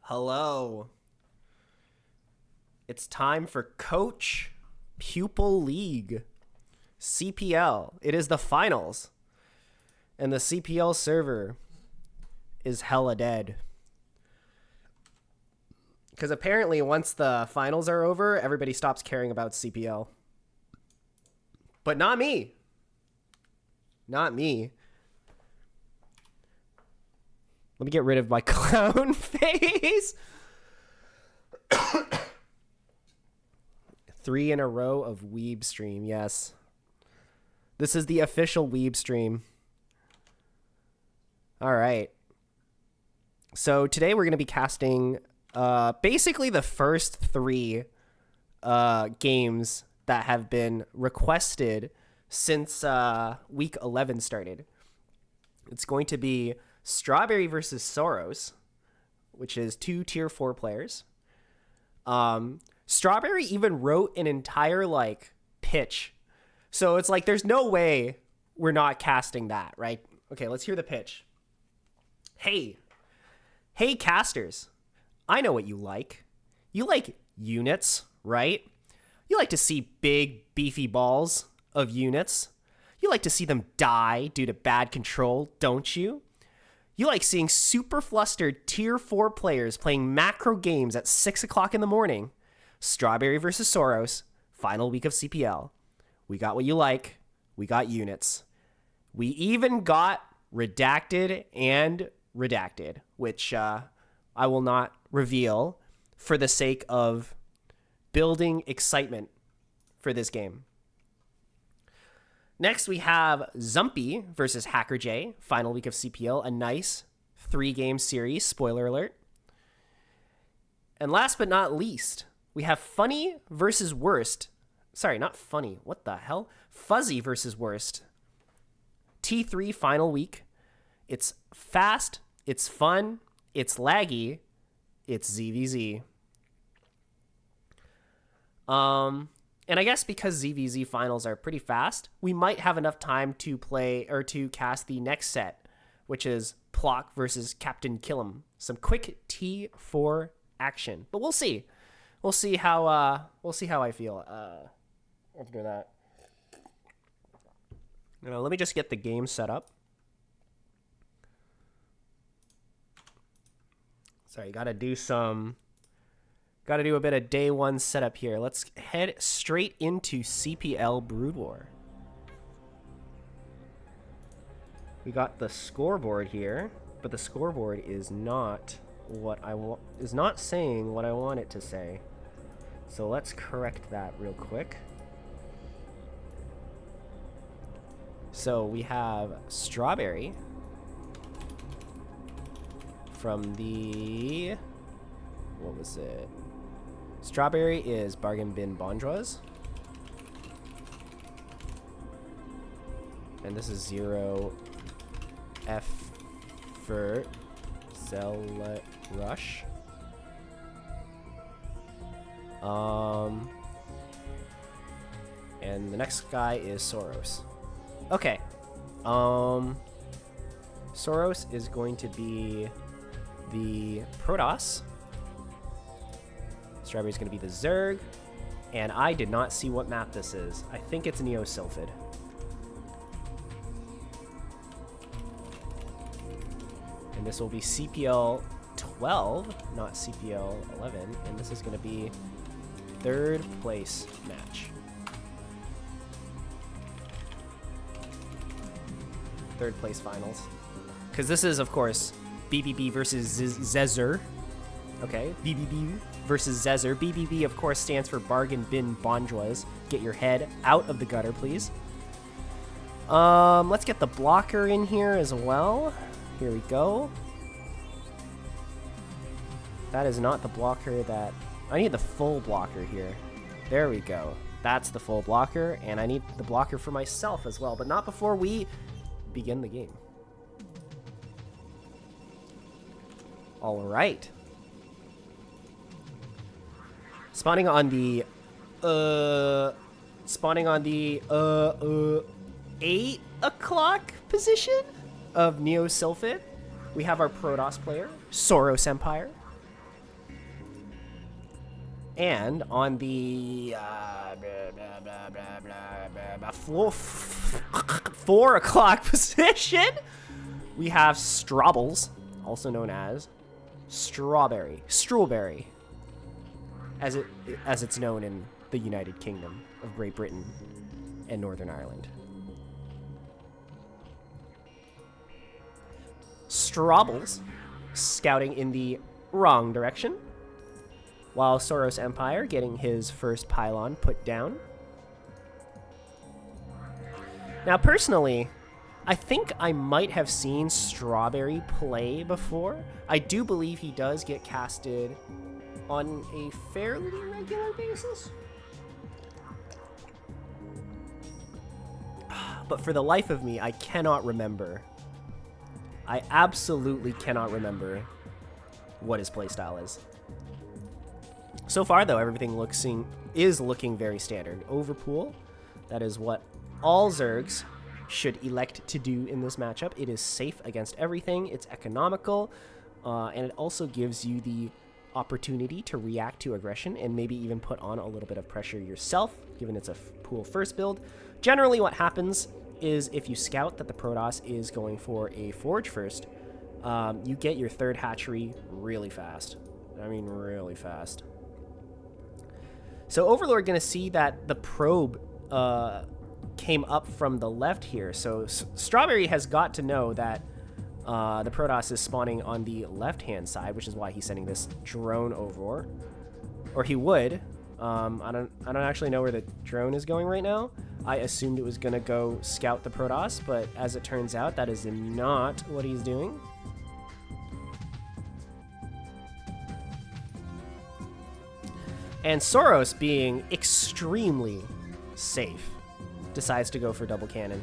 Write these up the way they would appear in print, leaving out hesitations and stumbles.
Hello. It's time for Coach-Pupil League. CPL. It is the finals. And the CPL server is hella dead. Because apparently once the finals are over, everybody stops caring about CPL. But not me. Not me. Let me get rid of my clown face. 3 in a row of Weeb stream, yes. This is the official Weeb stream. All right. So today we're going to be casting basically the first 3 games that have been requested since week 11 started. It's going to be Strawberry versus Soros, which is 2 tier 4 players. Strawberry even wrote an entire pitch. So it's like there's no way we're not casting that, right? Okay, let's hear the pitch. Hey casters. I know what you like. You like units, right? You like to see big beefy balls of units. You like to see them die due to bad control, don't you? You like seeing super flustered tier 4 players playing macro games at 6 o'clock in the morning. Strawberry versus Soros, final week of CPL. We got what you like. We got units. We even got redacted and redacted, which I will not reveal for the sake of building excitement for this game. Next, we have Zumpy versus hackerj, final week of CPL, a nice 3-game series, spoiler alert. And last but not least, we have Funny versus Worst. Sorry, not Funny. What the hell? Fuzzy versus Worst. T3 final week. It's fast, it's fun, it's laggy, it's ZVZ. And I guess because ZVZ finals are pretty fast, we might have enough time to play or to cast the next set, which is Plock versus Captain Killam. Some quick T4 action, but we'll see. We'll see how I feel after that. Let me just get the game set up. Sorry, gotta do a bit of day 1 setup here. Let's head straight into CPL Brood War. We got the scoreboard here, but the scoreboard is not saying what I want it to say. So let's correct that real quick. So we have Strawberry from the, what was it? Strawberry is Bargain Bin Bonjois. And this is 0 effort Zealot Rush. And the next guy is Soros. Okay. Soros is going to be the Protoss. Strawberry's going to be the Zerg. And I did not see what map this is. I think it's Neo-Sylphid. And this will be CPL 12, not CPL 11. And this is going to be 3rd place match. 3rd place finals. Because this is, of course, BBB versus ZEZR. Okay, BBB versus ZEZR. BBB, of course, stands for Bargain Bin Bonjois. Get your head out of the gutter, please. Let's get the blocker in here as well. Here we go. That is not the blocker that... I need the full blocker here. There we go. That's the full blocker, and I need the blocker for myself as well, but not before we begin the game. All right. Spawning on the 8 o'clock position of Neo-Sylphid, we have our Protoss player, Soros Empire. And on the 4 o'clock position, we have Strawbles, also known as Strawberry, as it's known in the United Kingdom of Great Britain and Northern Ireland. Strawbles scouting in the wrong direction, while Soros Empire getting his first pylon put down. Now, personally, I think I might have seen Strawberry play before. I do believe he does get casted on a fairly regular basis. But for the life of me, I cannot remember. I absolutely cannot remember what his playstyle is. So far, though, everything is looking very standard. Overpool, that is what all Zergs should elect to do in this matchup. It is safe against everything, it's economical, and it also gives you the opportunity to react to aggression and maybe even put on a little bit of pressure yourself, given it's a pool first build. Generally, what happens is if you scout that the Protoss is going for a forge first, you get your third hatchery really fast. I mean, really fast. So Overlord going to see that the probe came up from the left here. So Strawberry has got to know that the Protoss is spawning on the left-hand side, which is why he's sending this drone over. Or he would. I don't actually know where the drone is going right now. I assumed it was going to go scout the Protoss, but as it turns out, that is not what he's doing. And Soros, being extremely safe, decides to go for double cannon.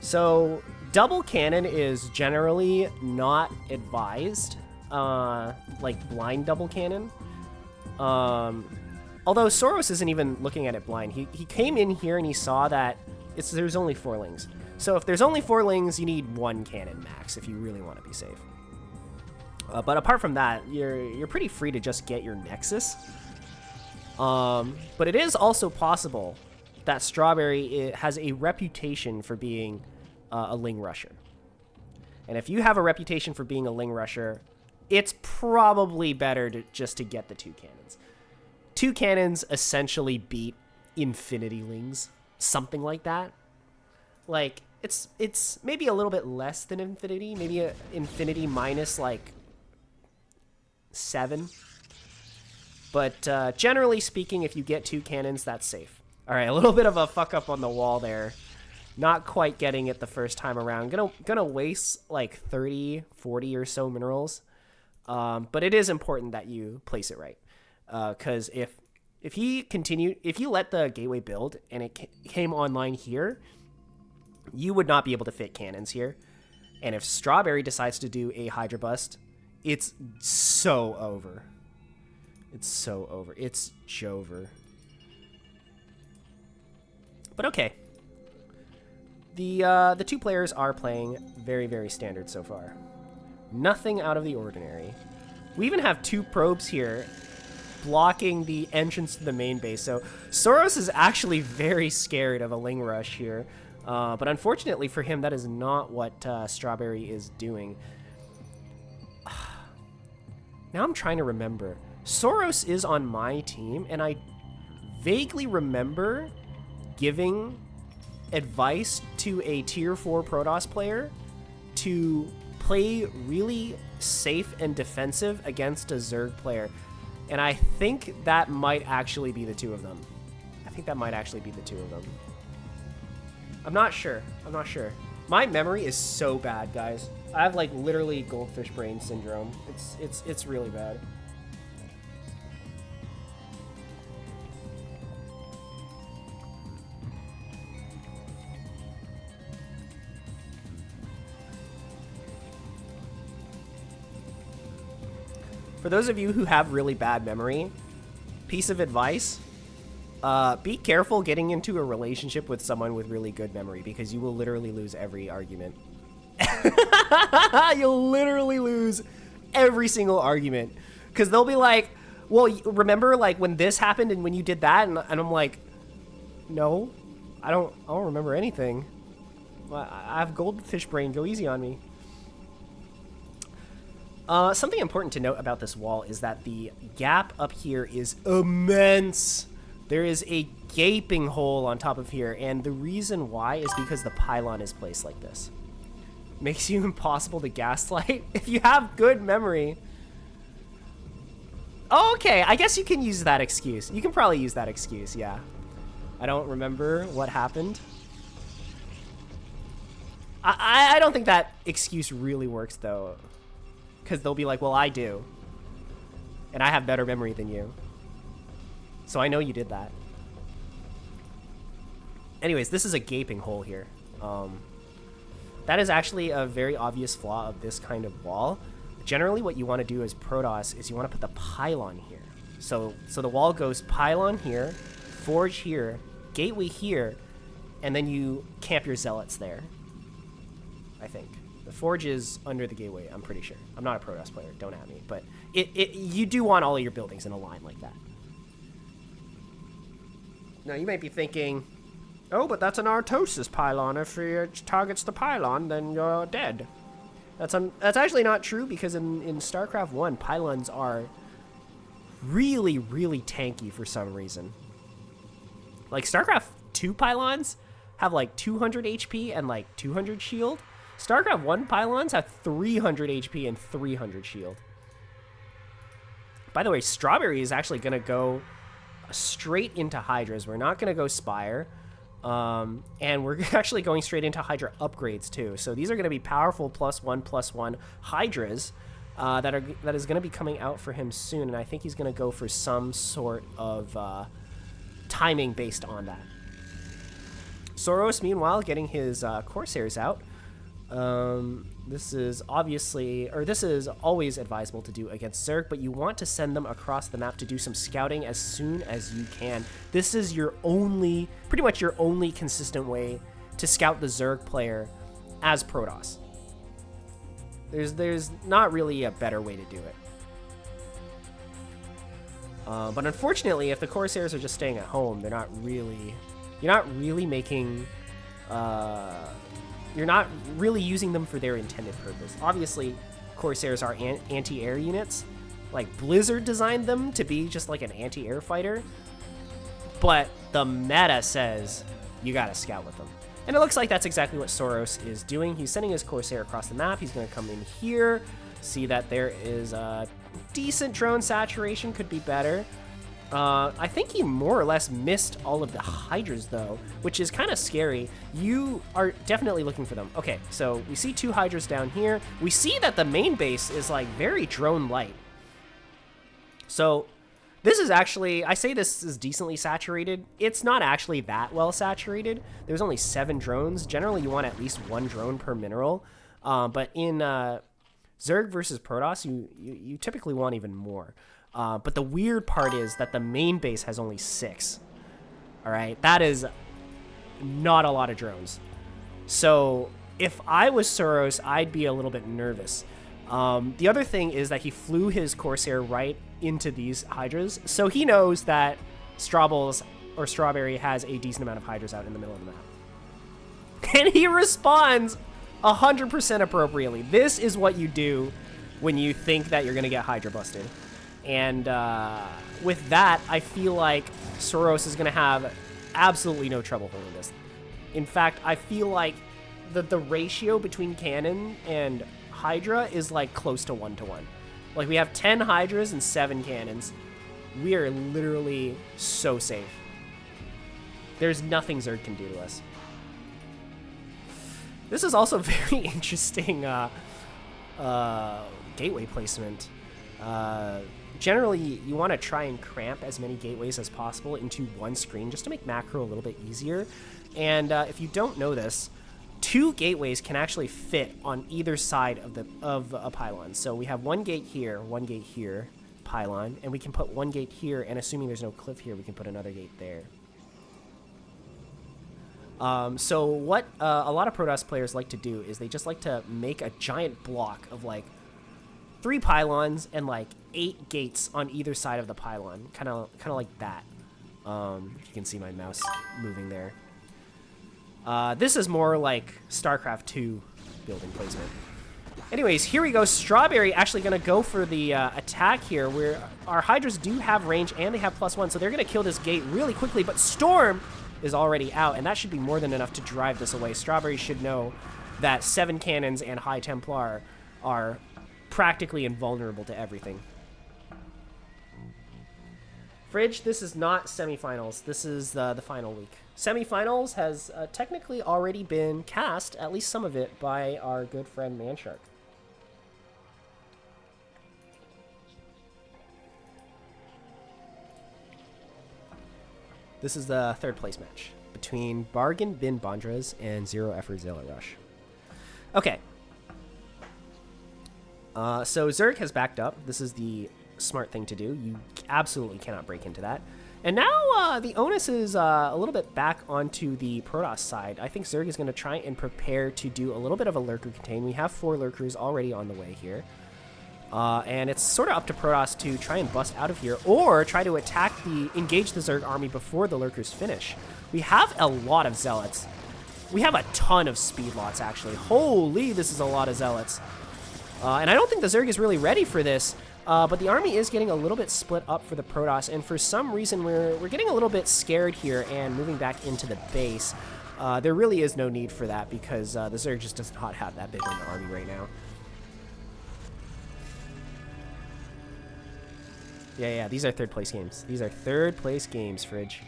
So double cannon is generally not advised, like blind double cannon. Although Soros isn't even looking at it blind. He came in here and he saw that there's only 4 lings. So if there's only 4 lings, you need 1 cannon max if you really want to be safe. But apart from that, you're pretty free to just get your Nexus. But it is also possible that Strawberry has a reputation for being a Ling Rusher. And if you have a reputation for being a Ling Rusher, it's probably better just to get the 2 cannons. 2 cannons essentially beat Infinity Lings, something like that. Like, it's maybe a little bit less than Infinity, maybe a Infinity minus like 7. But generally speaking, if you get 2 cannons, that's safe. All right, a little bit of a fuck up on the wall there. Not quite getting it the first time around. Gonna waste like 30, 40 or so minerals. But it is important that you place it right. Because if you let the gateway build and it came online here, you would not be able to fit cannons here. And if Strawberry decides to do a Hydra Bust, it's so over. It's so over. It's Jover. But okay. The 2 players are playing very, very standard so far. Nothing out of the ordinary. We even have 2 probes here blocking the entrance to the main base. So Soros is actually very scared of a Ling Rush here. But unfortunately for him, that is not what Strawberry is doing. Now I'm trying to remember. Soros is on my team, and I vaguely remember giving advice to a tier 4 Protoss player to play really safe and defensive against a Zerg player. And I think that might actually be the 2 of them. I'm not sure. My memory is so bad, guys. I have like literally goldfish brain syndrome. It's really bad. For those of you who have really bad memory, piece of advice, be careful getting into a relationship with someone with really good memory, because you will literally lose every argument. You'll literally lose every single argument Because they'll be like, well, remember like when this happened and when you did that? And I'm like, no, I don't remember anything. I have goldfish brain. Go easy on me. Something important to note about this wall is that the gap up here is immense. There is a gaping hole on top of here, and the reason why is because the pylon is placed like this. Makes you impossible to gaslight if you have good memory. Oh, okay, I guess you can use that excuse. You can probably use that excuse, yeah. I don't remember what happened. I don't think that excuse really works, though. Because they'll be like, well, I do. And I have better memory than you. So I know you did that. Anyways, this is a gaping hole here. That is actually a very obvious flaw of this kind of wall. Generally, what you want to do as Protoss is you want to put the pylon here. So the wall goes pylon here, forge here, gateway here, and then you camp your zealots there. I think. The forge is under the gateway, I'm pretty sure. I'm not a Protoss player, don't at me. But you do want all of your buildings in a line like that. Now, you might be thinking, oh, but that's an Artosis pylon. If it targets the pylon, then you're dead. That's actually not true, because in StarCraft 1, pylons are really, really tanky for some reason. Like, StarCraft 2 pylons have, like, 200 HP and, like, 200 shield. StarCraft 1 pylons have 300 HP and 300 shield. By the way, Strawberry is actually going to go straight into Hydras. We're not going to go Spire. And we're actually going straight into Hydra upgrades too. So these are going to be powerful +1/+1 Hydras that is going to be coming out for him soon. And I think he's going to go for some sort of timing based on that. Soros, meanwhile, getting his Corsairs out. This is always advisable to do against Zerg, but you want to send them across the map to do some scouting as soon as you can. This is pretty much your only consistent way to scout the Zerg player as Protoss. There's not really a better way to do it. But unfortunately, if the Corsairs are just staying at home, you're not really using them for their intended purpose. Obviously, Corsairs are anti-air units. Like, Blizzard designed them to be just like an anti-air fighter. But the meta says you gotta scout with them. And it looks like that's exactly what Soros is doing. He's sending his Corsair across the map. He's gonna come in here, see that there is a decent drone saturation, could be better. I think he more or less missed all of the Hydras, though, which is kind of scary. You are definitely looking for them. Okay, so we see 2 Hydras down here. We see that the main base is, like, very drone-light. So this is actually, I say this is decently saturated. It's not actually that well saturated. There's only 7 drones. Generally, you want at least 1 drone per mineral. But in Zerg versus Protoss, you typically want even more. But the weird part is that the main base has only 6. All right, that is not a lot of drones. So if I was Soros, I'd be a little bit nervous. The other thing is that he flew his Corsair right into these Hydras, so he knows that Strawberry has a decent amount of Hydras out in the middle of the map. And he responds 100% appropriately. This is what you do when you think that you're going to get Hydra busted. And with that, I feel like Soros is going to have absolutely no trouble holding this. In fact, I feel like the ratio between cannon and Hydra is like close to 1-to-1. Like, we have 10 Hydras and 7 cannons. We are literally so safe. There's nothing Zerg can do to us. This is also very interesting gateway placement. Generally, you want to try and cramp as many gateways as possible into one screen just to make macro a little bit easier. And if you don't know this, 2 gateways can actually fit on either side of a pylon. So we have 1 gate here, pylon, and we can put 1 gate here, and assuming there's no cliff here, we can put another gate there. So what a lot of Protoss players like to do is they just like to make a giant block of like 3 pylons and like 8 gates on either side of the pylon, kind of like that. You can see my mouse moving there. This is more like Starcraft 2 building placement. Anyways, here we go. Strawberry actually going to go for the attack here, where our Hydras do have range and they have +1, so they're going to kill this gate really quickly, but Storm is already out, and that should be more than enough to drive this away. Strawberry should know that 7 cannons and High Templar are practically invulnerable to everything. Fridge, this is not semifinals. This is the final week. Semifinals has technically already been cast, at least some of it, by our good friend Manshark. This is the 3rd place match between Bargain Bin Bondras and Zero Effort Zilla Rush. Okay. So Zerg has backed up. This is the smart thing to do. You absolutely cannot break into that. And now the onus is a little bit back onto the Protoss side. I think Zerg is going to try and prepare to do a little bit of a lurker contain. We have 4 lurkers already on the way here. And it's sort of up to Protoss to try and bust out of here or try to engage the Zerg army before the lurkers finish. We have a lot of zealots. We have a ton of speed lots, actually. Holy, this is a lot of zealots. And I don't think the Zerg is really ready for this. But the army is getting a little bit split up for the Protoss, and for some reason we're getting a little bit scared here and moving back into the base. There really is no need for that because the Zerg just does not have that big of an army right now. Yeah, these are 3rd place games. These are 3rd place games, Fridge.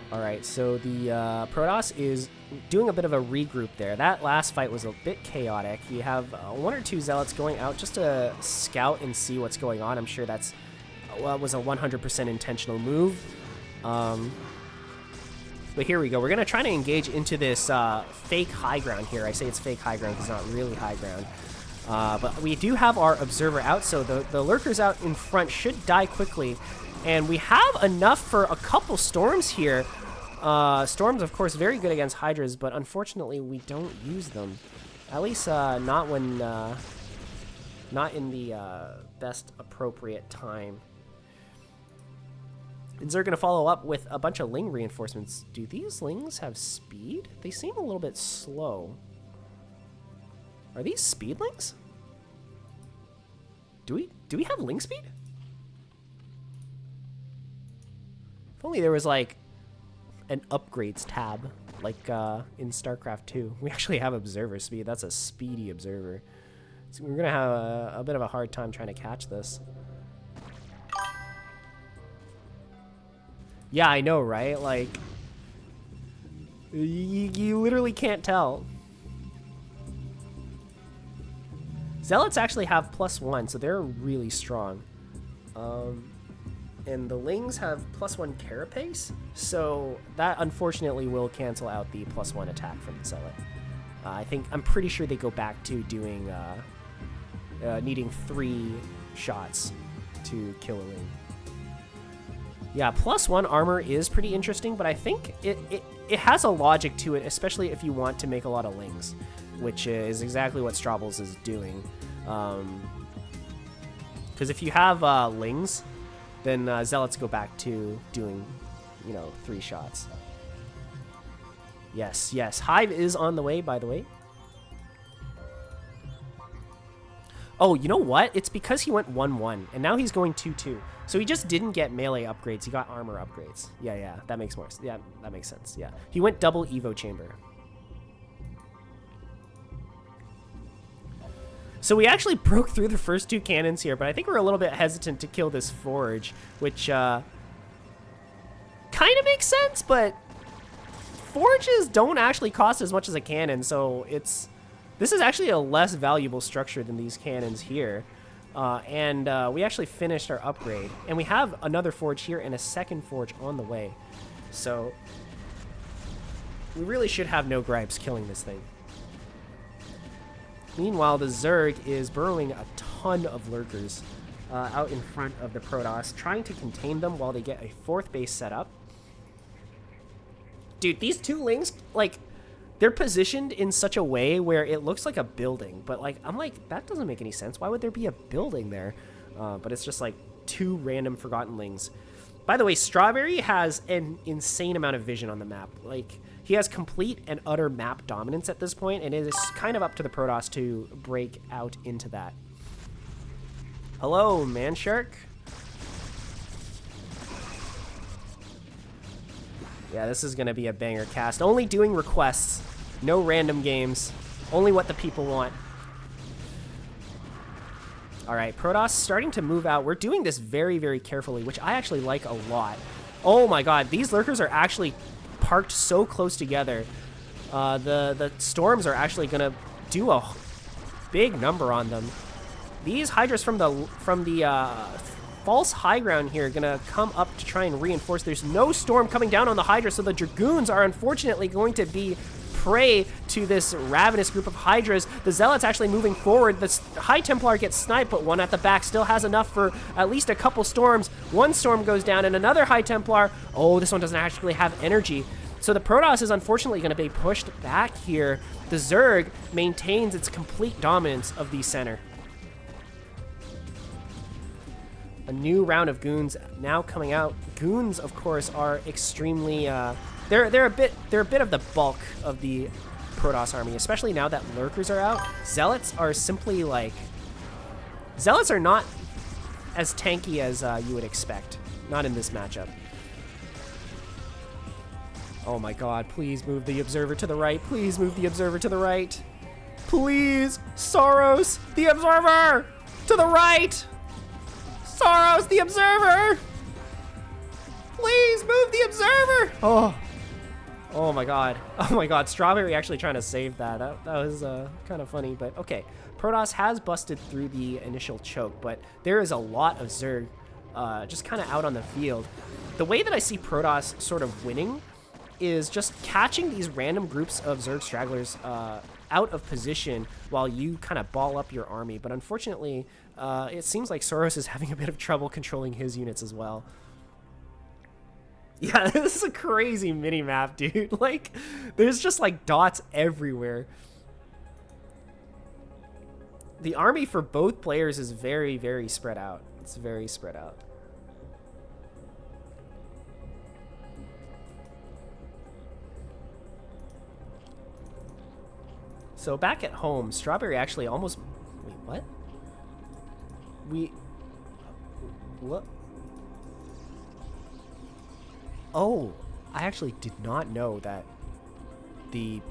Alright, so the Protoss is doing a bit of a regroup there. That last fight was a bit chaotic. You have 1 or 2 zealots going out just to scout and see what's going on. I'm sure that's was a 100% intentional move. But here we go. We're going to try to engage into this fake high ground here. I say it's fake high ground because it's not really high ground. But we do have our observer out, so the lurkers out in front should die quickly. And we have enough for a couple storms here. Storms, of course, very good against Hydras, but unfortunately we don't use them. At least not when, not in the best appropriate time. And they're going to follow up with a bunch of Ling reinforcements. Do these Lings have speed? They seem a little bit slow. Are these speedlings? Do we have Ling speed? If only there was like an upgrades tab, like in StarCraft 2. We actually have observer speed. That's a speedy observer. So we're gonna have a bit of a hard time trying to catch this. Yeah, I know, right? Like, you literally can't tell. Zealots actually have +1, so they're really strong. And the Lings have +1 carapace, so that unfortunately will cancel out the +1 attack from the Zealot. I'm pretty sure they go back to doing, needing 3 shots to kill a Ling. Yeah, +1 armor is pretty interesting, but I think it has a logic to it, especially if you want to make a lot of Lings, which is exactly what Strobbles is doing. Because if you have Lings, then Zealots go back to doing, 3 shots. Yes. Hive is on the way, by the way. Oh, you know what? It's because he went 1-1, and now he's going 2-2. So he just didn't get melee upgrades. He got armor upgrades. Yeah, that makes more sense. Yeah, that makes sense. Yeah, he went double Evo chamber. So we actually broke through the first 2 cannons here, but I think we're a little bit hesitant to kill this forge, which kind of makes sense, but forges don't actually cost as much as a cannon, so this is actually a less valuable structure than these cannons here. And we actually finished our upgrade, and we have another forge here and a second forge on the way. So we really should have no gripes killing this thing. Meanwhile, the Zerg is burrowing a ton of lurkers out in front of the Protoss, trying to contain them while they get a 4th base set up. Dude, these 2 Lings, like, They're positioned in such a way where it looks like a building, but like I'm like, that doesn't make any sense. Why would there be a building there? But it's just like 2 random Forgottenlings. By the way, Strawberry has an insane amount of vision on the map. Like, he has complete and utter map dominance at this point, and it is kind of up to the Protoss to break out into that. Hello, Manshark. Yeah, this is going to be a banger cast. Only doing requests. No random games. Only what the people want. All right, Protoss starting to move out. We're doing this very, very carefully, which I actually like a lot. Oh my god, these lurkers are actually parked so close together. The storms are actually going to do a big number on them. These Hydras from the false high ground here are going to come up to try and reinforce. There's no storm coming down on the Hydra, so the Dragoons are unfortunately going to be prey to this ravenous group of Hydras. The Zealots actually moving forward. The High Templar gets sniped, but one at the back still has enough for at least a couple storms. One storm goes down, and another High Templar. Oh, this one doesn't actually have energy. So the Protoss is unfortunately going to be pushed back here. The Zerg maintains its complete dominance of the center. A new round of Goons now coming out. Goons, of course, are extremely they're a bit of the bulk of the Protoss army, especially now that lurkers are out. Zealots are simply like, Zealots are not as tanky as you would expect. Not in this matchup. Oh my god, please move the observer to the right. Please move the observer to the right. Please, Soros, the observer to the right. Soros, the observer. Please move the observer. Oh my god. Oh my god. Strawberry actually trying to save that. That was kind of funny, but okay. Protoss has busted through the initial choke, but there is a lot of Zerg just kind of out on the field. The way that I see Protoss sort of winning is just catching these random groups of Zerg stragglers out of position while you kind of ball up your army. But unfortunately, it seems like Soros is having a bit of trouble controlling his units as well. Yeah, this is a crazy mini-map, dude. Like, there's just, like, dots everywhere. The army for both players is very, very spread out. It's very spread out. So back at home, Strawberry actually almost... Wait, what? What? Oh, I actually did not know that the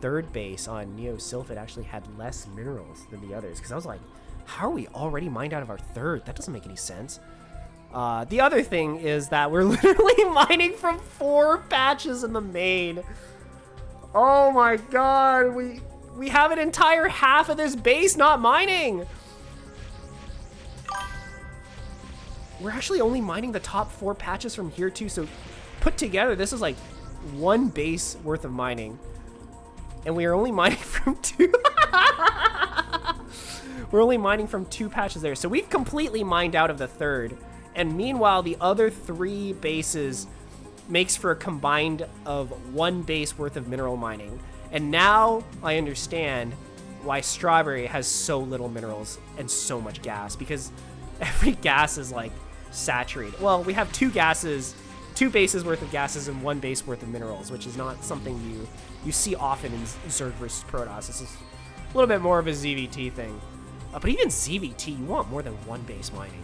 third base on Neo Sylphid actually had less minerals than the others. Because I was like, how are we already mined out of our third? That doesn't make any sense. The other thing is that we're literally mining from 4 patches in the main. Oh my god, we have an entire half of this base not mining. We're actually only mining the top 4 patches from here too, so put together, this is like 1 base worth of mining. And we are only mining from 2. We're only mining from 2 patches there. So we've completely mined out of the third. And meanwhile, the other 3 bases makes for a combined of 1 base worth of mineral mining. And now I understand why Strawberry has so little minerals and so much gas, because every gas is like saturated. Well, we have 2 gases, 2 bases worth of gases and 1 base worth of minerals, which is not something you see often in Zerg versus Protoss. This is a little bit more of a ZVT thing. But even ZVT, you want more than 1 base mining.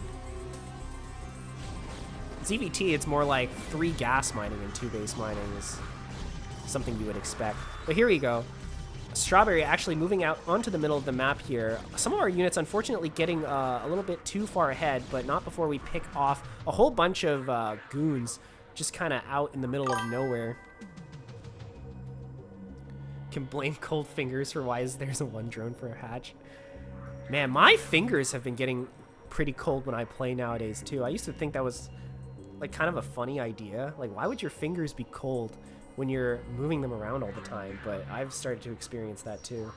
ZVT, it's more like 3 gas mining and 2 base mining is something you would expect. But here we go. Strawberry actually moving out onto the middle of the map here. Some of our units unfortunately getting a little bit too far ahead, but not before we pick off a whole bunch of goons just kind of out in the middle of nowhere. Can blame cold fingers for why there's a 1 drone for a hatch. Man, my fingers have been getting pretty cold when I play nowadays too. I used to think that was like kind of a funny idea. Like, why would your fingers be cold when you're moving them around all the time? But I've started to experience that too.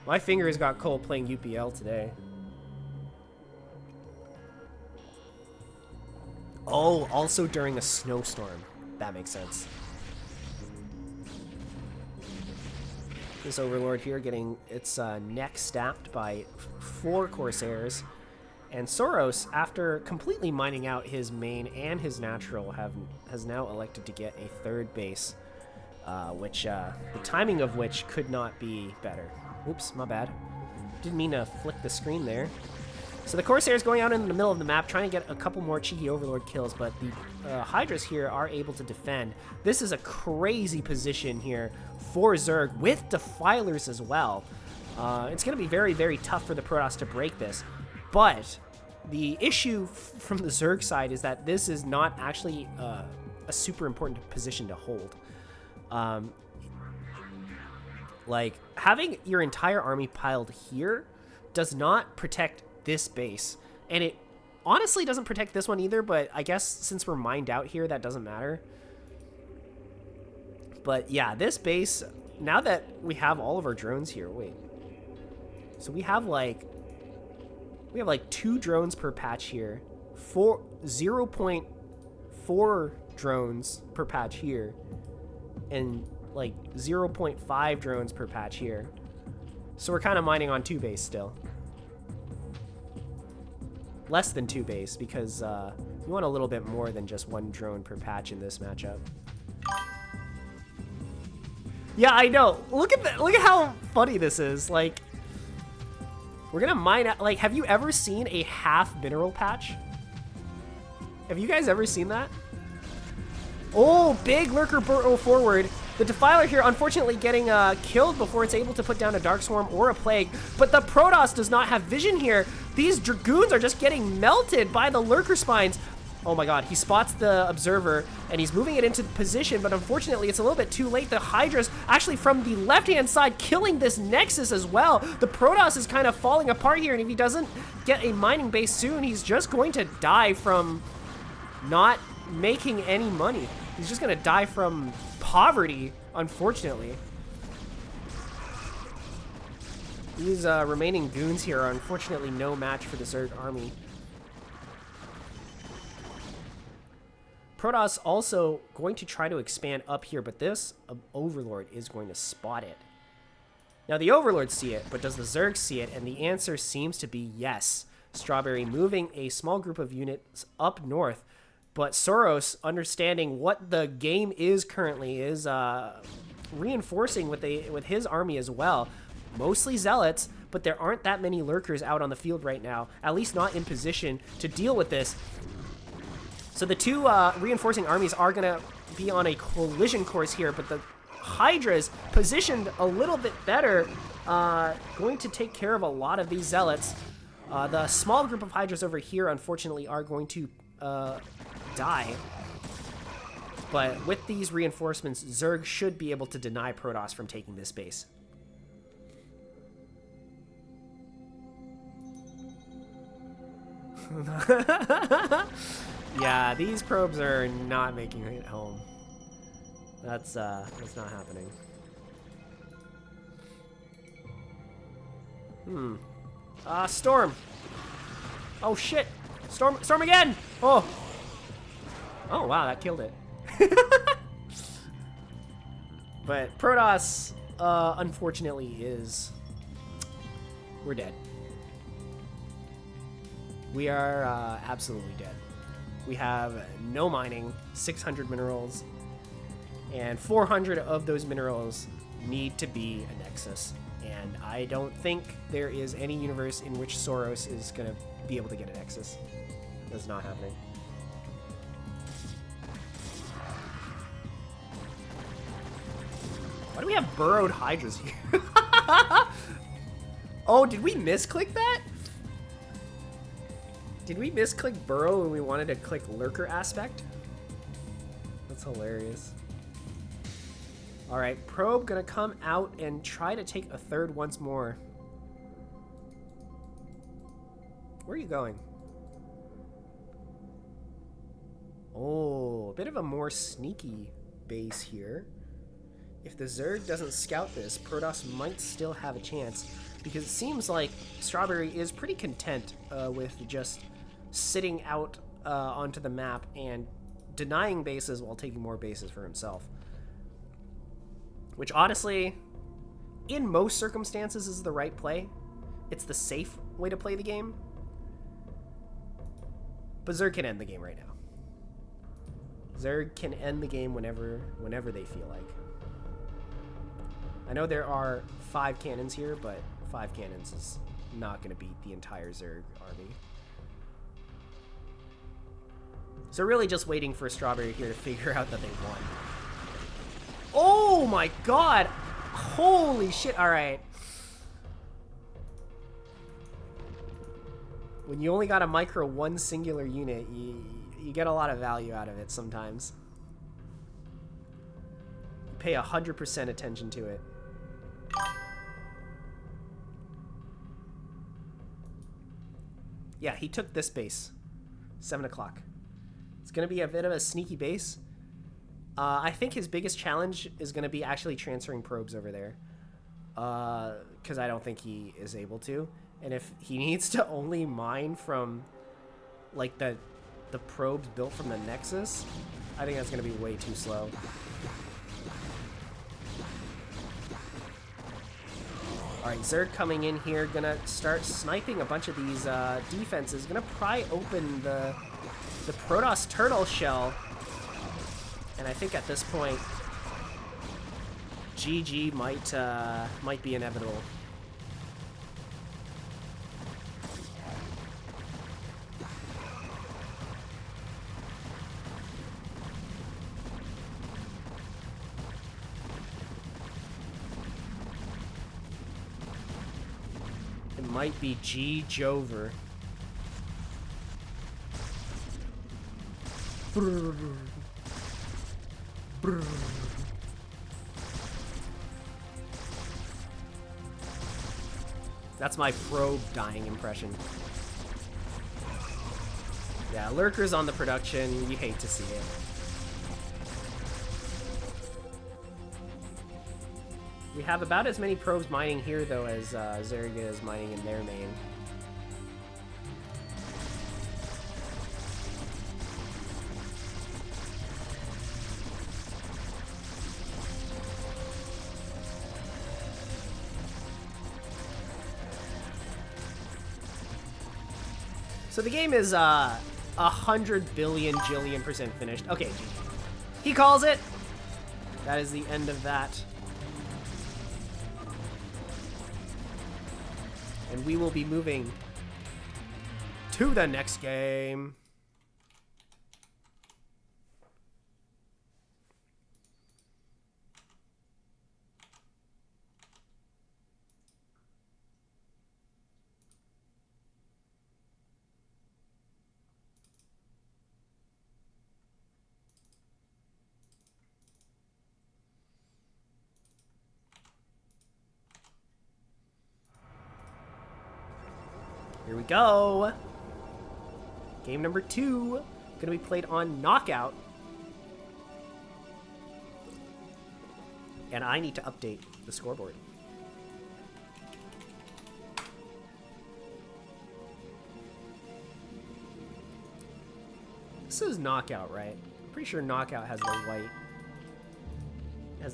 My fingers got cold playing UPL today. Oh, also during a snowstorm. That makes sense. This Overlord here getting its neck snapped by 4 Corsairs. And Soros, after completely mining out his main and his natural, has now elected to get a 3rd base, which the timing of which could not be better. Oops, my bad. Didn't mean to flick the screen there. So the Corsairs going out in the middle of the map, trying to get a couple more cheeky Overlord kills, but the Hydras here are able to defend. This is a crazy position here for Zerg, with Defilers as well. It's going to be very, very tough for the Protoss to break this. But the issue from the Zerg side is that this is not actually a super important position to hold. Like, having your entire army piled here does not protect this base. And it honestly doesn't protect this one either, but I guess since we're mined out here, that doesn't matter. But yeah, this base, now that we have all of our drones here, wait. So we have like 2 drones per patch here, 0.4 drones per patch here, and like 0.5 drones per patch here. So we're kind of mining on 2 base still. Less than 2 base, because we want a little bit more than just 1 drone per patch in this matchup. Yeah, I know. Look at how funny this is. Like, we're gonna mine out. Like, have you ever seen a half mineral patch? Have you guys ever seen that? Oh, big lurker burrow forward. The Defiler here, unfortunately, getting killed before it's able to put down a Dark Swarm or a Plague. But the Protoss does not have vision here. These Dragoons are just getting melted by the lurker spines. Oh my god, he spots the Observer, and he's moving it into position, but unfortunately, it's a little bit too late. The Hydra's actually from the left-hand side killing this Nexus as well. The Protoss is kind of falling apart here, and if he doesn't get a mining base soon, he's just going to die from not making any money. He's just going to die from poverty, unfortunately. These remaining goons here are unfortunately no match for the Zerg army. Protoss also going to try to expand up here, but this Overlord is going to spot it. Now the Overlords see it, but does the Zerg see it? And the answer seems to be yes. Strawberry moving a small group of units up north, but Soros, understanding what the game is currently, is reinforcing with his army as well. Mostly Zealots, but there aren't that many lurkers out on the field right now, at least not in position to deal with this. So the 2 reinforcing armies are going to be on a collision course here, but the Hydra's positioned a little bit better, going to take care of a lot of these Zealots. The small group of Hydras over here, unfortunately, are going to die. But with these reinforcements, Zerg should be able to deny Protoss from taking this base. Yeah, these probes are not making it home. That's not happening. Storm. Oh shit. Storm again. Oh wow, that killed it. But Protoss, unfortunately, we're dead. We are absolutely dead. We have no mining, 600 minerals, and 400 of those minerals need to be a Nexus. And I don't think there is any universe in which Soros is going to be able to get a Nexus. That's not happening. Why do we have burrowed Hydras here? Oh, did we misclick that? Did we misclick burrow when we wanted to click lurker aspect? That's hilarious. All right, probe gonna come out and try to take a 3rd once more. Where are you going? Oh, a bit of a more sneaky base here. If the Zerg doesn't scout this, Protoss might still have a chance, because it seems like Strawberry is pretty content with just sitting out onto the map and denying bases while taking more bases for himself. Which honestly, in most circumstances is the right play. It's the safe way to play the game. But Zerg can end the game right now. Zerg can end the game whenever they feel like. I know there are 5 cannons here, but 5 cannons is not going to beat the entire Zerg army. So really just waiting for Strawberry here to figure out that they won. Oh my god! Holy shit, alright. When you only got to micro one singular unit, you get a lot of value out of it sometimes. You pay 100% attention to it. Yeah, he took this base. 7 o'clock. It's going to be a bit of a sneaky base. I think his biggest challenge is going to be actually transferring probes over there. Because I don't think he is able to. And if he needs to only mine from, like, the probes built from the Nexus, I think that's going to be way too slow. Alright, Zerg coming in here, gonna start sniping a bunch of these defenses. Gonna pry open the Protoss turtle shell. And I think at this point, GG might be inevitable. It might be G-Jover. That's my probe dying impression. Yeah, lurkers on the production, you hate to see it. We have about as many probes mining here, though, as Zerg is mining in their main. So the game is 100 billion jillion % finished. Okay, GG. He calls it. That is the end of that. And we will be moving to the next game. Here we go. Game number 2. Gonna be played on Knockout. And I need to update the scoreboard. This is Knockout, right? I'm pretty sure Knockout has the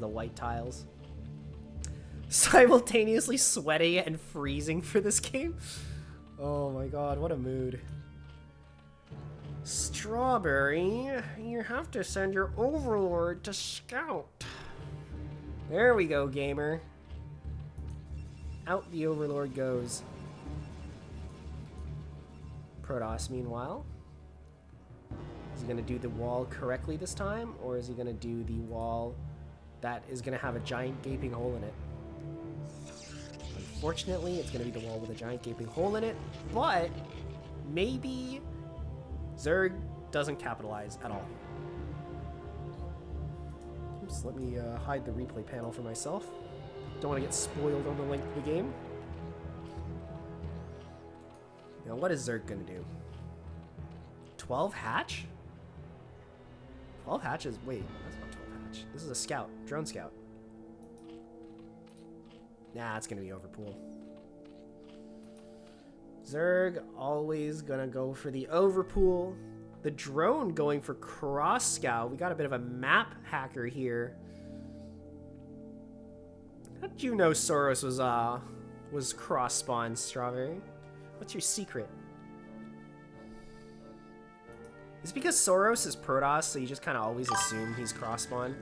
white tiles. Simultaneously sweating and freezing for this game. Oh my god, what a mood. Strawberry, you have to send your overlord to scout. There we go, gamer. Out the overlord goes. Protoss, meanwhile. Is he gonna do the wall correctly this time? Or is he gonna do the wall that is gonna have a giant gaping hole in it? Unfortunately, it's going to be the wall with a giant gaping hole in it, but maybe Zerg doesn't capitalize at all. Oops, let me hide the replay panel for myself. Don't want to get spoiled on the length of the game. Now, what is Zerg going to do? 12 hatch? 12 hatches? Wait, that's not 12 hatch. This is a scout, drone scout. Nah, it's gonna be overpool. Zerg always gonna go for the overpool. The drone going for cross scout. We got a bit of a map hacker here. How did you know Soros was cross spawn, Strawberry? What's your secret? Is it because Soros is Protoss, so you just kind of always assume he's cross spawn?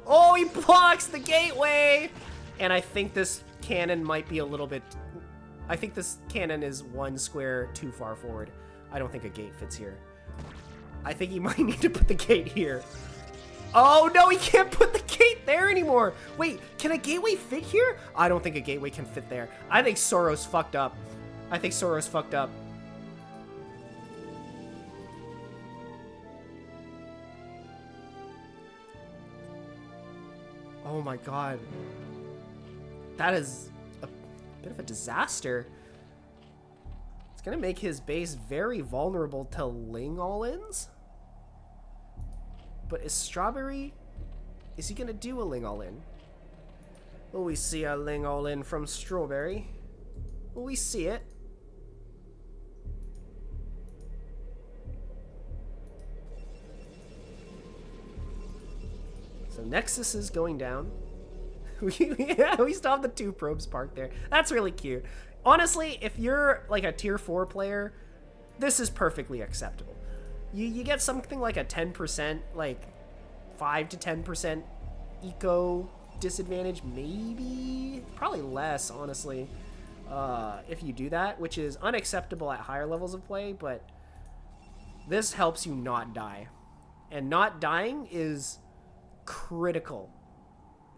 Oh, he blocks the gateway! And I think this cannon might be a little bit... I think this cannon is one square too far forward. I don't think a gate fits here. I think he might need to put the gate here. Oh no, he can't put the gate there anymore. Wait, can a gateway fit here? I don't think a gateway can fit there. I think Soros fucked up. I think Soros fucked up. Oh my god. That is a bit of a disaster. It's gonna make his base very vulnerable to Ling all-ins. But is Strawberry... Is he gonna do a Ling all-in? Will we see a Ling all-in from Strawberry? Will we see it? So Nexus is going down. We still have the 2 probes parked there. That's really cute. Honestly, if you're like a tier 4 player, this is perfectly acceptable. You get something like a 10%, like 5 to 10% eco disadvantage, maybe? Probably less, honestly, if you do that, which is unacceptable at higher levels of play, but this helps you not die. And not dying is critical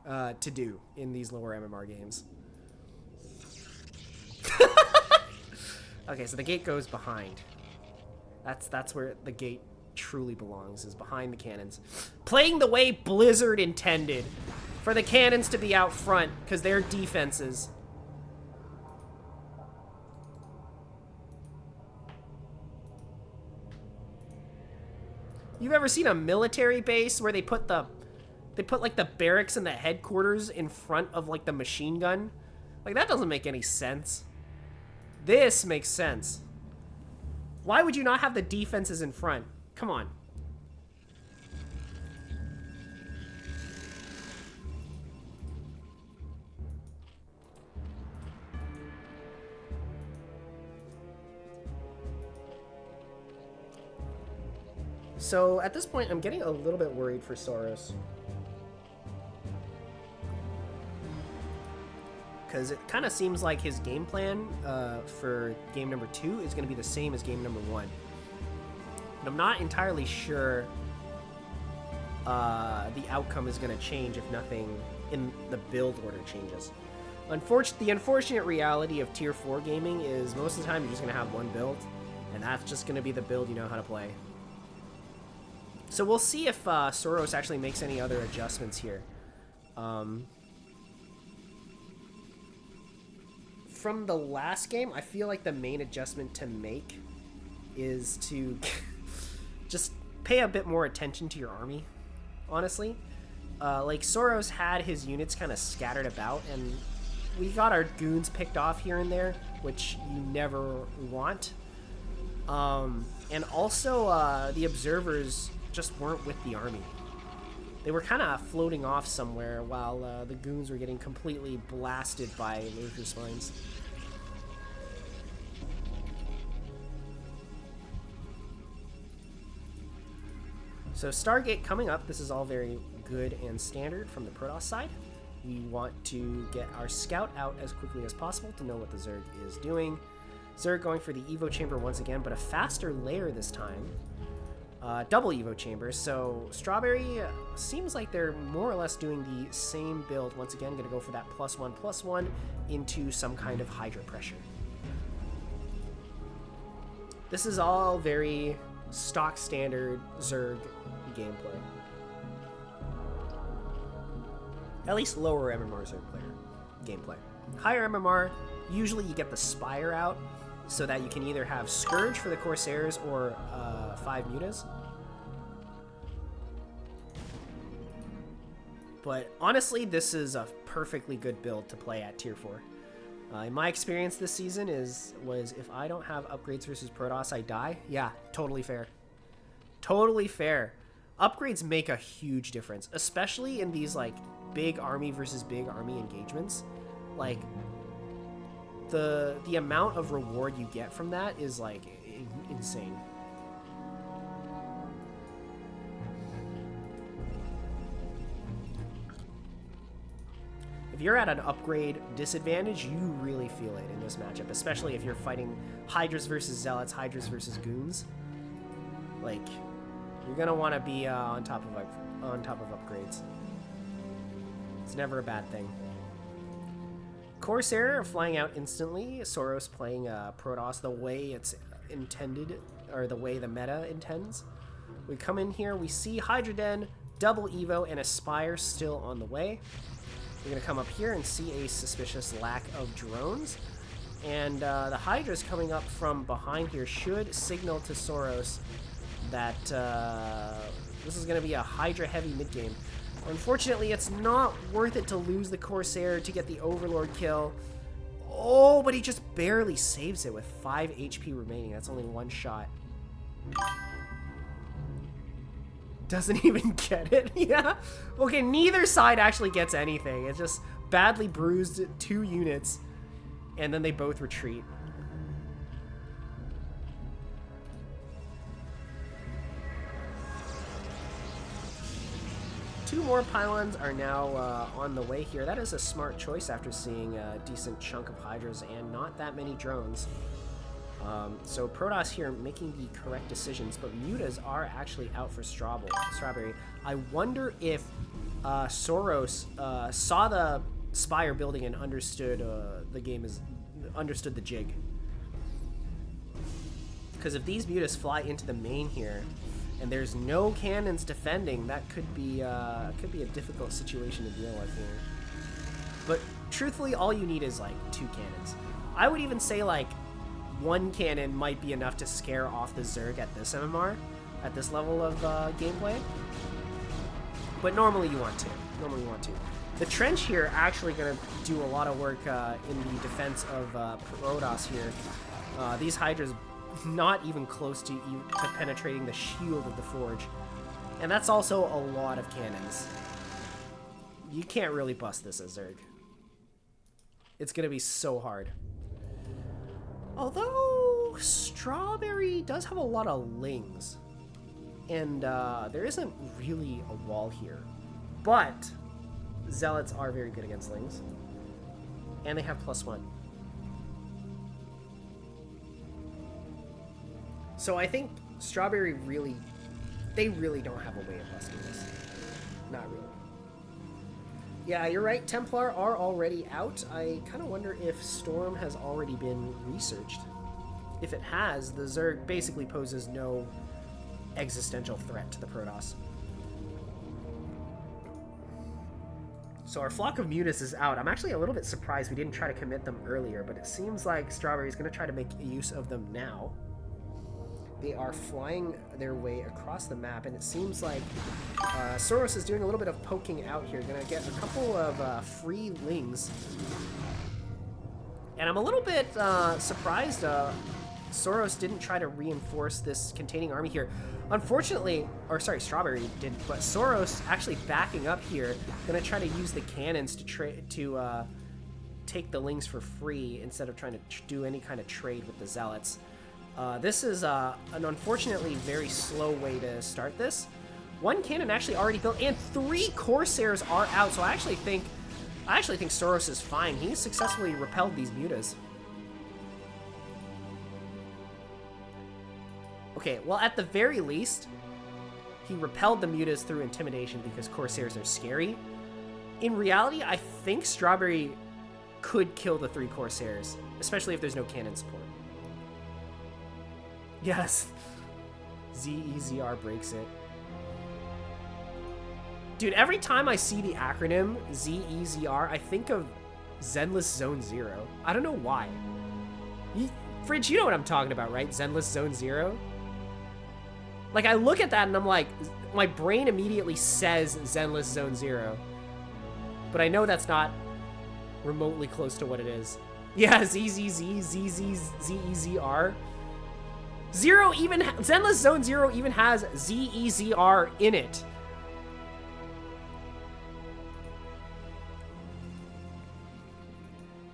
to do in these lower MMR games. Okay, so the gate goes behind. That's where the gate truly belongs, is behind the cannons. Playing the way Blizzard intended, for the cannons to be out front, because they're defenses. You've ever seen a military base where they put like the barracks and the headquarters in front of like the machine gun? Like, that doesn't make any sense. This makes sense. Why would you not have the defenses in front? Come on. So at this point, I'm getting a little bit worried for Soros. Because it kind of seems like his game plan for game number 2 is going to be the same as game number 1. But I'm not entirely sure the outcome is going to change if nothing in the build order changes. The unfortunate reality of tier 4 gaming is most of the time you're just going to have one build, and that's just going to be the build you know how to play. So we'll see if Soros actually makes any other adjustments here. From the last game, I feel like the main adjustment to make is to just pay a bit more attention to your army, honestly. Like, Soros had his units kind of scattered about, and we got our goons picked off here and there, which you never want. And also, the observers just weren't with the army. They were kind of floating off somewhere while the goons were getting completely blasted by laser spines. So Stargate coming up. This is all very good and standard from the Protoss side. We want to get our scout out as quickly as possible to know what the Zerg is doing. Zerg going for the Evo chamber once again, but a faster layer this time. Double Evo chambers, so Strawberry seems like they're more or less doing the same build. Once again, gonna go for that +1/+1 into some kind of Hydra pressure. This is all very stock standard Zerg gameplay. At least lower MMR Zerg player gameplay. Higher MMR, usually you get the Spire out so that you can either have Scourge for the Corsairs or 5 Mutas. But honestly, this is a perfectly good build to play at tier 4. In my experience this season was if I don't have upgrades versus Protoss, I die. Yeah, totally fair. Totally fair. upgrades make a huge difference, especially in these like big army versus big army engagements. Like the amount of reward you get from that is like insane. If you're at an upgrade disadvantage, you really feel it in this matchup, especially if you're fighting Hydras versus Zealots, Hydras versus Goons. Like, you're gonna want to be on top of upgrades. It's never a bad thing. Corsair flying out instantly. Soros playing Protoss the way it's intended, or the way the meta intends. We come in here, we see Hydra Den, Double Evo, and Aspire still on the way. We're going to come up here and see a suspicious lack of drones. And the Hydra's coming up from behind here should signal to Soros that this is going to be a Hydra-heavy mid-game. Unfortunately, it's not worth it to lose the Corsair to get the Overlord kill. Oh, but he just barely saves it with 5 HP remaining. That's only one shot. Doesn't even get it. Yeah. Okay, neither side actually gets anything. It's just badly bruised 2 units, and then they both retreat. Two more pylons are now on the way here. That is a smart choice after seeing a decent chunk of Hydras and not that many drones. So Protoss here making the correct decisions, but mutas are actually out for Strawberry. I wonder if Soros saw the Spire building and understood understood the jig. Because if these mutas fly into the main here, and there's no cannons defending, that could be a difficult situation to deal with here. But truthfully, all you need is like 2 cannons. I would even say like 1 cannon might be enough to scare off the Zerg at this MMR, at this level of gameplay. But normally you want to. The trench here actually going to do a lot of work in the defense of Protoss here. These Hydras not even close to penetrating the shield of the Forge. And that's also a lot of cannons. You can't really bust this as Zerg. It's going to be so hard. Although Strawberry does have a lot of lings, and there isn't really a wall here, but Zealots are very good against lings, and they have +1. So I think Strawberry really don't have a way of busting this. Not really. Yeah, you're right. Templar are already out. I kind of wonder if Storm has already been researched. If it has, the Zerg basically poses no existential threat to the Protoss. So our flock of mutas is out. I'm actually a little bit surprised we didn't try to commit them earlier, but it seems like Strawberry's going to try to make use of them now. They are flying their way across the map, and it seems like Soros is doing a little bit of poking out here. Gonna get a couple of free lings. And I'm a little bit surprised Soros didn't try to reinforce this containing army here. Unfortunately, or sorry, Strawberry didn't, but Soros actually backing up here, gonna try to use the cannons to take the lings for free instead of trying to do any kind of trade with the Zealots. This is an unfortunately very slow way to start this. 1 cannon actually already built, and 3 Corsairs are out. So I actually think Soros is fine. He successfully repelled these mutas. Okay, well at the very least, he repelled the mutas through intimidation because Corsairs are scary. In reality, I think Strawberry could kill the 3 Corsairs, especially if there's no cannon support. Yes, ZEZR breaks it. Dude, every time I see the acronym ZEZR, I think of Zenless Zone Zero. I don't know why. Fridge, you know what I'm talking about, right? Zenless Zone Zero? Like, I look at that and I'm like, my brain immediately says Zenless Zone Zero. But I know that's not remotely close to what it is. Yeah, ZEZR. Zenless Zone Zero even has ZEZR in it.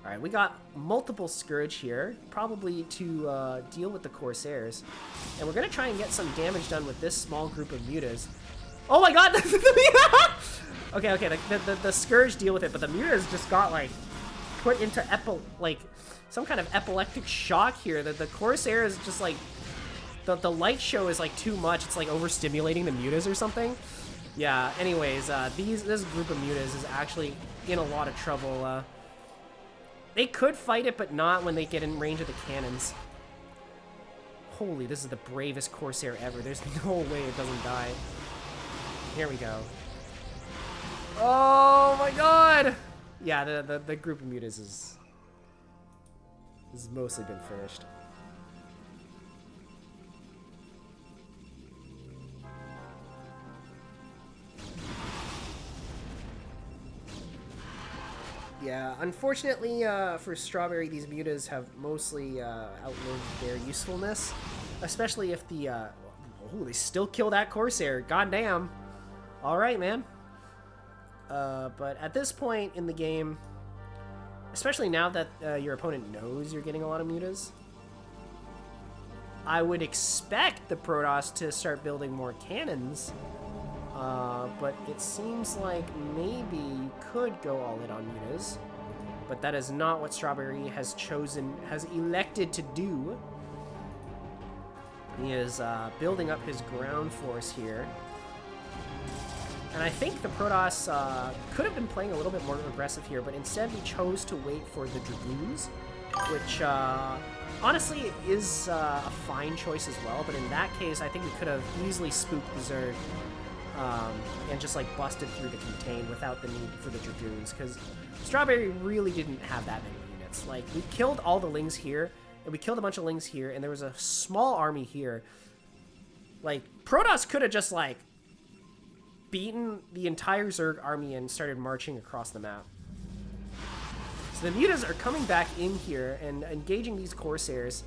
All right, we got multiple Scourge here, probably to deal with the Corsairs. And we're gonna try and get some damage done with this small group of mutas. Oh my god! Okay, the Scourge deal with it, but the mutas just got, like, put into some kind of epileptic shock here. The Corsair is just, like, the light show is, like, too much. It's, like, overstimulating the mutas or something. Yeah, anyways, this group of mutas is actually in a lot of trouble. They could fight it, but not when they get in range of the cannons. Holy, this is the bravest Corsair ever. There's no way it doesn't die. Here we go. Oh my god! Yeah, the group of mutas has mostly been finished. Yeah, unfortunately for Strawberry, these mutas have mostly outlived their usefulness, especially if the oh, they still kill that Corsair. Goddamn. All right, man. But at this point in the game, especially now that your opponent knows you're getting a lot of mutas, I would expect the Protoss to start building more cannons. But it seems like maybe you could go all in on mutas, but that is not what Strawberry has elected to do. He is building up his ground force here. And I think the Protoss could have been playing a little bit more aggressive here, but instead he chose to wait for the Dragoons, which honestly is a fine choice as well, but in that case I think we could have easily spooked the Zerg. And just like busted through to contain without the need for the Dragoons, because Strawberry really didn't have that many units. Like, we killed all the Lings here, and we killed a bunch of Lings here, and there was a small army here. Like, Protoss could have just, like, beaten the entire Zerg army and started marching across the map. So the mutas are coming back in here and engaging these Corsairs.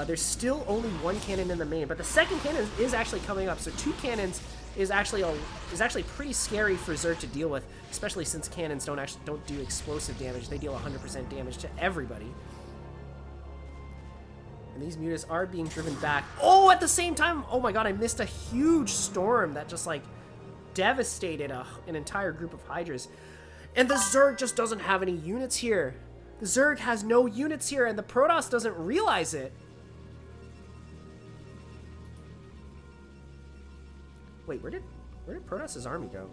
There's still only one cannon in the main, but the second cannon is actually coming up, so 2 cannons is actually pretty scary for Zerg to deal with, especially since cannons don't do explosive damage. They deal 100% damage to everybody. And these mutas are being driven back. Oh, at the same time, oh my god, I missed a huge storm that just like devastated an entire group of Hydras. And the Zerg just doesn't have any units here. The Zerg has no units here, and the Protoss doesn't realize it. Wait, where did Protoss' army go?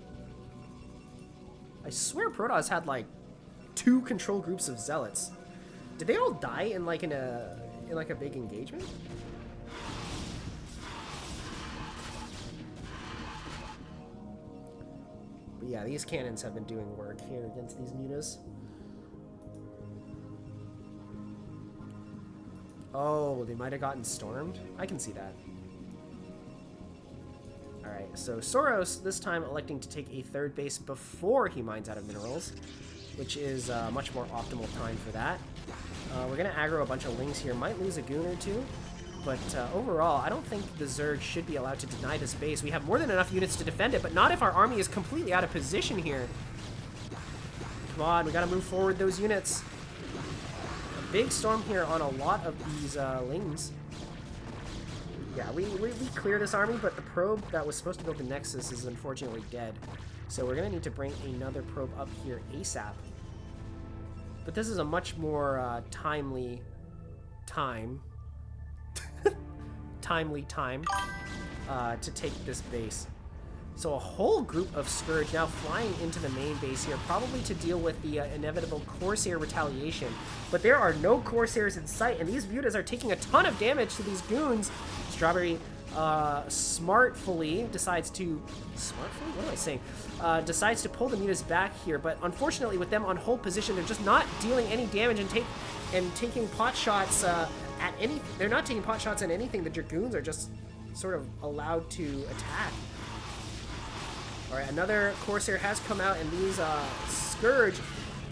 I swear Protoss had like 2 control groups of zealots. Did they all die in like a big engagement? But yeah, these cannons have been doing work here against these mutas. Oh, they might have gotten stormed? I can see that. Alright, so Soros, this time electing to take a 3rd base before he mines out of minerals, which is a much more optimal time for that. We're going to aggro a bunch of Lings here. Might lose a goon or 2, but overall, I don't think the Zerg should be allowed to deny this base. We have more than enough units to defend it, but not if our army is completely out of position here. Come on, we got to move forward those units. A big storm here on a lot of these Lings. Yeah, we clear this army, but the probe that was supposed to build the Nexus is unfortunately dead. So we're going to need to bring another probe up here ASAP. But this is a much more timely time to take this base. So a whole group of Scourge now flying into the main base here, probably to deal with the inevitable Corsair retaliation. But there are no Corsairs in sight, and these mutas are taking a ton of damage to these goons. Strawberry smartfully decides to... Smartfully? What am I saying? Decides to pull the mutas back here, but unfortunately with them on hold position, they're just not dealing any damage and taking pot shots at any... They're not taking pot shots at anything. The Dragoons are just sort of allowed to attack. Alright, another Corsair has come out, and these Scourge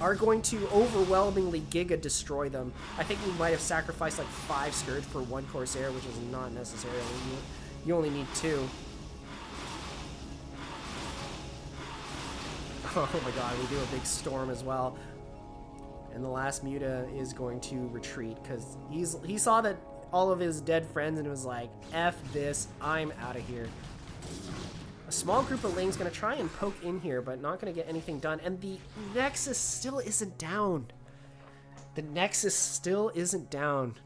are going to overwhelmingly Giga destroy them. I think we might have sacrificed like 5 Scourge for 1 Corsair, which is not necessary. You only need 2. Oh my god, we do a big storm as well. And the last Muta is going to retreat because he saw that all of his dead friends and was like, F this, I'm out of here. A small group of Ling's going to try and poke in here, but not going to get anything done. And the Nexus still isn't down. The Nexus still isn't down.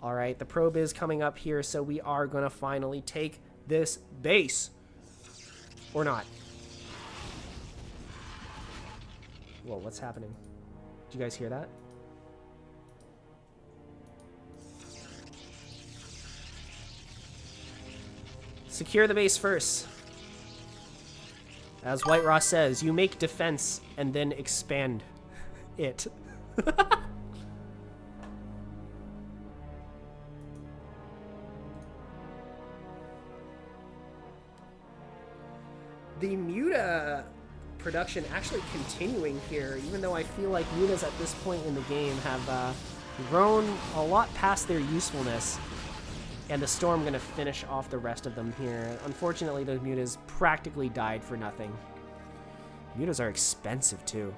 All right, the probe is coming up here, so we are going to finally take this base. Or not. Whoa, what's happening? Did you guys hear that? Secure the base first. As White Ross says, you make defense and then expand it. The Muta production actually continuing here, even though I feel like Mutas at this point in the game have grown a lot past their usefulness. And the Storm going to finish off the rest of them here. Unfortunately, those Mutas practically died for nothing. Mutas are expensive, too.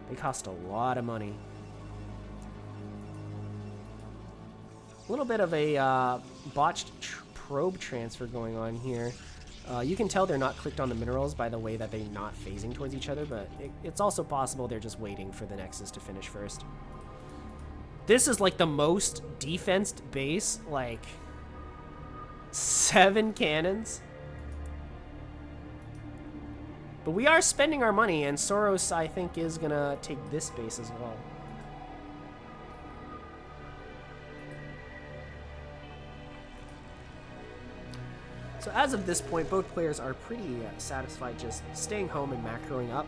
They cost a lot of money. A little bit of a botched probe transfer going on here. You can tell they're not clicked on the minerals by the way that they're not phasing towards each other, but it's also possible they're just waiting for the Nexus to finish first. This is like the most defensed base, like 7 cannons. But we are spending our money, and Soros, I think, is gonna take this base as well. So as of this point, both players are pretty satisfied just staying home and macroing up.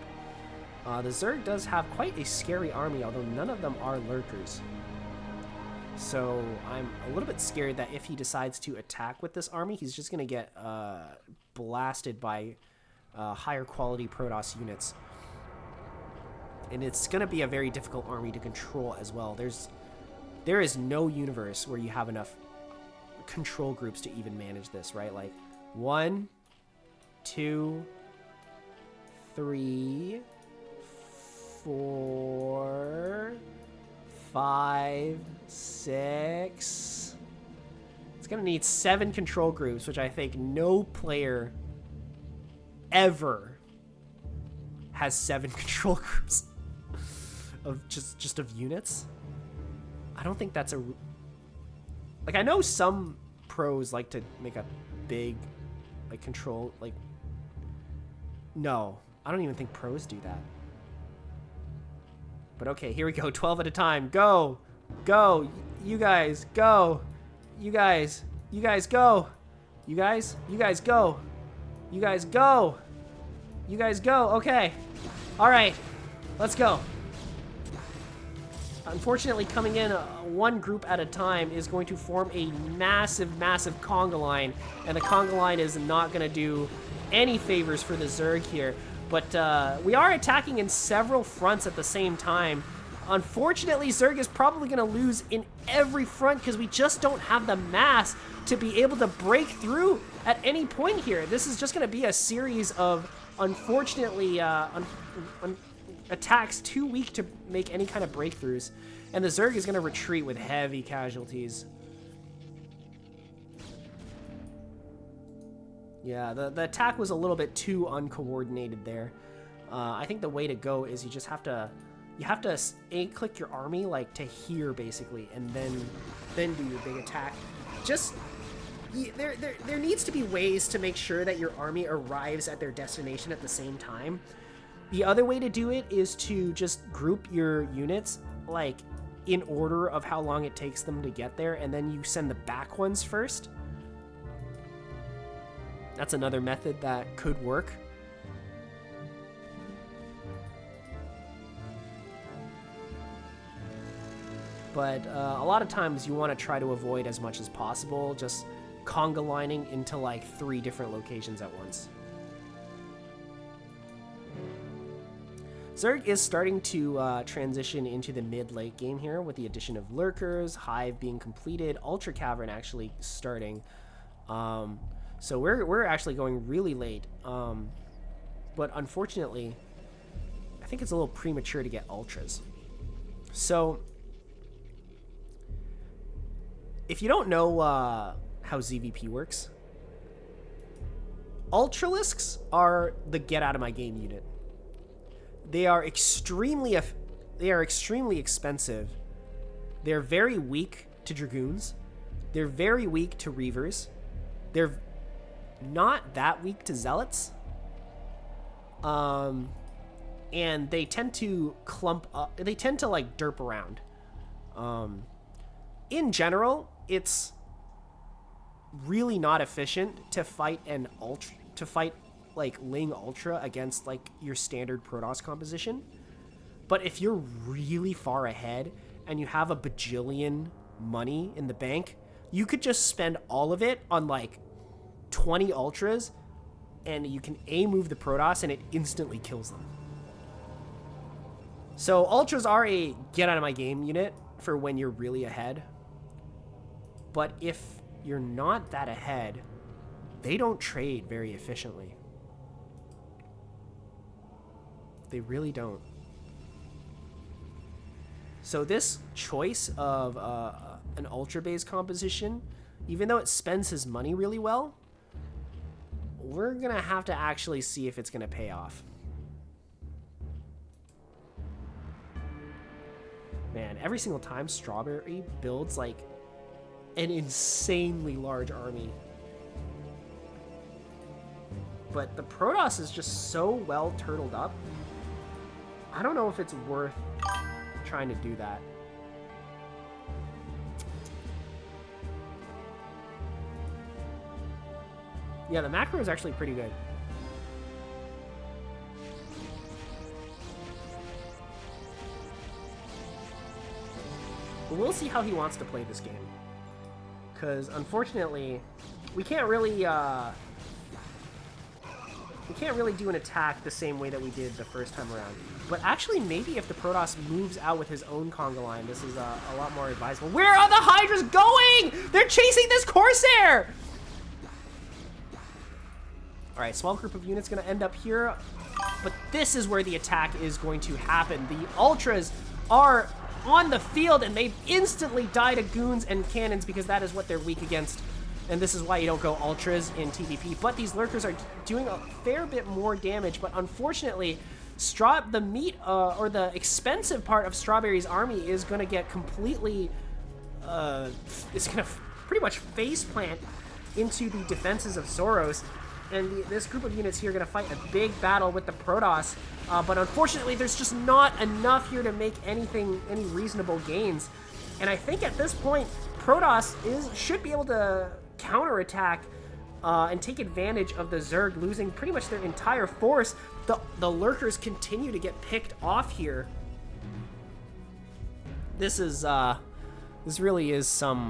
The Zerg does have quite a scary army, although none of them are lurkers. So I'm a little bit scared that if he decides to attack with this army, he's just going to get blasted by higher quality Protoss units. And it's going to be a very difficult army to control as well. There is no universe where you have enough control groups to even manage this, right? Like 1, 2, 3, 4, 5, 6. It's gonna need 7 control groups, which I think no player ever has 7 control groups of just of units. I don't think that's a... Like, I know some pros like to make a big, like, control, like... No, I don't even think pros do that. But okay, here we go. 12 at a time. Go! Go! You guys, go! You guys go! You guys go! You guys go! You guys go! Okay. Alright. Let's go. Unfortunately, coming in one group at a time is going to form a massive conga line, and the conga line is not going to do any favors for the Zerg here. But we are attacking in several fronts at the same time. Unfortunately, Zerg is probably going to lose in every front because we just don't have the mass to be able to break through at any point here. This is just going to be a series of, unfortunately, attacks too weak to make any kind of breakthroughs. And the Zerg is going to retreat with heavy casualties. Yeah, the attack was a little bit too uncoordinated there. I think the way to go is you just have to... You have to A-click your army, like, to here, basically, and then do your big attack. Just... There needs to be ways to make sure that your army arrives at their destination at the same time. The other way to do it is to just group your units, like, in order of how long it takes them to get there, and then you send the back ones first. That's another method that could work. But a lot of times you want to try to avoid as much as possible, just conga lining into like 3 different locations at once. Zerg is starting to transition into the mid-late game here with the addition of Lurkers, Hive being completed, Ultra Cavern actually starting. So we're actually going really late. But unfortunately, I think it's a little premature to get Ultras. So if you don't know how ZVP works, Ultralisks are the get out of my game unit. They are extremely expensive. They're very weak to Dragoons. They're very weak to Reavers. They're not that weak to Zealots. And they tend to clump up. They tend to like derp around. In general, it's really not efficient to fight like Ling Ultra against like your standard Protoss composition. But if you're really far ahead and you have a bajillion money in the bank, you could just spend all of it on like 20 Ultras and you can A-move the Protoss and it instantly kills them. So Ultras are a get out of my game unit for when you're really ahead. But if you're not that ahead, they don't trade very efficiently. They really don't. So this choice of an ultra-based composition, even though it spends his money really well, we're going to have to actually see if it's going to pay off. Man, every single time Strawberry builds like an insanely large army. But the Protoss is just so well turtled up. I don't know if it's worth trying to do that. Yeah, the macro is actually pretty good. But we'll see how he wants to play this game. Because unfortunately, we can't really do an attack the same way that we did the first time around. But actually, maybe if the Protoss moves out with his own conga line, this is a lot more advisable. Where are the Hydras going? They're chasing this Corsair! Alright, small group of units going to end up here. But this is where the attack is going to happen. The Ultras are on the field, and they instantly die to goons and cannons because that is what they're weak against. And this is why you don't go Ultras in TVP. But these Lurkers are doing a fair bit more damage. But unfortunately, the meat or the expensive part of Strawberry's army is going to get completely... it's going to pretty much face plant into the defenses of Soros. And this group of units here are going to fight a big battle with the Protoss. But unfortunately, there's just not enough here to make any reasonable gains. And I think at this point, Protoss should be able to counterattack and take advantage of the Zerg losing pretty much their entire force. The Lurkers continue to get picked off here. This really is some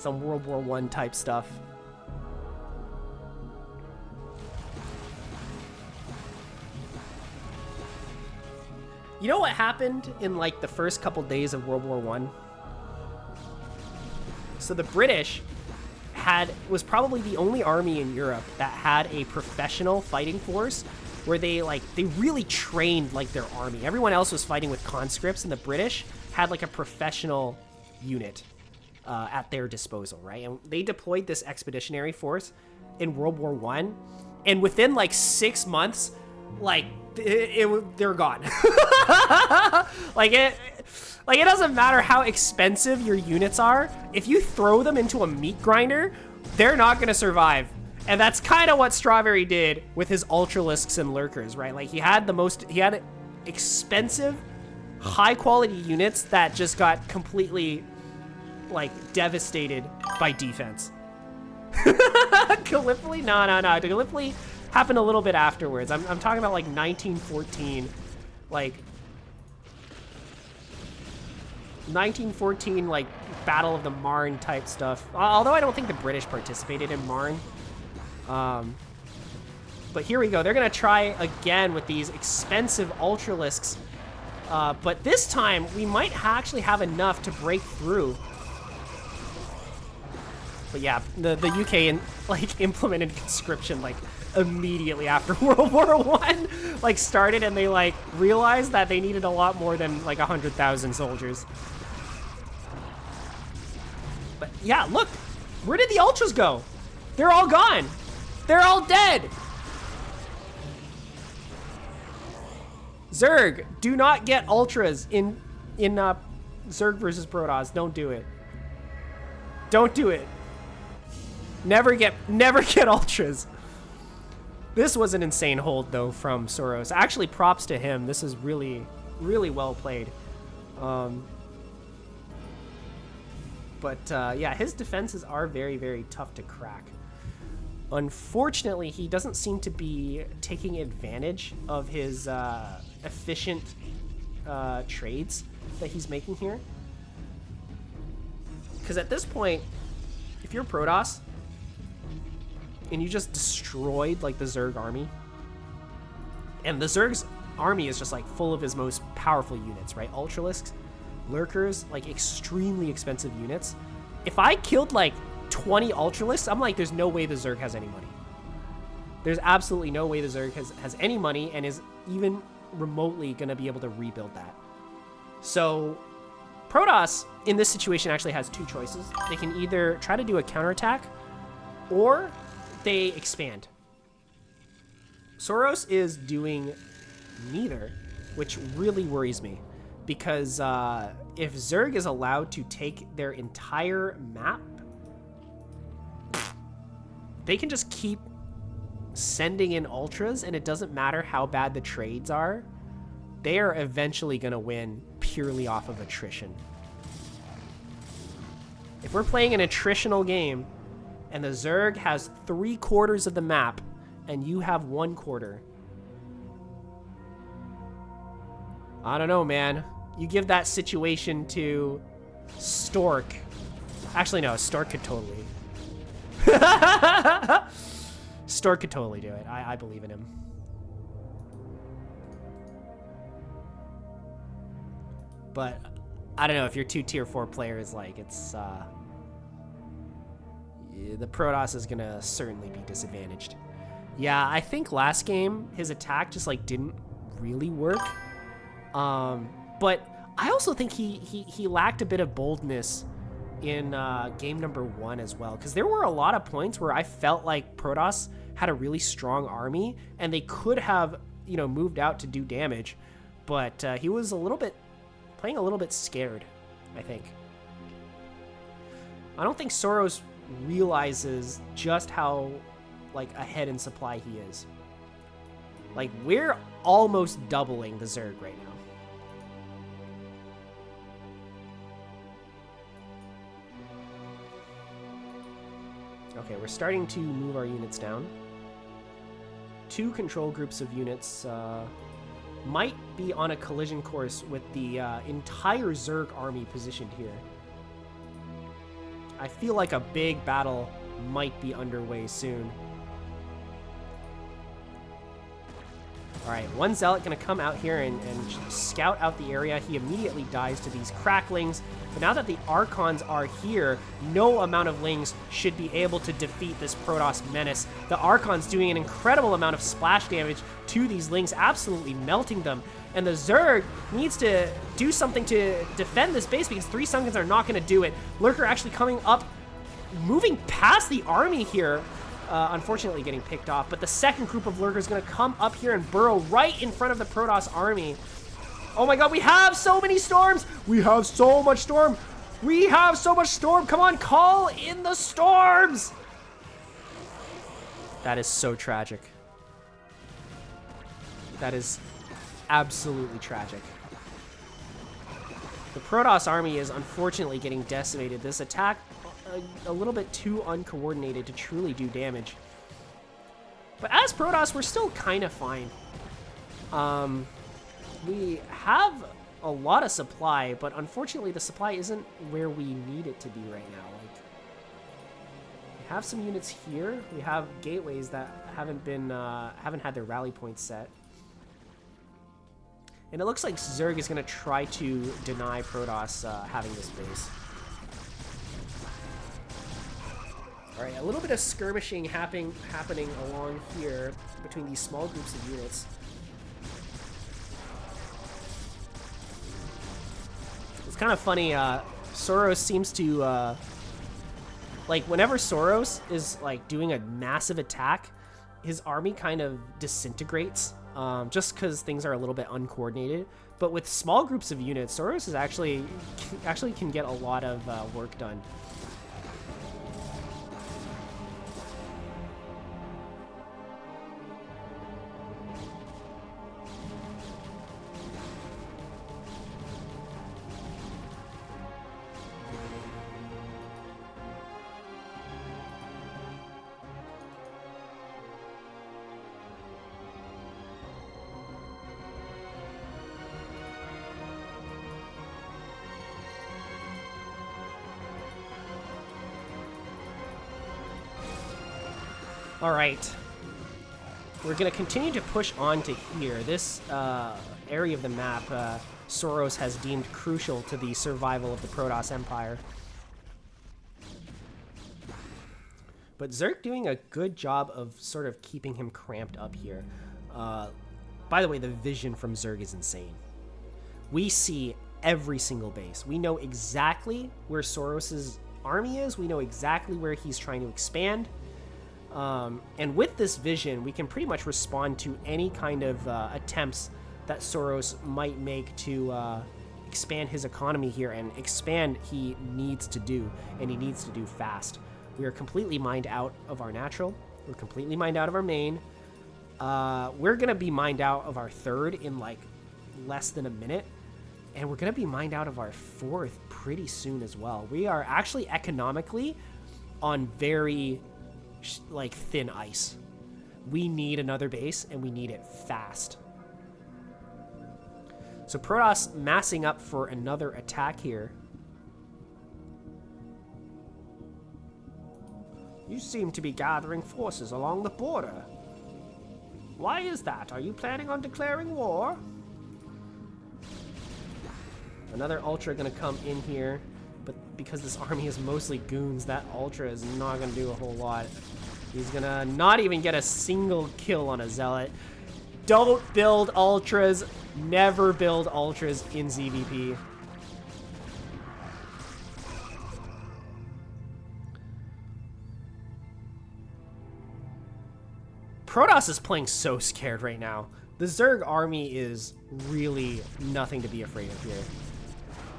World War I type stuff. You know what happened in like the first couple days of World War I? So the British was probably the only army in Europe that had a professional fighting force where they really trained like their army. Everyone else was fighting with conscripts, and the British had like a professional unit at their disposal, right? And they deployed this expeditionary force in World War I, and within like 6 months, like they're gone. It doesn't matter how expensive your units are. If you throw them into a meat grinder, they're not going to survive. And that's kind of what Strawberry did with his Ultralisks and Lurkers, right? Like he had expensive, high quality units that just got completely like devastated by defense. Gallipoli? No. Gallipoli happened a little bit afterwards. I'm talking about like 1914, like 1914, like Battle of the Marne type stuff. Although I don't think the British participated in Marne. But here we go. They're going to try again with these expensive Ultralisks. But this time, we might actually have enough to break through. But yeah, the UK like implemented conscription like immediately after World War I like started, and they like realized that they needed a lot more than like 100,000 soldiers. But yeah, look, where did the Ultras go? They're all gone. They're all dead. Zerg, do not get Ultras in Zerg versus Protoss. Don't do it. Don't do it. Never get Ultras. This was an insane hold though from Soros. Actually, props to him. This is really, really well played. But yeah, his defenses are very, very tough to crack. Unfortunately, he doesn't seem to be taking advantage of his efficient trades that he's making here. Because at this point, if you're Protoss and you just destroyed like the Zerg army, and the Zerg's army is just like full of his most powerful units, right? Ultralisks, Lurkers, like extremely expensive units. If I killed like 20 Ultralisks, I'm like, there's no way the Zerg has any money. There's absolutely no way the Zerg has any money and is even remotely going to be able to rebuild that. So Protoss in this situation actually has two choices. They can either try to do a counterattack or they expand. Soros is doing neither, which really worries me, because if Zerg is allowed to take their entire map, they can just keep sending in Ultras, and it doesn't matter how bad the trades are. They are eventually going to win purely off of attrition. If we're playing an attritional game and the Zerg has 3/4 of the map and you have 1/4, I don't know, man. You give that situation to Stork. Actually, no, Stork could totally. Stork could totally do it. I believe in him. But I don't know, if you're two tier 4 players, like it's the Protoss is gonna certainly be disadvantaged. Yeah, I think last game his attack just like didn't really work. But I also think he lacked a bit of boldness in game number 1 as well, because there were a lot of points where I felt like Protoss had a really strong army and they could have, you know, moved out to do damage, but he was playing a little bit scared, I think. I don't think Soros realizes just how like ahead in supply he is. Like, we're almost doubling the Zerg right now. Okay, we're starting to move our units down. 2 control groups of units might be on a collision course with the entire Zerg army positioned here. I feel like a big battle might be underway soon. Alright, one Zealot gonna come out here and scout out the area. He immediately dies to these cracklings. But now that the Archons are here, no amount of Lings should be able to defeat this Protoss menace. The Archons doing an incredible amount of splash damage to these Lings, absolutely melting them. And the Zerg needs to do something to defend this base, because 3 Sunkens are not gonna do it. Lurker actually coming up, moving past the army here. Unfortunately getting picked off, but the second group of Lurkers is going to come up here and burrow right in front of the Protoss army. Oh my god, we have so many storms! We have so much storm! We have so much storm! Come on, call in the storms! That is so tragic. That is absolutely tragic. The Protoss army is unfortunately getting decimated. This attack a little bit too uncoordinated to truly do damage. But as Protoss, we're still kind of fine. We have a lot of supply, but unfortunately the supply isn't where we need it to be right now. Like, have some units here. We have gateways that haven't had their rally points set. And it looks like Zerg is going to try to deny Protoss having this base. Alright, a little bit of skirmishing happening along here between these small groups of units. It's kind of funny, Soros seems to, like, whenever Soros is, like, doing a massive attack, his army kind of disintegrates, just because things are a little bit uncoordinated. But with small groups of units, Soros is actually can get a lot of work done. All right, we're gonna continue to push on to here. This area of the map, Soros has deemed crucial to the survival of the Protoss Empire. But Zerg doing a good job of sort of keeping him cramped up here. By the way, the vision from Zerg is insane. We see every single base. We know exactly where Soros's army is. We know exactly where he's trying to expand. And with this vision, we can pretty much respond to any kind of attempts that Soros might make to expand his economy here, and expand he needs to do, and he needs to do fast. We are completely mined out of our natural. We're completely mined out of our main. We're going to be mined out of our third in like less than a minute, and we're going to be mined out of our fourth pretty soon as well. We are actually economically on very like thin ice. We need another base, and we need it fast. So Protoss massing up for another attack here. You seem to be gathering forces along the border. Why is that? Are you planning on declaring war? Another Ultra gonna come in here, but because this army is mostly goons, that Ultra is not gonna do a whole lot. He's gonna not even get a single kill on a Zealot. Don't build Ultras. Never build Ultras in ZVP. Protoss is playing so scared right now. The Zerg army is really nothing to be afraid of here.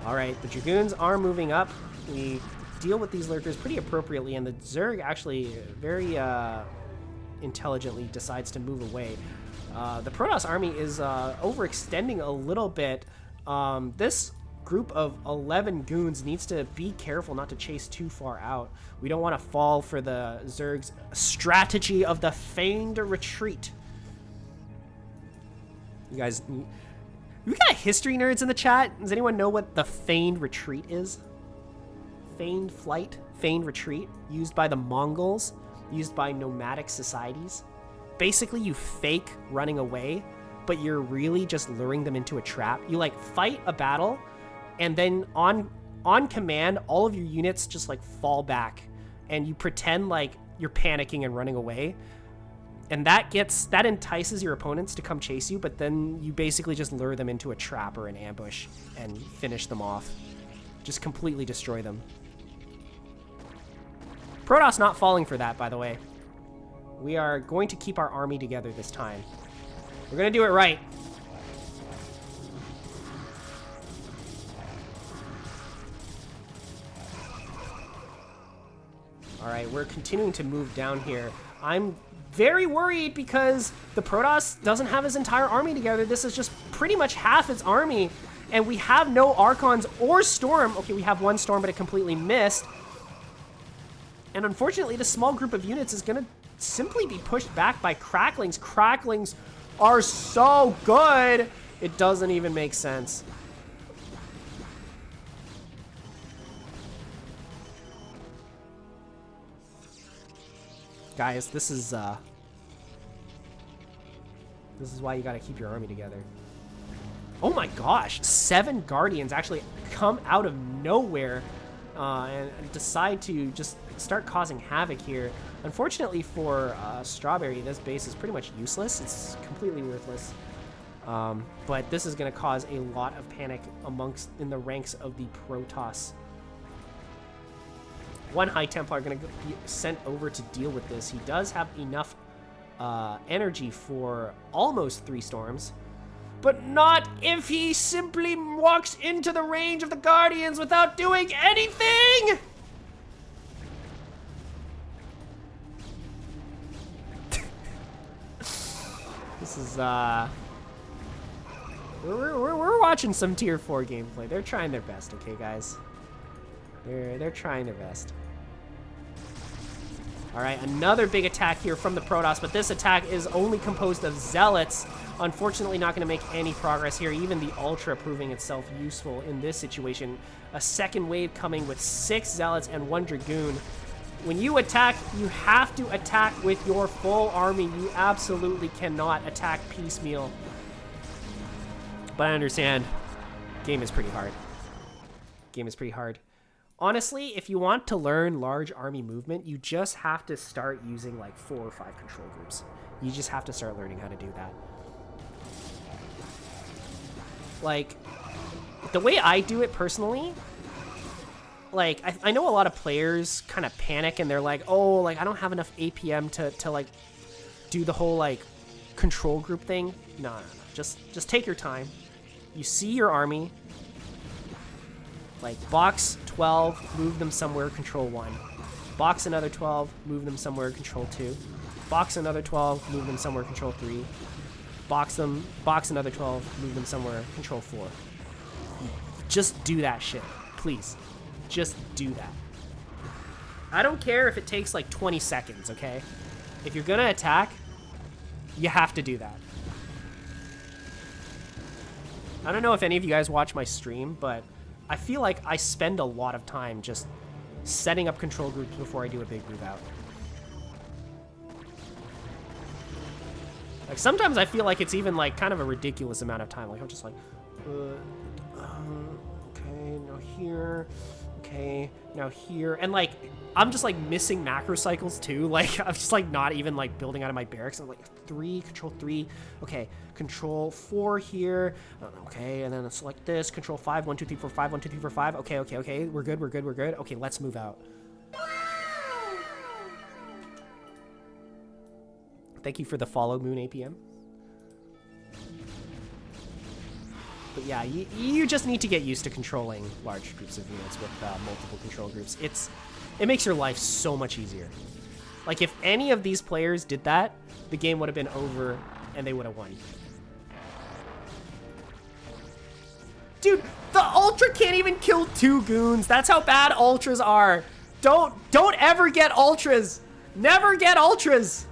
Alright, the Dragoons are moving up. We deal with these lurkers pretty appropriately, and the Zerg actually very intelligently decides to move away. The Protoss army is overextending a little bit. This group of 11 goons needs to be careful not to chase too far out. We don't want to fall for the Zerg's strategy of the feigned retreat. You guys, we got history nerds in the chat. Does anyone know what the feigned retreat is? Feigned flight, feigned retreat, used by the Mongols, used by nomadic societies. Basically, you fake running away, but you're really just luring them into a trap. You like fight a battle, and then on command, all of your units just like fall back, and you pretend like you're panicking and running away. And that entices your opponents to come chase you, but then you basically just lure them into a trap or an ambush and finish them off. Just completely destroy them. Protoss not falling for that, by the way. We are going to keep our army together this time. We're going to do it right. All right, we're continuing to move down here. I'm very worried because the Protoss doesn't have his entire army together. This is just pretty much half its army, and we have no Archons or Storm. Okay, we have one Storm, but it completely missed. And unfortunately, the small group of units is going to simply be pushed back by Cracklings. Cracklings are so good, it doesn't even make sense. Guys, this is why you gotta keep your army together. Oh my gosh, 7 Guardians actually come out of nowhere and decide to just start causing havoc here. Unfortunately for Strawberry, this base is pretty much useless. It's completely worthless. But this is going to cause a lot of panic in the ranks of the Protoss. One High Templar going to be sent over to deal with this. He does have enough energy for almost 3 storms, but not if he simply walks into the range of the Guardians without doing anything! This is, we're watching some tier 4 gameplay. They're trying their best, okay, guys? They're trying their best. All right, another big attack here from the Protoss, but this attack is only composed of Zealots. Unfortunately, not going to make any progress here. Even the Ultra proving itself useful in this situation. A second wave coming with 6 Zealots and 1 Dragoon. When you attack, you have to attack with your full army. You absolutely cannot attack piecemeal. But I understand. Game is pretty hard. Game is pretty hard. Honestly, if you want to learn large army movement, you just have to start using like 4 or 5 control groups. You just have to start learning how to do that. Like, the way I do it personally, like, I know a lot of players kind of panic and they're like, oh, like, I don't have enough APM to like, do the whole, like, control group thing. No. Just take your time. You see your army. Like, box 12, move them somewhere, control 1. Box another 12, move them somewhere, control 2. Box another 12, move them somewhere, control 3. Box another 12, move them somewhere, control 4. Just do that shit, please. Just do that. I don't care if it takes like 20 seconds, okay? If you're gonna attack, you have to do that. I don't know if any of you guys watch my stream, but I feel like I spend a lot of time just setting up control groups before I do a big move out. Like, sometimes I feel like it's even like kind of a ridiculous amount of time. Like, I'm just like, okay, now here, okay, now here. And like, I'm just like missing macro cycles too. Like, I'm just like not even like building out of my barracks. I'm like 3, control 3, okay, control 4 here, okay, and then it's like this, control 5, 1, 2, 3, 4, 5, 1, 2, 3, 4, 5, okay, we're good. Okay, let's move out. Thank you for the follow, Moon APM. But yeah, you just need to get used to controlling large groups of units with multiple control groups. It makes your life so much easier. Like, if any of these players did that, the game would have been over and they would have won. Dude, the Ultra can't even kill 2 goons. That's how bad Ultras are. Don't ever get Ultras. Never get Ultras.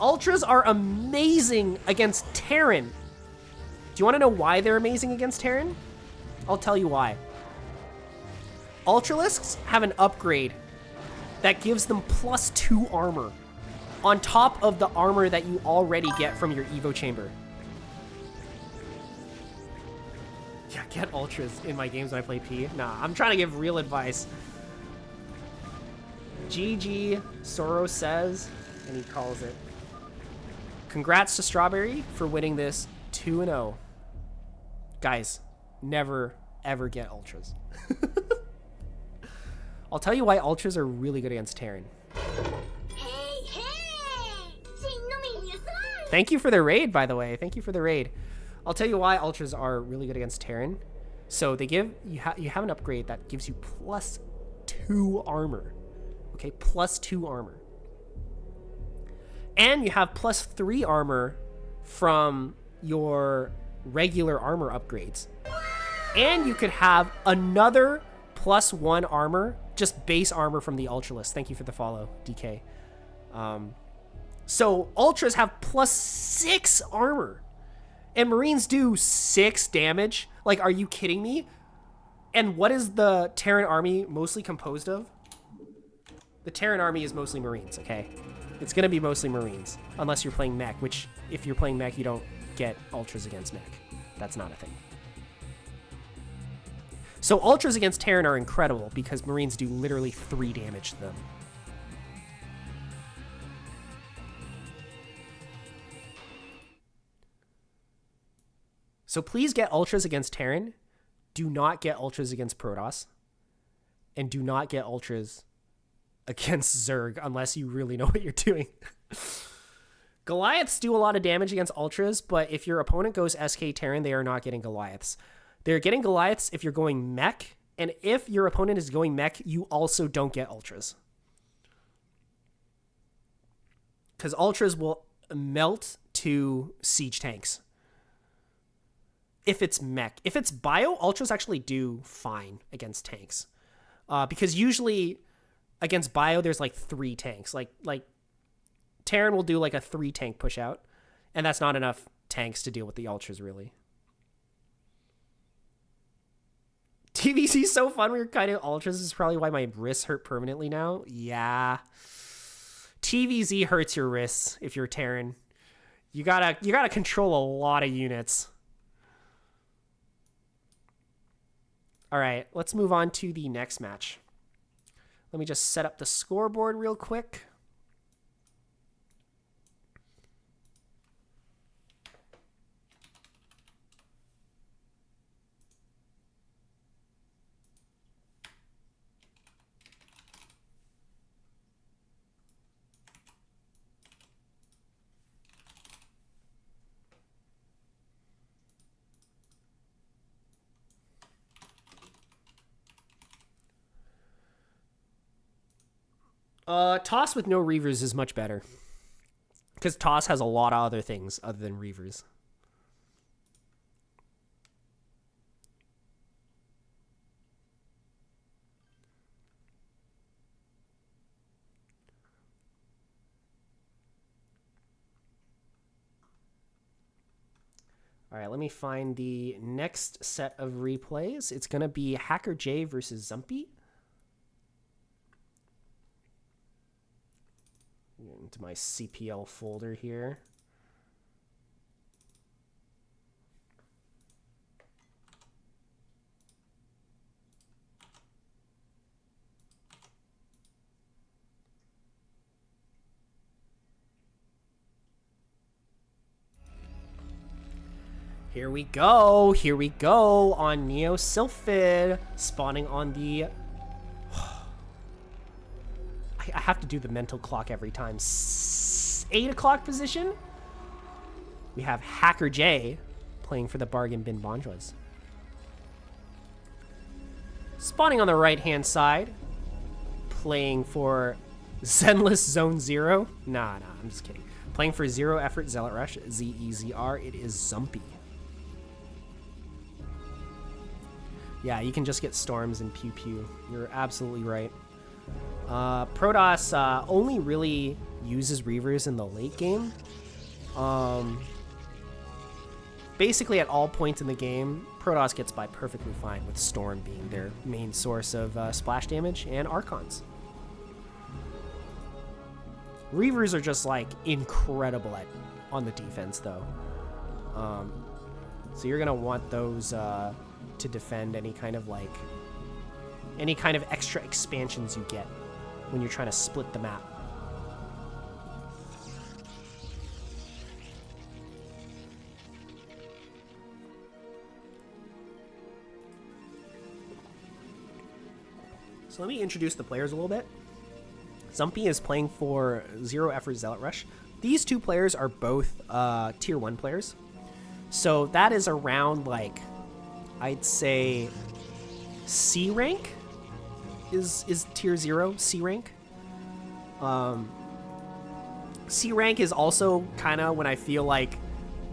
Ultras are amazing against Terran. Do you want to know why they're amazing against Terran? I'll tell you why. Ultralisks have an upgrade that gives them +2 armor on top of the armor that you already get from your Evo chamber. Yeah, get Ultras in my games when I play P. Nah, I'm trying to give real advice. GG, Soros says, and he calls it. Congrats to Strawberry for winning this 2-0. Guys, never, ever get Ultras. I'll tell you why Ultras are really good against Terran. Thank you for the raid, by the way. Thank you for the raid. I'll tell you why Ultras are really good against Terran. So they give you have an upgrade that gives you +2 armor. Okay, +2 armor. And you have +3 armor from your regular armor upgrades. And you could have another +1 armor, just base armor from the Ultralist. Thank you for the follow, DK. So Ultras have +6 armor. And Marines do 6 damage. Like, are you kidding me? And what is the Terran army mostly composed of? The Terran army is mostly Marines, okay? It's going to be mostly Marines, unless you're playing mech, which if you're playing mech, you don't get ultras against mech. That's not a thing. So ultras against Terran are incredible because Marines do literally 3 damage to them. So please get ultras against Terran. Do not get ultras against Protoss. And do not get ultras against Zerg unless you really know what you're doing. Goliaths do a lot of damage against ultras, but if your opponent goes SK Terran, they are not getting Goliaths. They're getting Goliaths if you're going mech, and if your opponent is going mech, you also don't get ultras. Because ultras will melt to siege tanks. If it's mech. If it's bio, ultras actually do fine against tanks. Because usually against bio, there's like 3 tanks. Like Terran will do like a 3 tank push out, and that's not enough tanks to deal with the ultras, really. TVC is so fun. We were kind of ultras. This is probably why my wrists hurt permanently now. Yeah. TVZ hurts your wrists if you're Terran. You gotta control a lot of units. All right, let's move on to the next match. Let me just set up the scoreboard real quick. Toss with no Reavers is much better. Because Toss has a lot of other things other than Reavers. All right, let me find the next set of replays. It's going to be hackerj versus Zumpy. Into my CPL folder here. Here we go. Here we go on Neo Sylphid spawning on the... I have to do the mental clock every time. 8 o'clock position. We have hackerj playing for the Bargain Bin Bonjois. Spawning on the right-hand side, playing for Zenless Zone 0. Nah, I'm just kidding. Playing for Zero Effort Zealot Rush, ZEZR. It is Zumpy. Yeah, you can just get storms and pew pew. You're absolutely right. Protoss only really uses Reavers in the late game. Basically, at all points in the game, Protoss gets by perfectly fine with Storm being their main source of splash damage and Archons. Reavers are just like incredible on the defense, though. So you're gonna want those to defend any kind of extra expansions you get when you're trying to split the map. So let me introduce the players a little bit. Zumpy is playing for Zero Effort Zealot Rush. These two players are both tier 1 players. So that is around, like, I'd say C rank is tier 0, C rank. C rank is also kind of when I feel like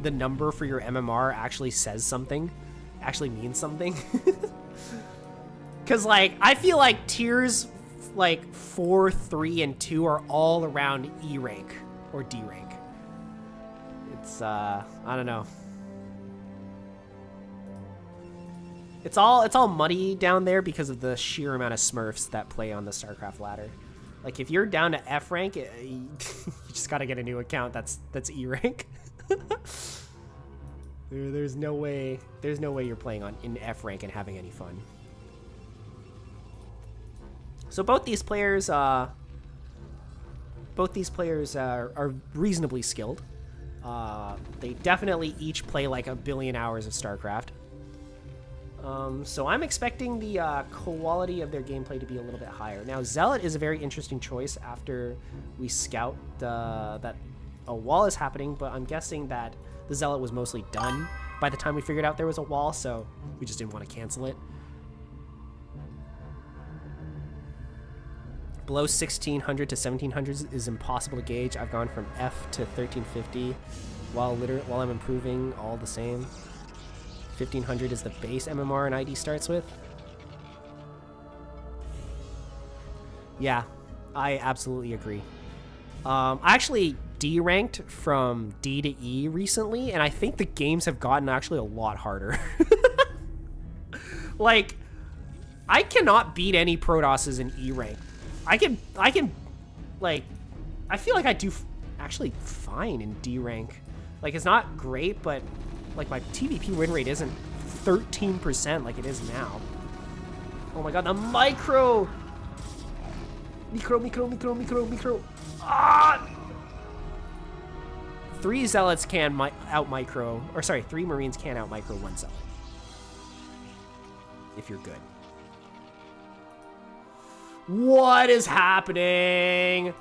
the number for your MMR actually says something, actually means something. Because, like, I feel like tiers like 4, 3, and 2 are all around E rank or D rank. It's, I don't know. It's all muddy down there because of the sheer amount of Smurfs that play on the Starcraft ladder. Like if you're down to F rank, you just gotta get a new account. That's E rank. There's no way you're playing in F rank and having any fun. So both these players are reasonably skilled. They definitely each play like 1 billion hours of Starcraft. So I'm expecting the quality of their gameplay to be a little bit higher. Now, Zealot is a very interesting choice after we scout that a wall is happening, but I'm guessing that the Zealot was mostly done by the time we figured out there was a wall, so we just didn't want to cancel it. Below 1600 to 1700 is impossible to gauge. I've gone from F to 1350 while I'm improving all the same. 1500 is the base MMR and ID starts with. Yeah, I absolutely agree. I actually D-ranked from D to E recently, and I think the games have gotten actually a lot harder. Like, I cannot beat any Protosses in E rank. I can, like, I feel like I do actually fine in D rank. Like, it's not great, but, like, my TVP win rate isn't 13% like it is now. Oh my god, the micro! Micro. Ah! 3 Zealots can out micro, or sorry, 3 Marines can out micro 1 Zealot. If you're good. What is happening?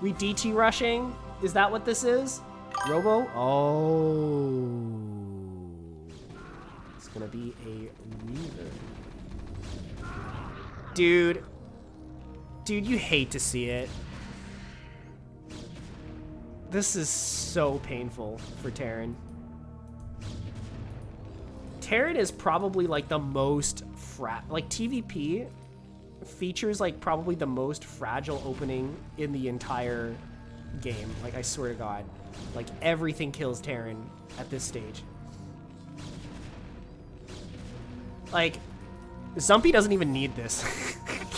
We DT rushing? Is that what this is? Robo? Oh. It's gonna be a Reaver. Dude. Dude, you hate to see it. This is so painful for Terran. Terran is probably like the most like TVP features like probably the most fragile opening in the entire game. Like, I swear to God, like everything kills Terran at this stage. Like, Zumpy doesn't even need this.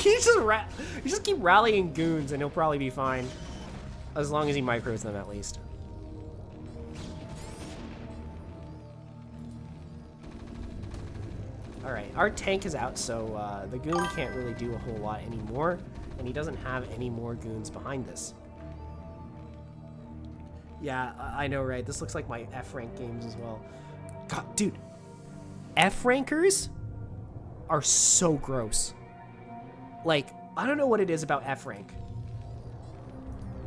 You just keep rallying goons and he'll probably be fine. As long as he micros them, at least. Alright, our tank is out, so the goon can't really do a whole lot anymore, and he doesn't have any more goons behind this. Yeah, I know, right? This looks like my F-rank games as well. God, dude. F-rankers are so gross. Like, I don't know what it is about F-rank.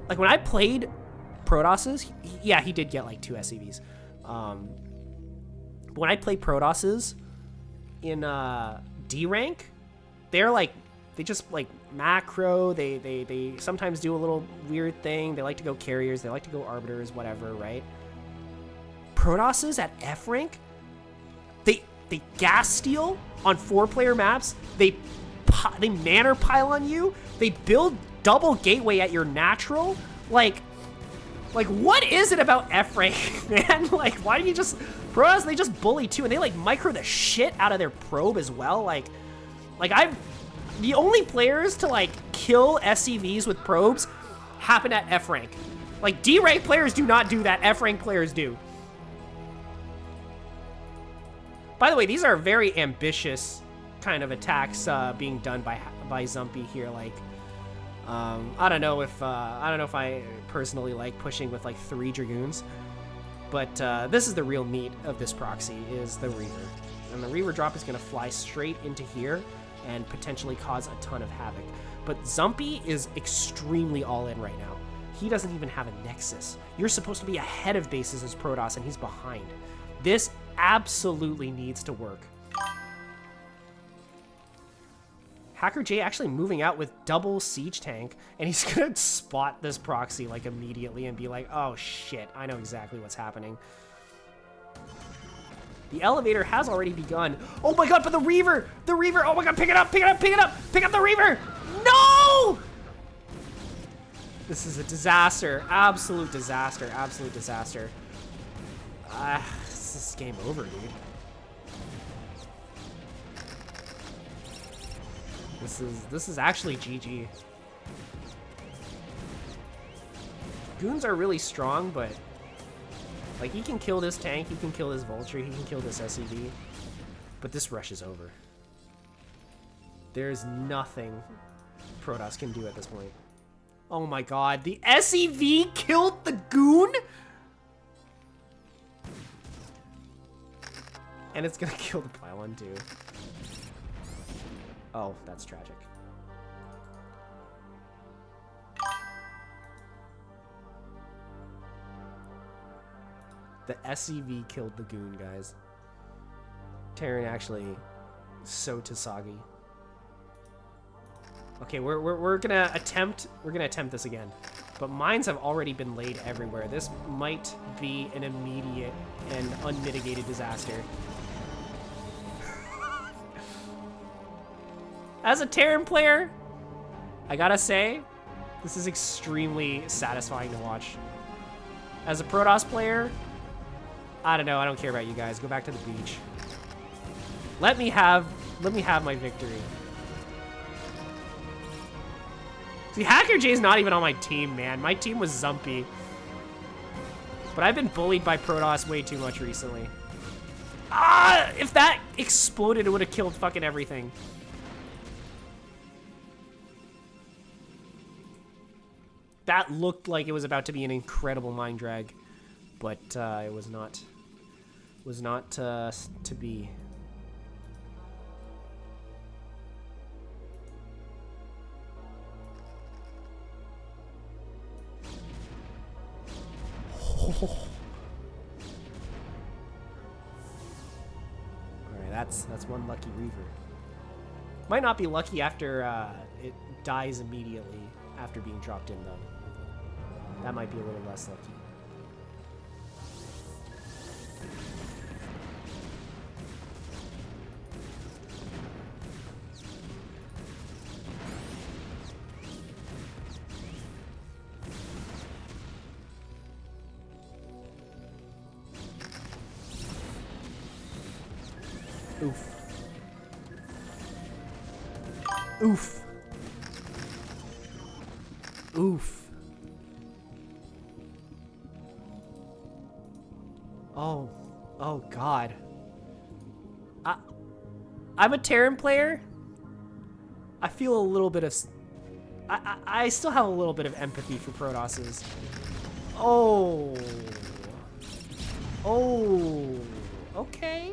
Like, when I played Protosses, yeah, he did get, like, 2 SCVs. But when I played Protosses in D rank, they're like, they just like macro, they sometimes do a little weird thing. They like to go carriers, they like to go arbiters, whatever, right? Protosses at F rank, they gas steal on 4-player maps, they manor pile on you, they build double gateway at your natural. Like what is it about F rank, man? Like, why do you just... Protoss, they just bully too, and they like micro the shit out of their probe as well. Like the only players to like kill SCVs with probes happen at F rank. Like, D rank players do not do that, F rank players do. By the way, these are very ambitious kind of attacks being done by Zumpy here. Like, I don't know if I personally like pushing with like 3 Dragoons. But this is the real meat of this proxy, is the Reaver. And the Reaver drop is going to fly straight into here and potentially cause a ton of havoc. But Zumpy is extremely all in right now. He doesn't even have a Nexus. You're supposed to be ahead of bases as Protoss, and he's behind. This absolutely needs to work. hackerj actually moving out with double siege tank, and he's gonna spot this proxy like immediately and be like, oh shit, I know exactly what's happening. The elevator has already begun. Oh my god, but the Reaver, oh my god, pick it up, pick up the Reaver! No! This is a disaster, absolute disaster. This is game over, dude. This is actually GG. Goons are really strong, but like he can kill this tank, he can kill this vulture, he can kill this SEV, but this rush is over. There's nothing Protoss can do at this point. Oh my god, the SEV killed the goon? And it's gonna kill the pylon too. Oh, that's tragic. The SEV killed the goon, guys. Terran actually so Tasagi. Okay, we're gonna attempt this again. But mines have already been laid everywhere. This might be an immediate and unmitigated disaster. As a Terran player, I gotta say, this is extremely satisfying to watch. As a Protoss player, I don't know, I don't care about you guys. Go back to the beach. Let me have my victory. See, hackerj is not even on my team, man. My team was Zumpy. But I've been bullied by Protoss way too much recently. Ah! If that exploded, it would have killed fucking everything. That looked like it was about to be an incredible mind drag, but it was not. Was not to be. All right, that's one lucky Reaver. Might not be lucky after it dies immediately after being dropped in, though. That might be a little less lucky. Oof. Oof. Oof. Oh. Oh, God. I'm a Terran player. I feel a little bit of... I still have a little bit of empathy for Protosses. Oh. Oh. Okay.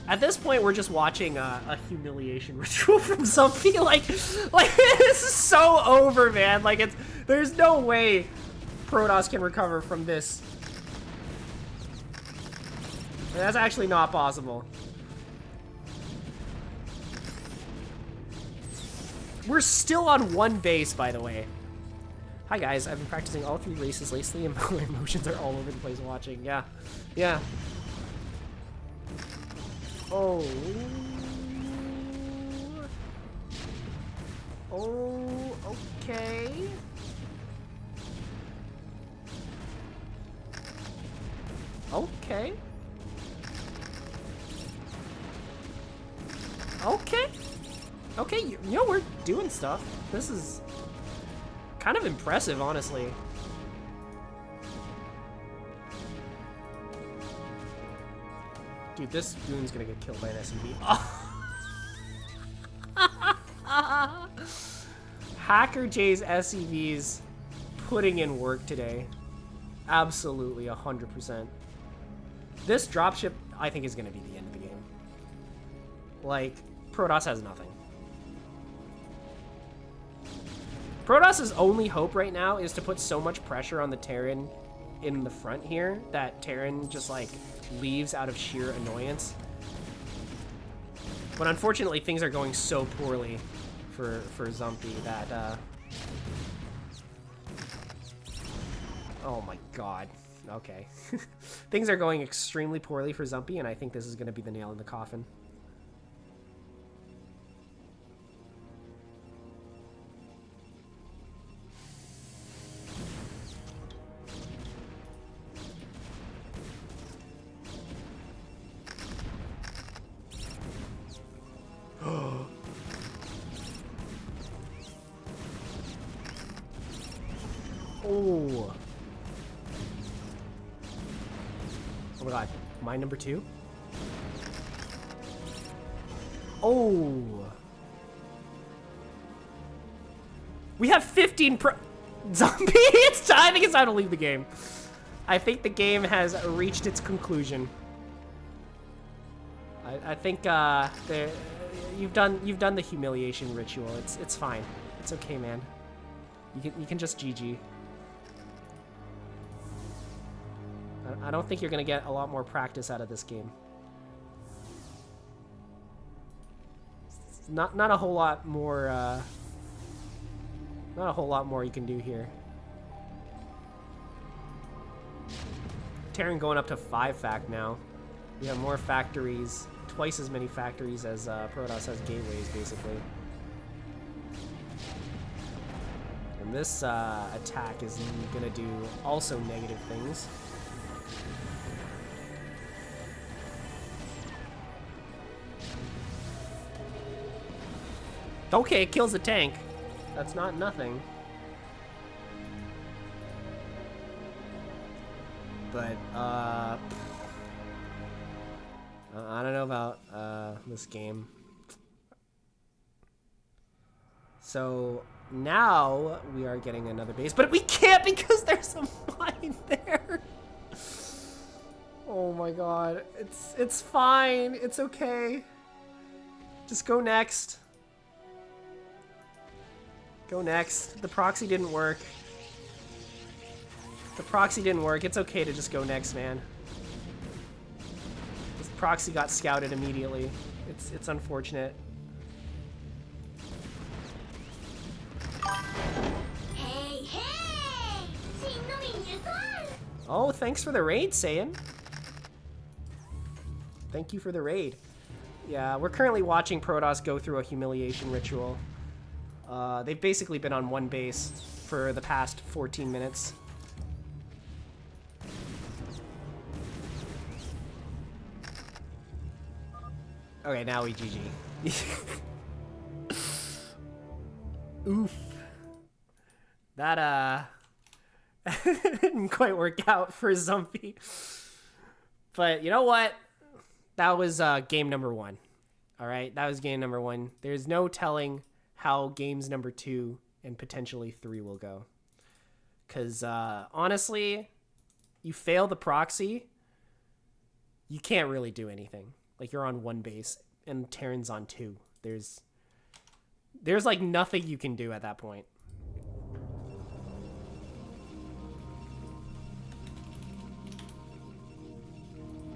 At this point, we're just watching a humiliation ritual from Zumpy. Like this is so over, man. Like there's no way Protoss can recover from this. That's actually not possible. We're still on one base, by the way. Hi guys, I've been practicing all 3 races lately, and my emotions are all over the place watching. Yeah, yeah. Oh. Oh, okay. Okay. Okay. Okay, you know, we're doing stuff. This is kind of impressive, honestly. Dude, this goon's gonna get killed by an SUV. Oh. hackerj's SEVs putting in work today. Absolutely, 100%. This dropship, I think, is gonna be the end of the game. Like, Protoss has nothing. Protoss's only hope right now is to put so much pressure on the Terran in the front here that Terran just, like, leaves out of sheer annoyance. But unfortunately, things are going so poorly for Zumpy that, oh my god. Okay. Things are going extremely poorly for Zumpy, and I think this is going to be the nail in the coffin. Oh. Oh my god. Mine number 2? Oh. We have 15 Zumpy! I think it's time to leave the game. I think the game has reached its conclusion. I think you've done the humiliation ritual. It's fine. It's okay, man. You can just GG. I don't think you're gonna get a lot more practice out of this game. Not a whole lot more. Not a whole lot more you can do here. Terran going up to 5 fact now. We have more factories, twice as many factories as Protoss has gateways, basically. And this attack is gonna do also negative things. Okay, it kills the tank. That's not nothing. But, I don't know about, this game. So, now we are getting another base, but we can't because there's a mine there. Oh my god. It's fine. It's okay. Just go next. Go next. The proxy didn't work. The proxy didn't work. It's okay to just go next, man. This proxy got scouted immediately. It's unfortunate. Hey, hey! Oh, thanks for the raid, Saiyan. Thank you for the raid. Yeah, we're currently watching Protoss go through a humiliation ritual. They've basically been on one base for the past 14 minutes. Okay, now we GG. Oof. That, didn't quite work out for Zumpy. But you know what? That was, game number 1. Alright, that was game number 1. There's no telling how games number 2 and potentially 3 will go. Because, honestly, you fail the proxy, you can't really do anything. Like, you're on 1 base, and Terran's on 2. There's like, nothing you can do at that point.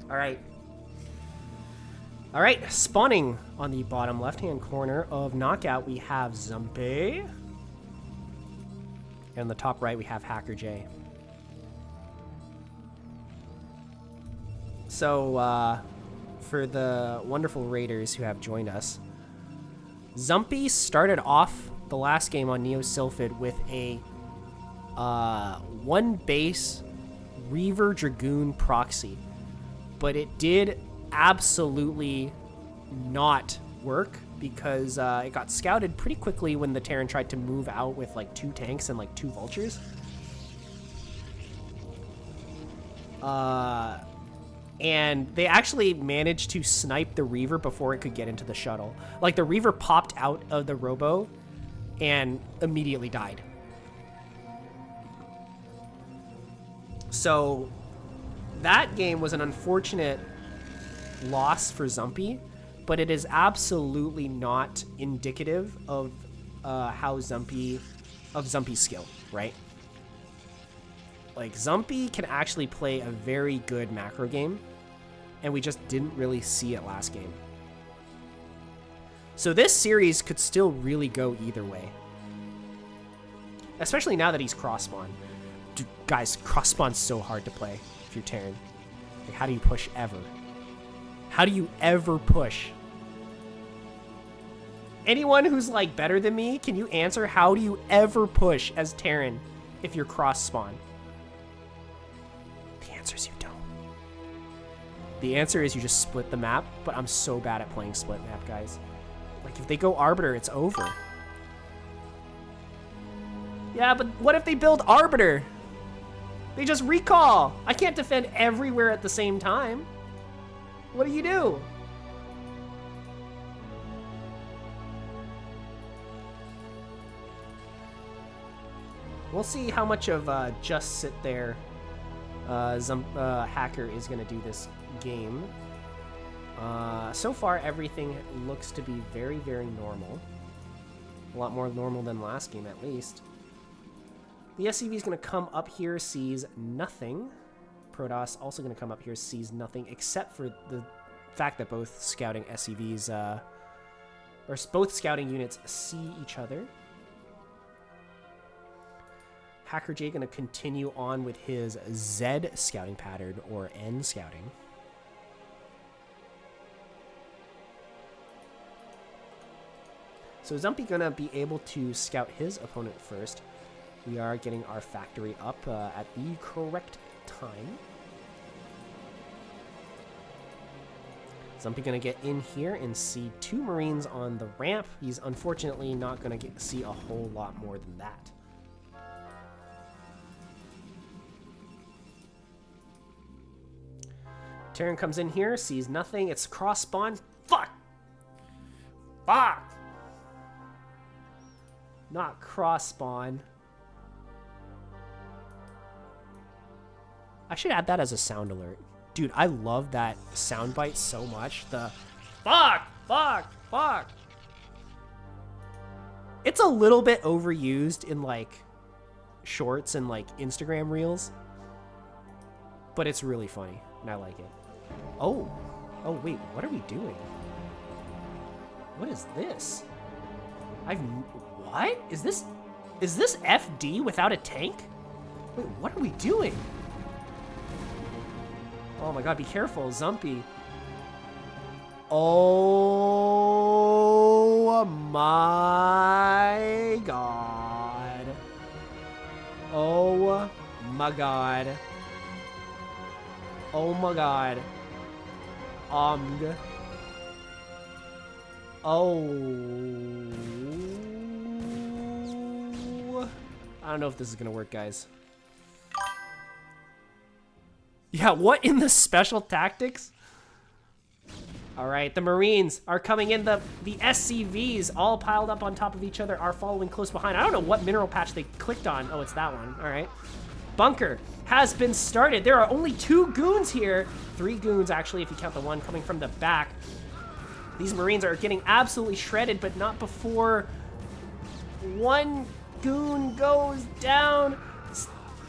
Alright. Alright, spawning on the bottom left-hand corner of Knockout, we have Zumpy. And on the top right, we have hackerj. So, for the wonderful raiders who have joined us, Zumpy started off the last game on Neo Sylphid with a 1 base Reaver Dragoon proxy. But it did absolutely not work because it got scouted pretty quickly when the Terran tried to move out with like 2 tanks and like 2 vultures. And they actually managed to snipe the Reaver before it could get into the shuttle. Like, the Reaver popped out of the robo and immediately died. So that game was an unfortunate loss for Zumpy, but it is absolutely not indicative of Zumpy's skill, right? Like, Zumpy can actually play a very good macro game, and we just didn't really see it last game. So this series could still really go either way. Especially now that he's cross-spawn. Dude, guys, cross-spawn's so hard to play if you're Terran. Like, how do you push ever? How do you ever push? Anyone who's, like, better than me, can you answer how do you ever push as Terran if you're cross-spawn? The answer is you don't. The answer is you just split the map, but I'm so bad at playing split map, guys. Like, if they go Arbiter, it's over. Yeah, but what if they build Arbiter? They just recall. I can't defend everywhere at the same time. What do you do? We'll see how much of just sit there Hacker is going to do this game. So far, everything looks to be very, very normal. A lot more normal than last game, at least. The SCV is going to come up here, sees nothing. Protoss also going to come up here, sees nothing, except for the fact that both scouting SCVs, or both scouting units see each other. hackerj going to continue on with his Z scouting pattern, or N scouting. So Zumpy going to be able to scout his opponent first. We are getting our factory up at the correct time. Zumpy going to get in here and see 2 Marines on the ramp. He's unfortunately not going to see a whole lot more than that. Terran comes in here, sees nothing. It's cross spawn. Fuck! Fuck! Not cross spawn. I should add that as a sound alert. Dude, I love that soundbite so much. The fuck, fuck, fuck. It's a little bit overused in like shorts and like Instagram reels, but it's really funny and I like it. Oh, wait, what are we doing? What is this? What? Is this FD without a tank? Wait, what are we doing? Oh my god, be careful, Zumpy. Oh my god. Oh my god. Oh my god. Oh. I don't know if this is gonna work, guys. Yeah, what in the special tactics? All right, the Marines are coming in. The SCVs all piled up on top of each other are following close behind. I don't know what mineral patch they clicked on. Oh, it's that one. All right. Bunker has been started. There are only 2 goons here. 3 goons, actually, if you count the one coming from the back. These Marines are getting absolutely shredded, but not before 1 goon goes down.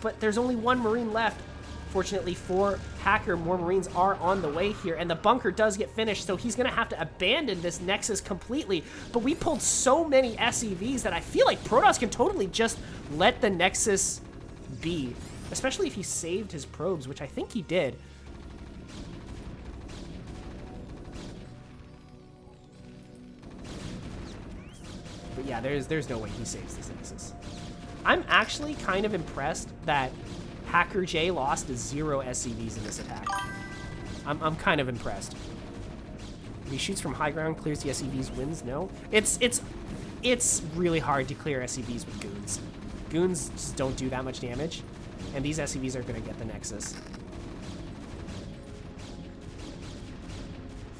But there's only 1 Marine left. Fortunately for Hacker, more Marines are on the way here, and the bunker does get finished, so he's going to have to abandon this Nexus completely. But we pulled so many SCVs that I feel like Protoss can totally just let the Nexus be, especially if he saved his probes, which I think he did. But yeah, there's no way he saves this Nexus. I'm actually kind of impressed that hackerj lost 0 SCVs in this attack. I'm kind of impressed. If he shoots from high ground, clears the SCVs, wins. No, it's really hard to clear SCVs with goons. Goons just don't do that much damage, and these SCVs are going to get the Nexus.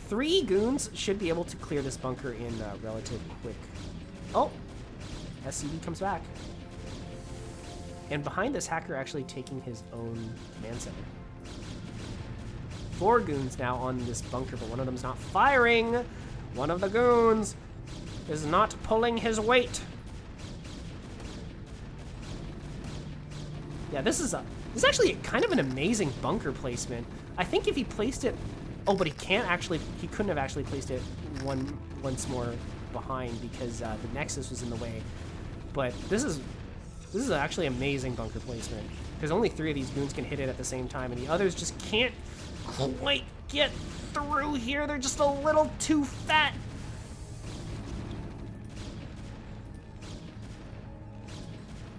3 goons should be able to clear this bunker in relative quick. Oh, SCV comes back. And behind this, Hacker actually taking his own command center. 4 goons now on this bunker, but one of them's not firing. One of the goons is not pulling his weight. Yeah, this is actually kind of an amazing bunker placement. I think if he placed it, oh, but he couldn't have actually placed it once more behind because the Nexus was in the way. But this is actually amazing bunker placement because only 3 of these goons can hit it at the same time, and the others just can't quite get through here. They're just a little too fat.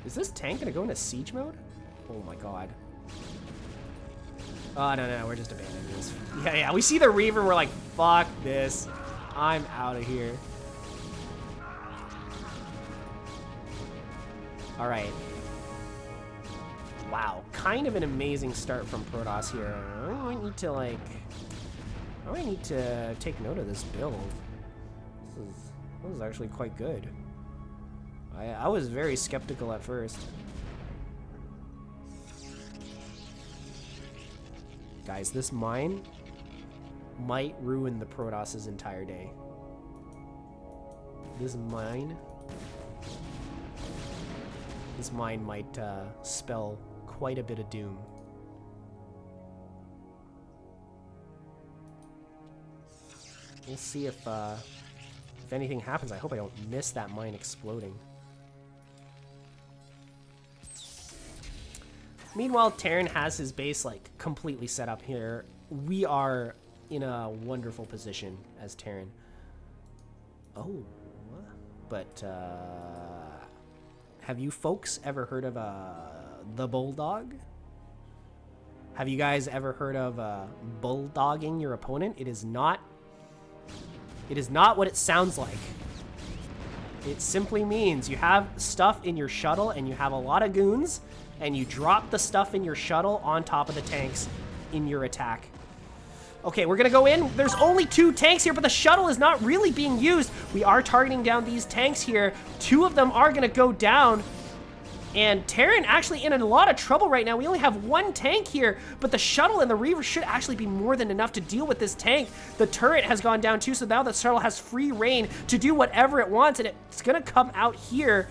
Is this tank gonna go into siege mode? Oh my god. Oh, no, we're just abandoning this. Yeah, we see the Reaver and we're like, fuck this. I'm out of here. Alright. Wow. Kind of an amazing start from Protoss here. I might need to, like... I might need to take note of this build. This is actually quite good. I was very skeptical at first. Guys, this mine might ruin the Protoss's entire day. This mine might spell quite a bit of doom. We'll see if anything happens. I hope I don't miss that mine exploding. Meanwhile, Terran has his base like completely set up here. We are in a wonderful position as Terran. Oh, but have you folks ever heard of the Bulldog? Have you guys ever heard of bulldogging your opponent? It is not what it sounds like. It simply means you have stuff in your shuttle and you have a lot of goons, and you drop the stuff in your shuttle on top of the tanks in your attack. Okay, we're gonna go in. There's only 2 tanks here, but the shuttle is not really being used. We are targeting down these tanks here. 2 of them are gonna go down. And Terran actually in a lot of trouble right now. We only have 1 tank here, but the shuttle and the Reaver should actually be more than enough to deal with this tank. The turret has gone down too, so now the shuttle has free reign to do whatever it wants, and it's gonna come out here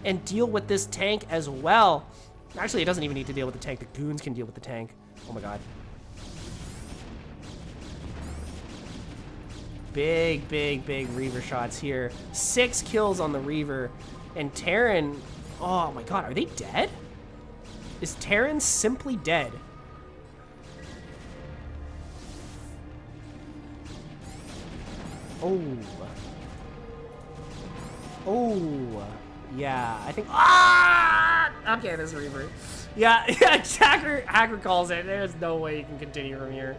and deal with this tank as well. Actually, it doesn't even need to deal with the tank. The goons can deal with the tank. Oh my god. Big, big, big Reaver shots here. 6 kills on the Reaver. And Terran... Oh my god, are they dead? Is Terran simply dead? Oh. Oh. Yeah, I think... Ah! Okay, this Reaver. Yeah, hacker calls it. There's no way you can continue from here.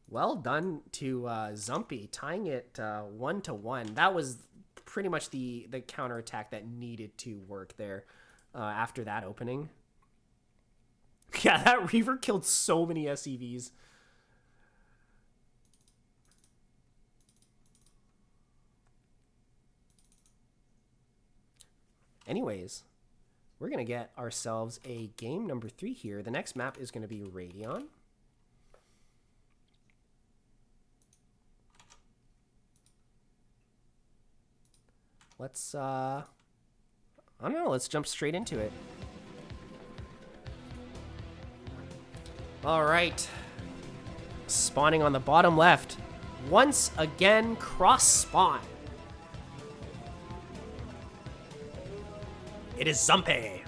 Well done to Zumpy, tying it 1-1. That was pretty much the counterattack that needed to work there after that opening. Yeah, that Reaver killed so many SCVs. Anyways, we're going to get ourselves a game number 3 here. The next map is going to be Radion. Let's, I don't know, let's jump straight into it. All right. Spawning on the bottom left. Once again, cross spawn. It is Zumpy.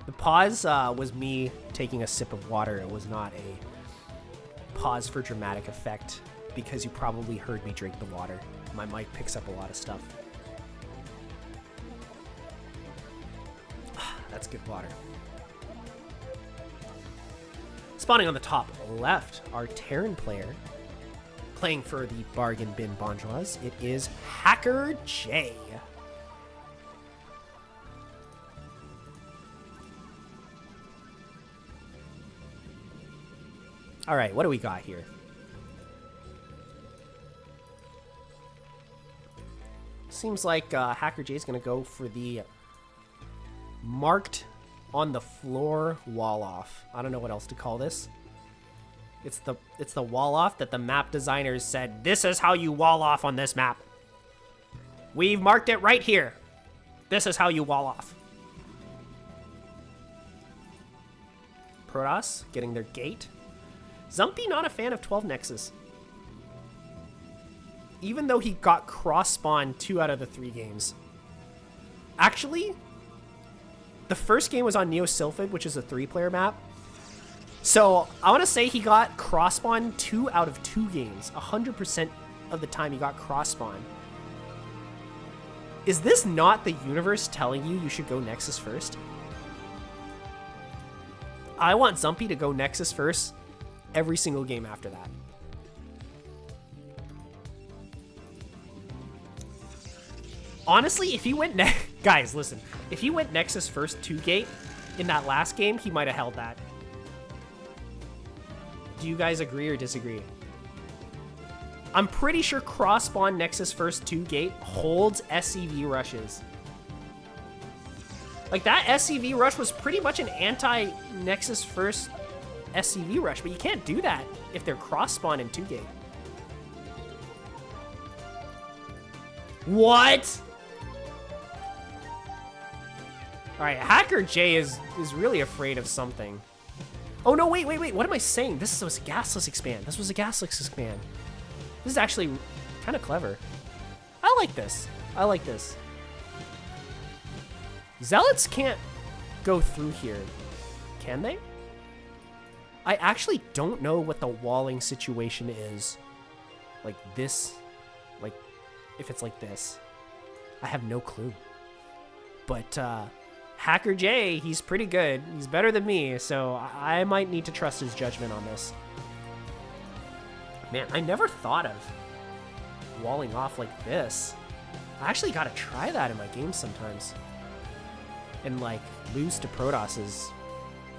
The pause was me taking a sip of water. It was not a pause for dramatic effect because you probably heard me drink the water. My mic picks up a lot of stuff. That's good water. Spawning on the top left, our Terran player. Playing for the Bargain Bin Bonjours, it is hackerj. All right, what do we got here? Seems like hackerj is going to go for the marked on the floor wall off. I don't know what else to call this. It's the wall off that the map designers said, this is how you wall off on this map. We've marked it right here. This is how you wall off. Protoss getting their gate. Zumpy not a fan of 12 Nexus. Even though he got cross-spawned 2 out of the 3 games. Actually, the first game was on Neo Sylphid, which is a 3-player map. So I want to say he got cross-spawned 2 out of 2 games. 100% of the time he got cross-spawned. Is this not the universe telling you should go Nexus first? I want Zumpy to go Nexus first every single game after that. Honestly, if he went guys, listen. If he went Nexus first 2 gate in that last game, he might have held that. Do you guys agree or disagree? I'm pretty sure cross-spawn Nexus first 2 gate holds SCV rushes. Like, that SCV rush was pretty much an anti-Nexus first SCV rush, but you can't do that if they're cross-spawn in 2 gate. What? Alright, hackerj is really afraid of something. Oh no, wait, what am I saying? This was a gasless expand. This was a gasless expand. This is actually kind of clever. I like this. I like this. Zealots can't go through here, can they? I actually don't know what the walling situation is. Like this, like if it's like this. I have no clue. But hackerj, he's pretty good. He's better than me, so I might need to trust his judgment on this. Man, I never thought of walling off like this. I actually gotta try that in my games sometimes. And like lose to Protosses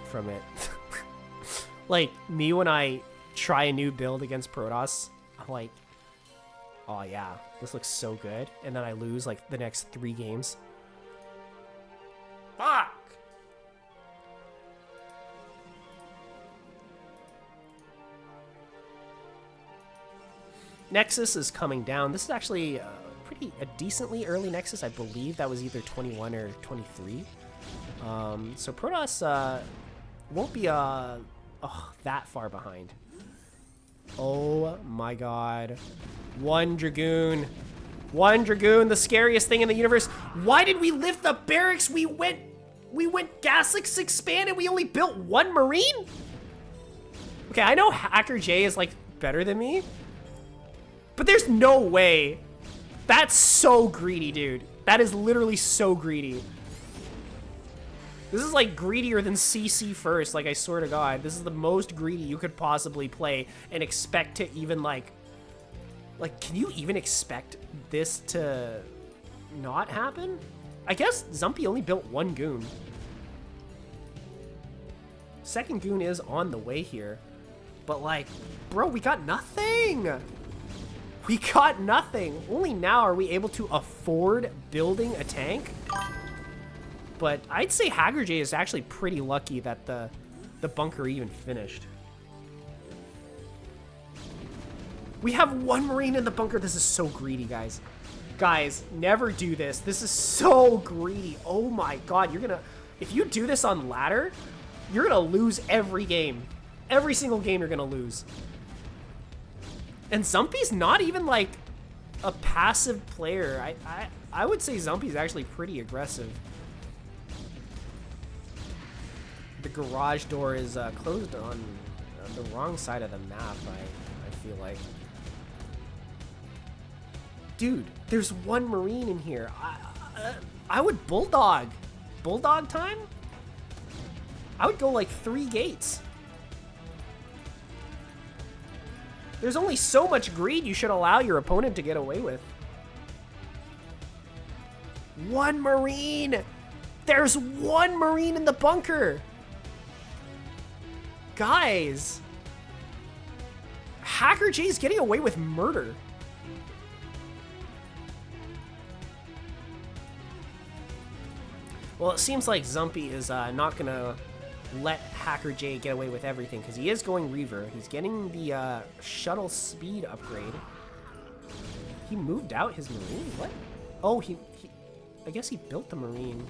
from it. Like me when I try a new build against Protoss, I'm like, oh yeah, this looks so good. And then I lose like the next 3 games. Fuck! Nexus is coming down. This is actually a decently early Nexus. I believe that was either 21 or 23. So Protoss won't be that far behind. Oh my god. One Dragoon, the scariest thing in the universe. Why did we lift the barracks? We went Gaslix expand and we only built 1 Marine? Okay, I know hackerj is like better than me, but there's no way. That's so greedy, dude. That is literally so greedy. This is like greedier than CC first, like I swear to God. This is the most greedy you could possibly play and expect to even like, can you even expect this to not happen? I guess Zumpy only built 1 goon. Second goon is on the way here. But like, bro, we got nothing. We got nothing. Only now are we able to afford building a tank. But I'd say hackerj is actually pretty lucky that the bunker even finished. We have 1 Marine in the bunker. This is so greedy, guys. Guys, never do this. This is so greedy. Oh my god, if you do this on ladder, you're gonna lose every game. Every single game you're gonna lose. And Zumpy's not even like a passive player. I would say Zumpy's actually pretty aggressive. The garage door is closed on the wrong side of the map, I feel like. Dude, there's 1 Marine in here. I would Bulldog. Bulldog time? I would go like 3 gates. There's only so much greed you should allow your opponent to get away with. 1 Marine! There's 1 Marine in the bunker! Guys! hackerj is getting away with murder. Well, it seems like Zumpy is not going to let hackerj get away with everything, because he is going Reaver. He's getting the shuttle speed upgrade. He moved out his Marine? What? Oh, I guess he built the Marine.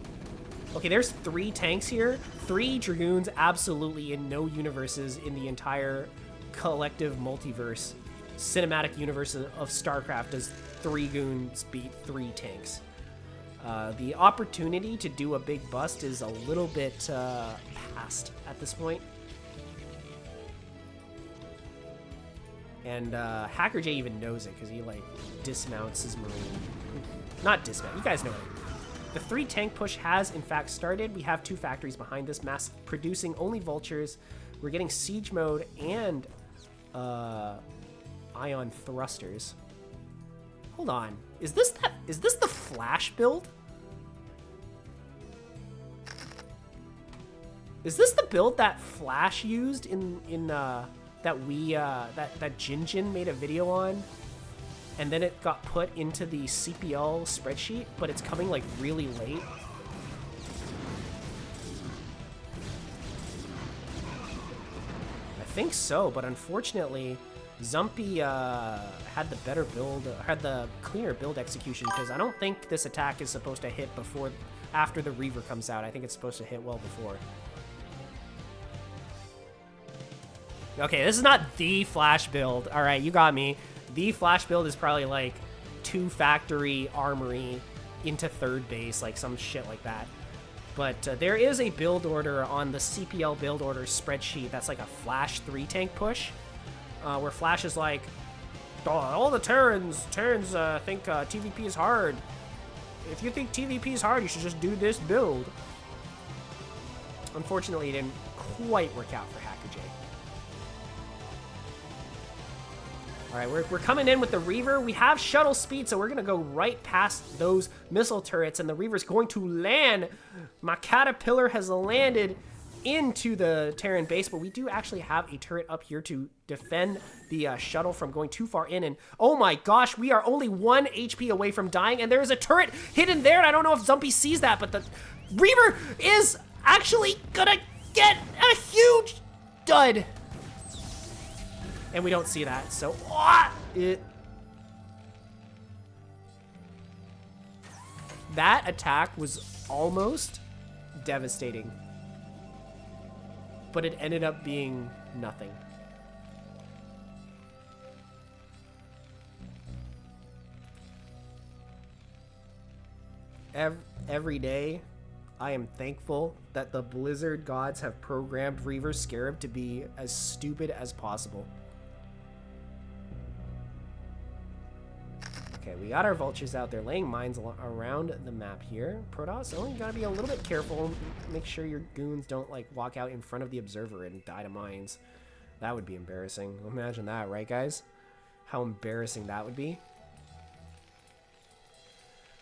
Okay, there's 3 tanks here. 3 Dragoons absolutely in no universes in the entire collective multiverse. Cinematic universe of Starcraft does 3 goons beat 3 tanks. The opportunity to do a big bust is a little bit past at this point. And hackerj even knows it because he like dismounts his Marine. Not dismount, you guys know it. The 3 tank push has in fact started. We have 2 factories behind this, mass producing only vultures. We're getting siege mode and ion thrusters. Hold on. Is this the Flash build? Is this the build that Flash used in that Jinjin made a video on? And then it got put into the CPL spreadsheet, but it's coming like really late. I think so, but unfortunately, Zumpy had the better build, had the cleaner build execution, because I don't think this attack is supposed to hit after the Reaver comes out. I think it's supposed to hit well before. Okay, this is not the Flash build. All right, you got me. The Flash build is probably like 2 factory armory into 3rd base, like some shit like that. But there is a build order on the CPL build order spreadsheet that's like a Flash 3-tank push, where Flash is like, oh, all the Terrans think TVP is hard. If you think TVP is hard, you should just do this build. Unfortunately, it didn't quite work out for hackerj. All right, we're coming in with the Reaver. We have shuttle speed, so we're going to go right past those missile turrets, and the Reaver's going to land. My Caterpillar has landed into the Terran base, but we do actually have a turret up here to defend the shuttle from going too far in. And oh my gosh, we are only 1 HP away from dying, and there is a turret hidden there, and I don't know if Zumpy sees that, but the Reaver is actually going to get a huge dud. And we don't see that, so that attack was almost devastating, but it ended up being nothing. Every day, I am thankful that the Blizzard gods have programmed Reaver Scarab to be as stupid as possible. Okay, we got our vultures out there laying mines around the map here. Protoss, only gotta be a little bit careful. Make sure your goons don't like walk out in front of the observer and die to mines. That would be embarrassing. Imagine that, right guys? How embarrassing that would be.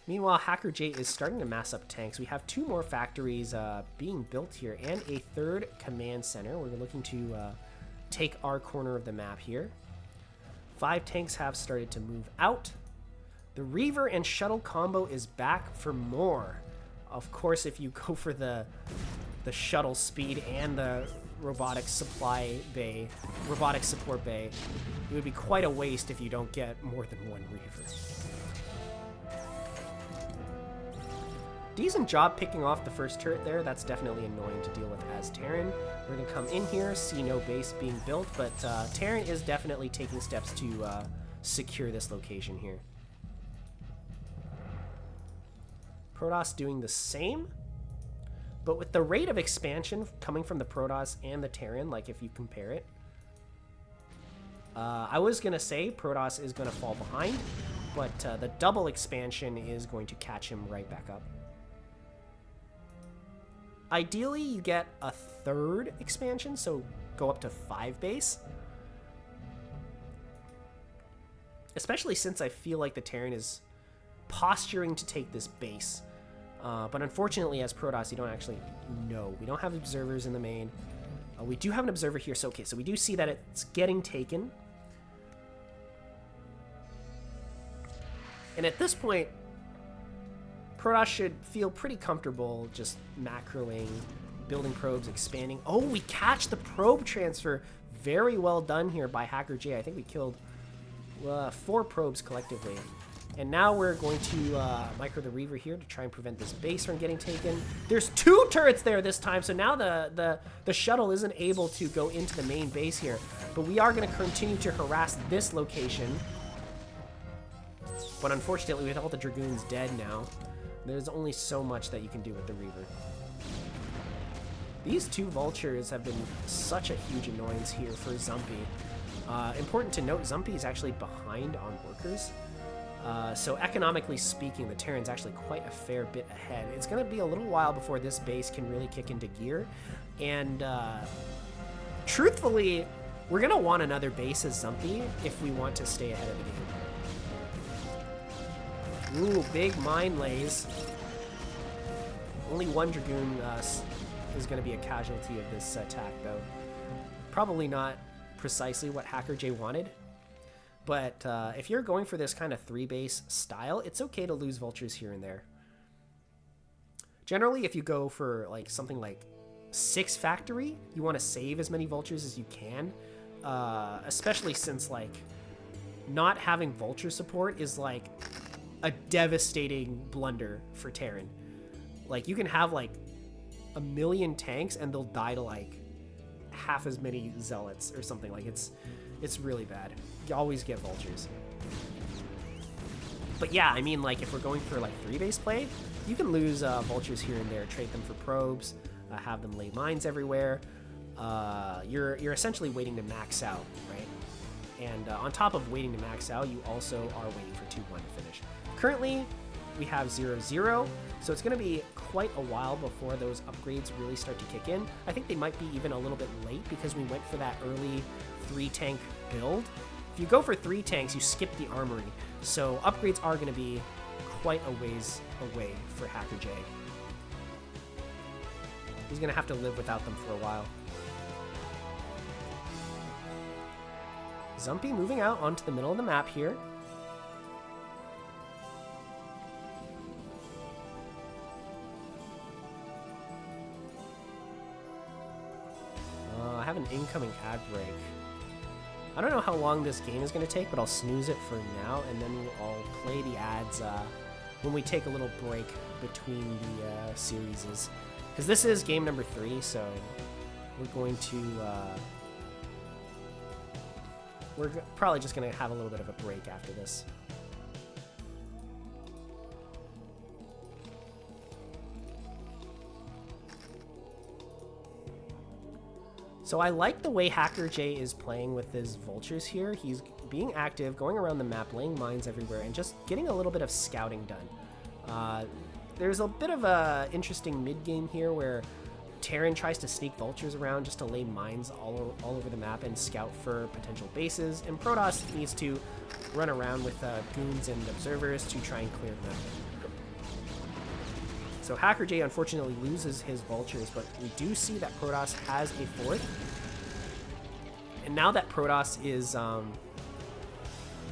Meanwhile, hackerj is starting to mass up tanks. We have 2 more factories being built here and a 3rd command center. We're looking to take our corner of the map here. 5 tanks have started to move out. The Reaver and Shuttle combo is back for more. Of course, if you go for the shuttle speed and the robotic support bay, it would be quite a waste if you don't get more than 1 Reaver. Decent job picking off the first turret there. That's definitely annoying to deal with as Terran. We're going to come in here, see no base being built, but Terran is definitely taking steps to secure this location here. Protoss doing the same, but with the rate of expansion coming from the Protoss and the Terran, like if you compare it, I was going to say Protoss is going to fall behind, but the double expansion is going to catch him right back up. Ideally, you get a 3rd expansion, so go up to 5 base. Especially since I feel like the Terran is posturing to take this base. But unfortunately, as Protoss, you don't actually know. We don't have observers in the main. We do have an observer here, so okay, so we do see that it's getting taken. And at this point, Protoss should feel pretty comfortable just macroing, building probes, expanding. Oh, we catch the probe transfer. Very well done here by hackerj. I think we killed 4 probes collectively. And now we're going to micro the Reaver here to try and prevent this base from getting taken. There's 2 turrets there this time, so now the shuttle isn't able to go into the main base here. But we are going to continue to harass this location. But unfortunately, with all the Dragoons dead now, there's only so much that you can do with the Reaver. These 2 vultures have been such a huge annoyance here for Zumpy. Important to note, Zumpy is actually behind on workers. So economically speaking, the Terran's actually quite a fair bit ahead. It's going to be a little while before this base can really kick into gear. And truthfully, we're going to want another base as Zumpy if we want to stay ahead of the game. Ooh, big mine lays. Only one Dragoon is going to be a casualty of this attack, though. Probably not precisely what hackerj wanted. But if you're going for this kind of 3-base style, it's okay to lose vultures here and there. Generally, if you go for like something like 6 factory, you want to save as many vultures as you can. Especially since like not having vulture support is like a devastating blunder for Terran. Like you can have like 1 million tanks and they'll die to like half as many zealots or something. Like it's really bad. You always get vultures. But yeah, I mean, like if we're going for like 3-base play, you can lose vultures here and there, trade them for probes, have them lay mines everywhere. You're essentially waiting to max out, right? And on top of waiting to max out, you also are waiting for 2-1 to finish. Currently, we have 0-0, so it's going to be quite a while before those upgrades really start to kick in. I think they might be even a little bit late because we went for that early 3-tank build. If you go for 3 tanks, you skip the armory, so upgrades are going to be quite a ways away for hackerj. He's going to have to live without them for a while. Zumpy moving out onto the middle of the map here. I have an incoming ad break. I don't know how long this game is going to take, but I'll snooze it for now, and then I'll play the ads when we take a little break between the series. Because this is game number 3, so we're going to... we're probably just going to have a little bit of a break after this. So I like the way hackerj is playing with his vultures here. He's being active, going around the map, laying mines everywhere, and just getting a little bit of scouting done. There's a bit of a interesting mid-game here where Terran tries to sneak vultures around just to lay mines all over the map and scout for potential bases, and Protoss needs to run around with goons and observers to try and clear them. So hackerj unfortunately loses his vultures, but we do see that Protoss has a 4th. And now that Protoss is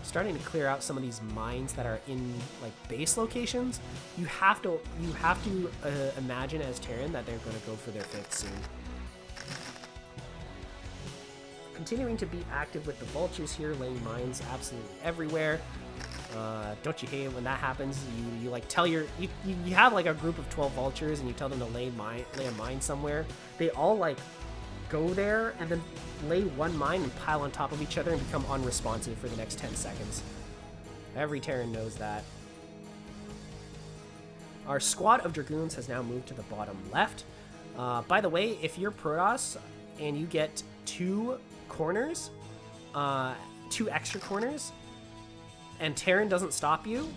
starting to clear out some of these mines that are in like base locations, you have to imagine as Terran that they're going to go for their 5th soon. Continuing to be active with the vultures here, laying mines absolutely everywhere. Don't you hate it when that happens? You like tell you have like a group of 12 vultures and you tell them to lay a mine somewhere. They all like go there and then lay one mine and pile on top of each other and become unresponsive for the next 10 seconds. Every Terran knows that. Our squad of Dragoons has now moved to the bottom left. By the way, if you're Protoss and you get 2 corners, 2 extra corners, and Terran doesn't stop you,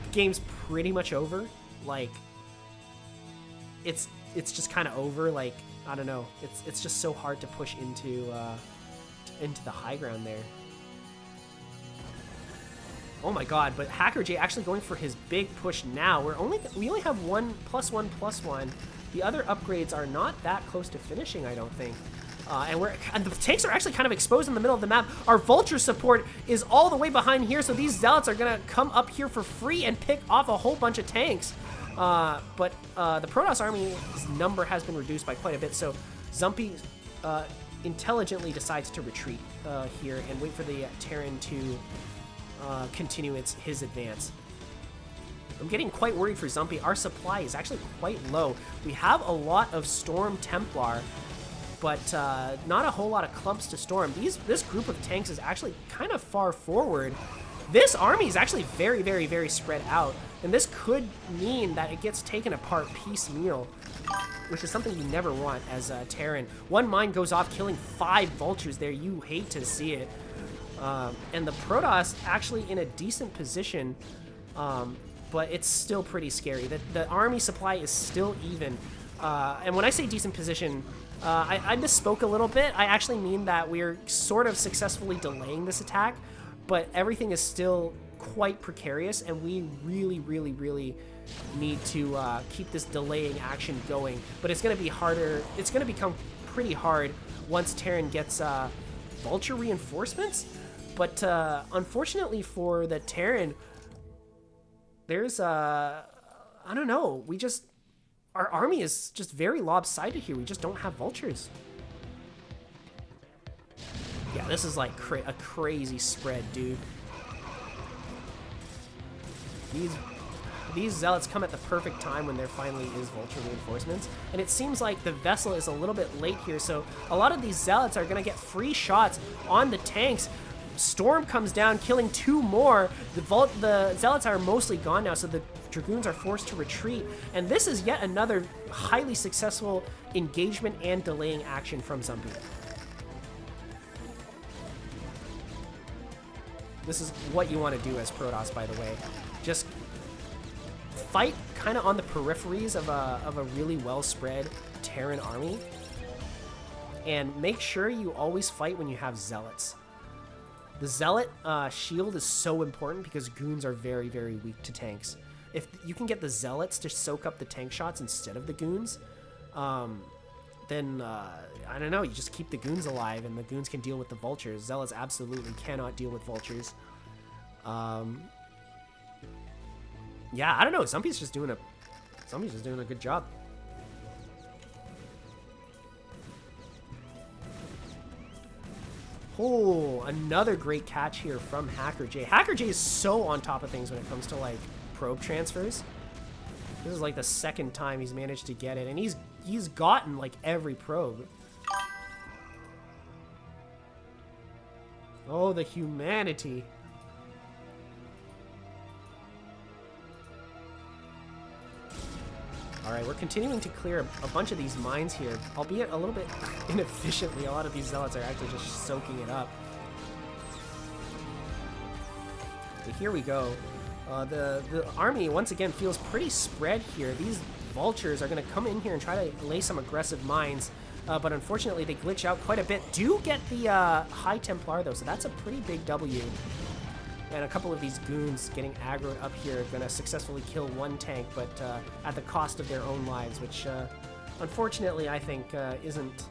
the game's pretty much over. Like, it's just kind of over. Like, I don't know. It's just so hard to push into the high ground there. Oh my god! But hackerj actually going for his big push now. We only have 1 +1/+1. The other upgrades are not that close to finishing, I don't think. And the tanks are actually kind of exposed in the middle of the map. Our vulture support is all the way behind here, so these zealots are gonna come up here for free and pick off a whole bunch of tanks. But the Protoss army's number has been reduced by quite a bit, so Zumpy intelligently decides to retreat here and wait for the Terran to continue his advance. I'm getting quite worried for Zumpy. Our supply is actually quite low. We have a lot of Storm Templar, but not a whole lot of clumps to storm. This group of tanks is actually kind of far forward. This army is actually very, very, very spread out, and this could mean that it gets taken apart piecemeal, which is something you never want as a Terran. One mine goes off, killing 5 vultures there. You hate to see it. And the Protoss actually in a decent position, but it's still pretty scary. The army supply is still even. And when I say decent position, I misspoke a little bit. I actually mean that we're sort of successfully delaying this attack, but everything is still quite precarious, and we really, really, really need to keep this delaying action going. But it's going to be harder. It's going to become pretty hard once Terran gets vulture reinforcements. But unfortunately for the Terran, there's I don't know. Our army is just very lopsided here. We just don't have vultures. Yeah, this is like a crazy spread, dude. These zealots come at the perfect time when there finally is vulture reinforcements. And it seems like the vessel is a little bit late here, so a lot of these zealots are gonna get free shots on the tanks. Storm comes down, killing 2 more. The zealots are mostly gone now, so the dragoons are forced to retreat. And this is yet another highly successful engagement and delaying action from Zumpy. This is what you want to do as Protoss, by the way. Just fight kind of on the peripheries of a really well-spread Terran army. And make sure you always fight when you have zealots. The zealot shield is so important because goons are very, very weak to tanks. If you can get the zealots to soak up the tank shots instead of the goons, then I don't know, you just keep the goons alive and the goons can deal with the vultures. Zealots absolutely cannot deal with vultures. Yeah, I don't know. Zumpy's just doing a good job. Oh, another great catch here from hackerj. hackerj is so on top of things when it comes to like probe transfers. This is like the second time he's managed to get it, and he's gotten like every probe. Oh, the humanity. All right, we're continuing to clear a bunch of these mines here, albeit a little bit inefficiently. A lot of these zealots are actually just soaking it up. So here we go. The army, once again, feels pretty spread here. These vultures are going to come in here and try to lay some aggressive mines, but unfortunately they glitch out quite a bit. Do get the High Templar, though, so that's a pretty big W. And a couple of these goons getting aggroed up here are going to successfully kill 1 tank, but at the cost of their own lives, which unfortunately I think isn't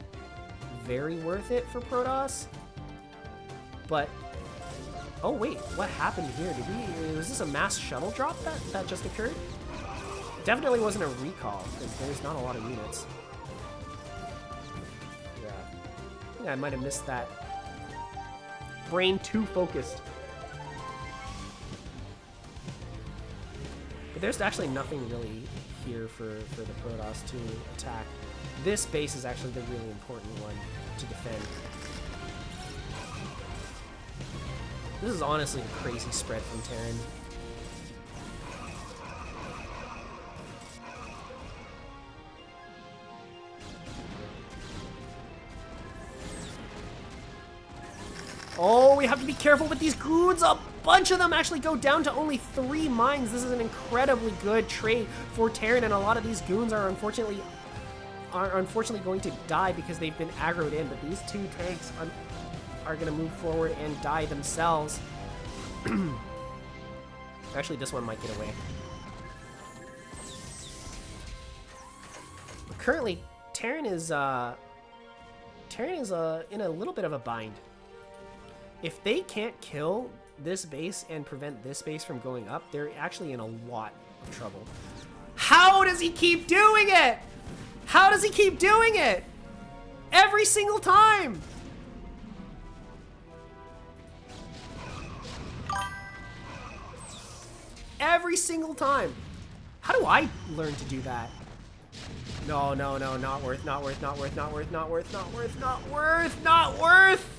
very worth it for Protoss. But, oh wait, what happened here? Was this a mass shuttle drop that just occurred? Definitely wasn't a recall, because there's not a lot of units. Yeah, I think I might have missed that. Brain too focused. There's actually nothing really here for the Protoss to attack. This base is actually the really important one to defend. This is honestly a crazy spread from Terran. Oh, we have to be careful with these goons. A bunch of them actually go down to only 3 mines. This is an incredibly good trade for Terran, and a lot of these goons are unfortunately going to die because they've been aggroed in. But these 2 tanks are going to move forward and die themselves. Actually, this one might get away. But currently, Terran is in a little bit of a bind. If they can't kill this base and prevent this base from going up, they're actually in a lot of trouble. How does he keep doing it? How does he keep doing it? Every single time. Every single time. How do I learn to do that? No, no, no, not worth, not worth, not worth, not worth, not worth, not worth, not worth, not worth.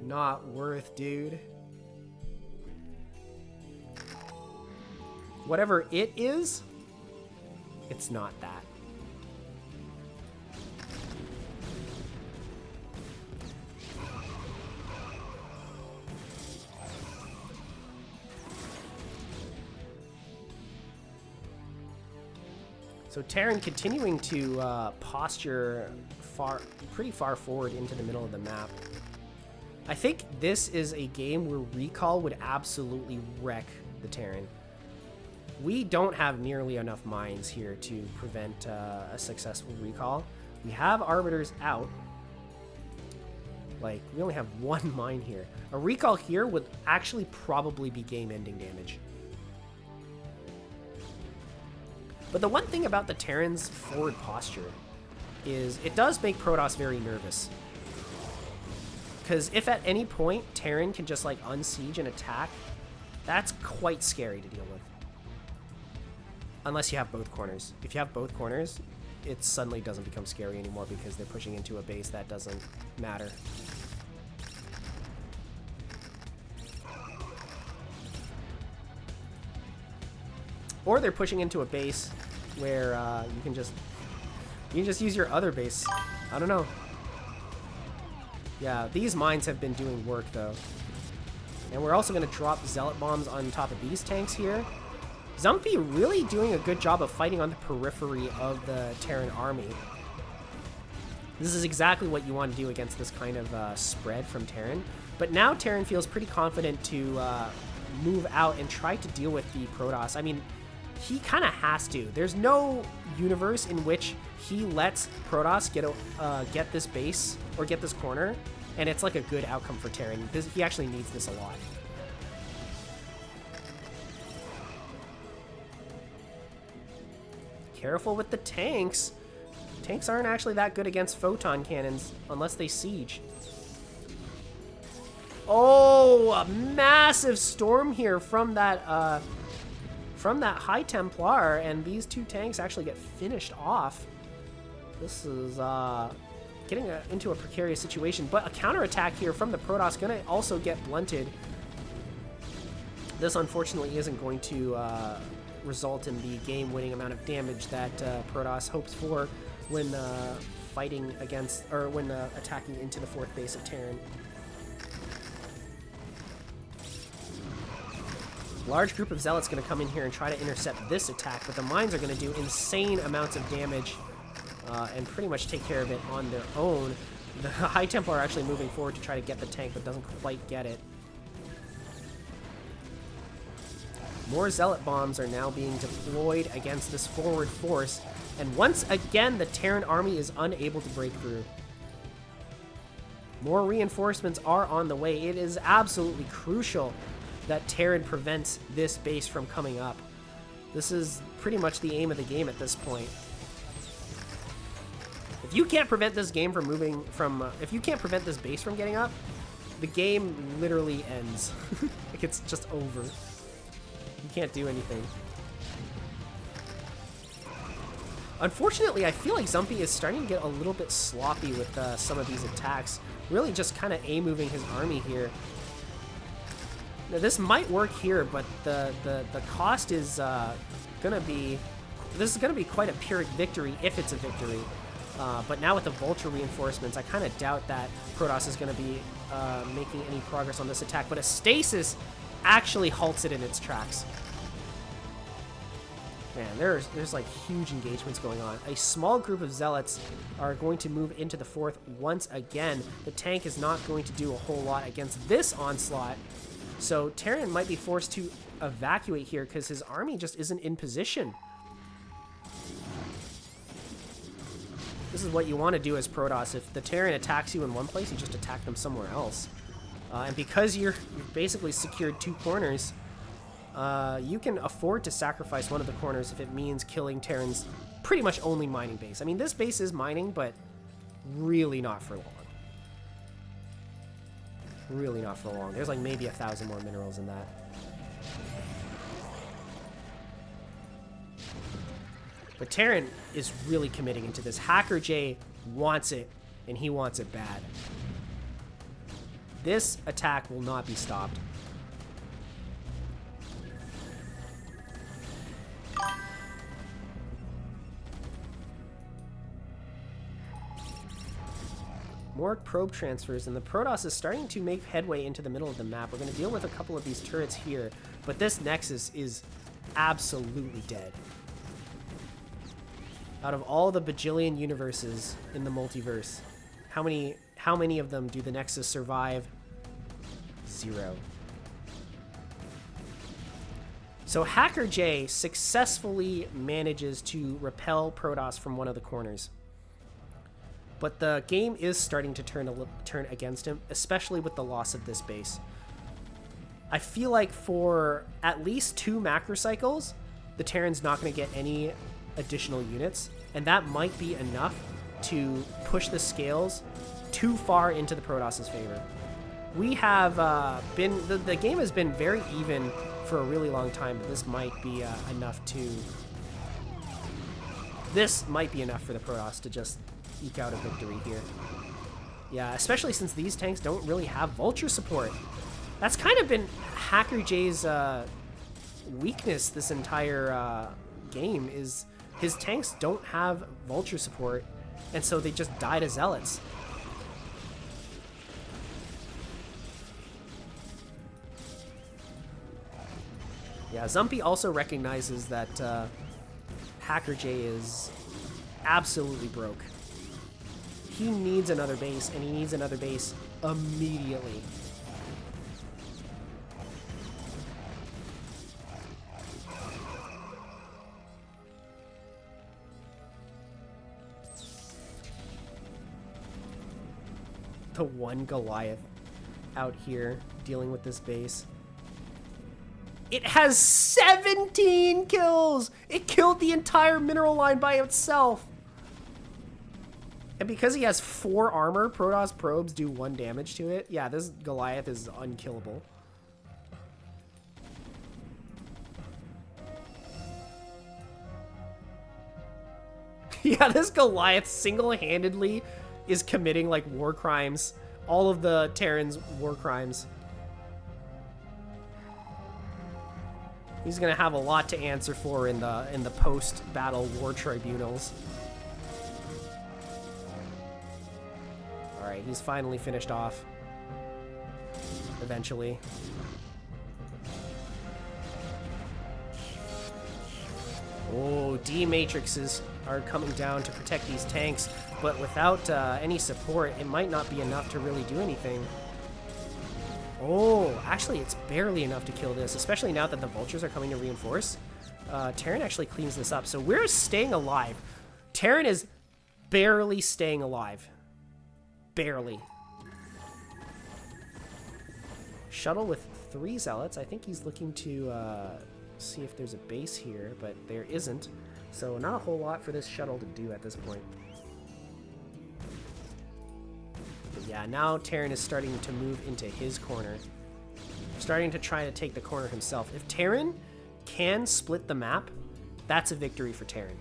Not worth, dude. Whatever it is, it's not that. So Terran continuing to posture pretty far forward into the middle of the map. I think this is a game where recall would absolutely wreck the Terran. We don't have nearly enough mines here to prevent a successful recall. We have arbiters out. Like, we only have one mine here. A recall here would actually probably be game-ending damage. But the one thing about the Terran's forward posture is it does make Protoss very nervous. Because if at any point Terran can just like unsiege and attack, that's quite scary to deal with. Unless you have both corners. If you have both corners, it suddenly doesn't become scary anymore because they're pushing into a base that doesn't matter. Or they're pushing into a base where you can just use your other base. I don't know. Yeah, these mines have been doing work though. And we're also going to drop zealot bombs on top of these tanks here. Zumpy really doing a good job of fighting on the periphery of the Terran army. This is exactly what you want to do against this kind of spread from Terran. But now Terran feels pretty confident to move out and try to deal with the Protoss. I mean, he kind of has to. There's no universe in which he lets Protoss get this base or get this corner, and it's like a good outcome for Terran. He actually needs this a lot. Careful with the tanks. Tanks aren't actually that good against photon cannons unless they siege. Oh, a massive storm here from that High Templar, and these two tanks actually get finished off. This is getting into a precarious situation, but a counterattack here from the Protoss gonna also get blunted. This unfortunately isn't going to result in the game-winning amount of damage that Protoss hopes for when fighting against, or when attacking into the fourth base of Terran. Large group of zealots going to come in here and try to intercept this attack, but the mines are going to do insane amounts of damage and pretty much take care of it on their own. The High Templar are actually moving forward to try to get the tank, but doesn't quite get it. More zealot bombs are now being deployed against this forward force, and once again the Terran army is unable to break through. More reinforcements are on the way. It is absolutely crucial that Terran prevents this base from coming up. This is pretty much the aim of the game at this point. If you can't prevent this game from moving from, if you can't prevent this base from getting up, the game literally ends. Like, it's just over. You can't do anything. Unfortunately, I feel like Zumpy is starting to get a little bit sloppy with some of these attacks. Really just kind of A-moving his army here. Now, this might work here, but the cost is gonna be, this is gonna be quite a Pyrrhic victory if it's a victory. But now with the Vulture reinforcements, I kind of doubt that Protoss is gonna be making any progress on this attack. But a stasis actually halts it in its tracks. Man, there's like huge engagements going on. A small group of zealots are going to move into the fourth once again. The tank is not going to do a whole lot against this onslaught. So Terran might be forced to evacuate here because his army just isn't in position. This is what you want to do as Protoss. If the Terran attacks you in one place, you just attack them somewhere else. And because you've basically secured two corners, you can afford to sacrifice one of the corners if it means killing Terran's pretty much only mining base. I mean, this base is mining, but really not for long. Really not for long. There's like maybe 1,000 more minerals in that. But Terran is really committing into this. hackerj wants it, and he wants it bad. This attack will not be stopped. More probe transfers, and the Protoss is starting to make headway into the middle of the map. We're going to deal with a couple of these turrets here, but this Nexus is absolutely dead. Out of all the bajillion universes in the multiverse, how many of them do the Nexus survive 0. So hackerj successfully manages to repel Protoss from one of the corners. But the game is starting to turn against him, especially with the loss of this base. I feel like for at least 2 macro cycles, the Terran's not going to get any additional units, and that might be enough to push the scales too far into the Protoss's favor. We have the game has been very even for a really long time, but this might be enough to... This might be enough for the Protoss to just eke out a victory here. Yeah, especially since these tanks don't really have Vulture support. That's kind of been hackerj's weakness this entire game, is his tanks don't have Vulture support, and so they just die to Zealots. Yeah, Zumpy also recognizes that hackerj is absolutely broke. He needs another base, and he needs another base immediately. The one Goliath out here dealing with this base. It has 17 kills! It killed the entire mineral line by itself! And because he has 4 armor, Protoss probes do 1 damage to it. Yeah, this Goliath is unkillable. Yeah, this Goliath single-handedly is committing like war crimes. All of the Terrans' war crimes. He's gonna have a lot to answer for in the post-battle war tribunals. Alright, he's finally finished off. Eventually. Oh, D-matrices are coming down to protect these tanks, but without any support, it might not be enough to really do anything. Oh, actually, it's barely enough to kill this, especially now that the vultures are coming to reinforce. Terran actually cleans this up, so we're staying alive. Terran is barely staying alive. Barely. Shuttle with 3 zealots. I think he's looking to see if there's a base here, but there isn't. So not a whole lot for this shuttle to do at this point. But yeah, now Terran is starting to move into his corner. Starting to try to take the corner himself. If Terran can split the map, that's a victory for Terran.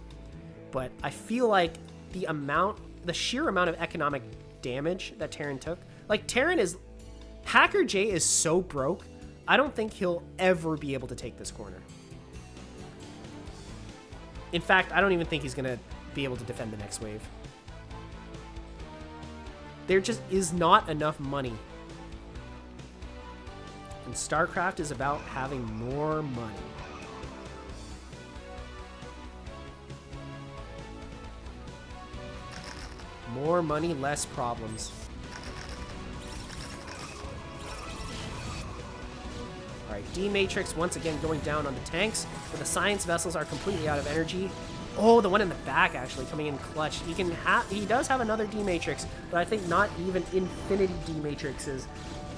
But I feel like the sheer amount of economic damage that Terran took, like hackerj is so broke, I don't think he'll ever be able to take this corner. In fact, I don't even think he's going to be able to defend the next wave. There just is not enough money. And Starcraft is about having more money. More money, less problems. Alright, D-Matrix once again going down on the tanks, but the science vessels are completely out of energy. Oh, the one in the back actually coming in clutch. He does have another D-Matrix, but I think not even infinity D-Matrixes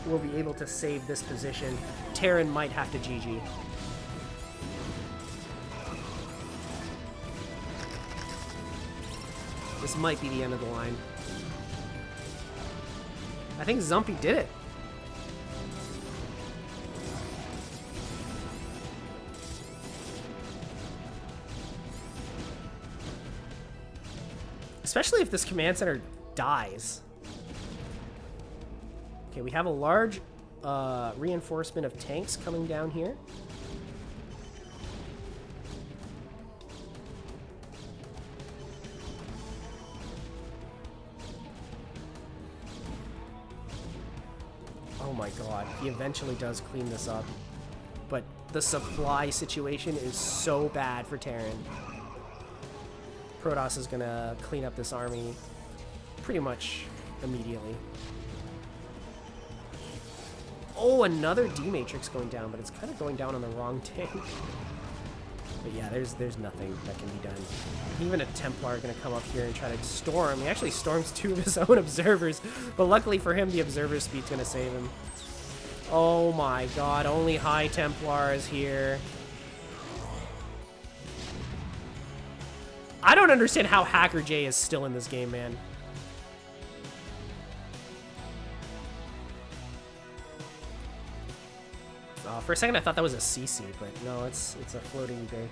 will be able to save this position. Terran might have to GG. This might be the end of the line. I think Zumpy did it. Especially if this command center dies. Okay, we have a large reinforcement of tanks coming down here. Oh my god, he eventually does clean this up. But the supply situation is so bad for Terran. Protoss is gonna clean up this army pretty much immediately. Oh, another D-Matrix going down, but it's kind of going down on the wrong tank. But yeah, there's nothing that can be done. Even a Templar going to come up here and try to storm. He actually storms 2 of his own observers, but luckily for him, the observer speed's going to save him. Oh my god, only High Templar is here. I don't understand how hackerj is still in this game, man. For a second, I thought that was a CC, but no, it's a floating day.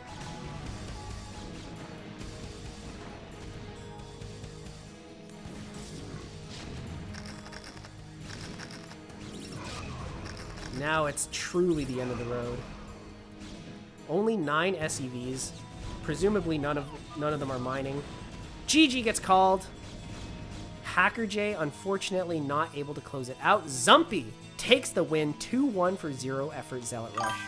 Now it's truly the end of the road. Only 9 SEVs. Presumably none of them are mining. GG gets called. hackerj, unfortunately, not able to close it out. Zumpy takes the win, 2-1 for 0 effort Zealot Rush.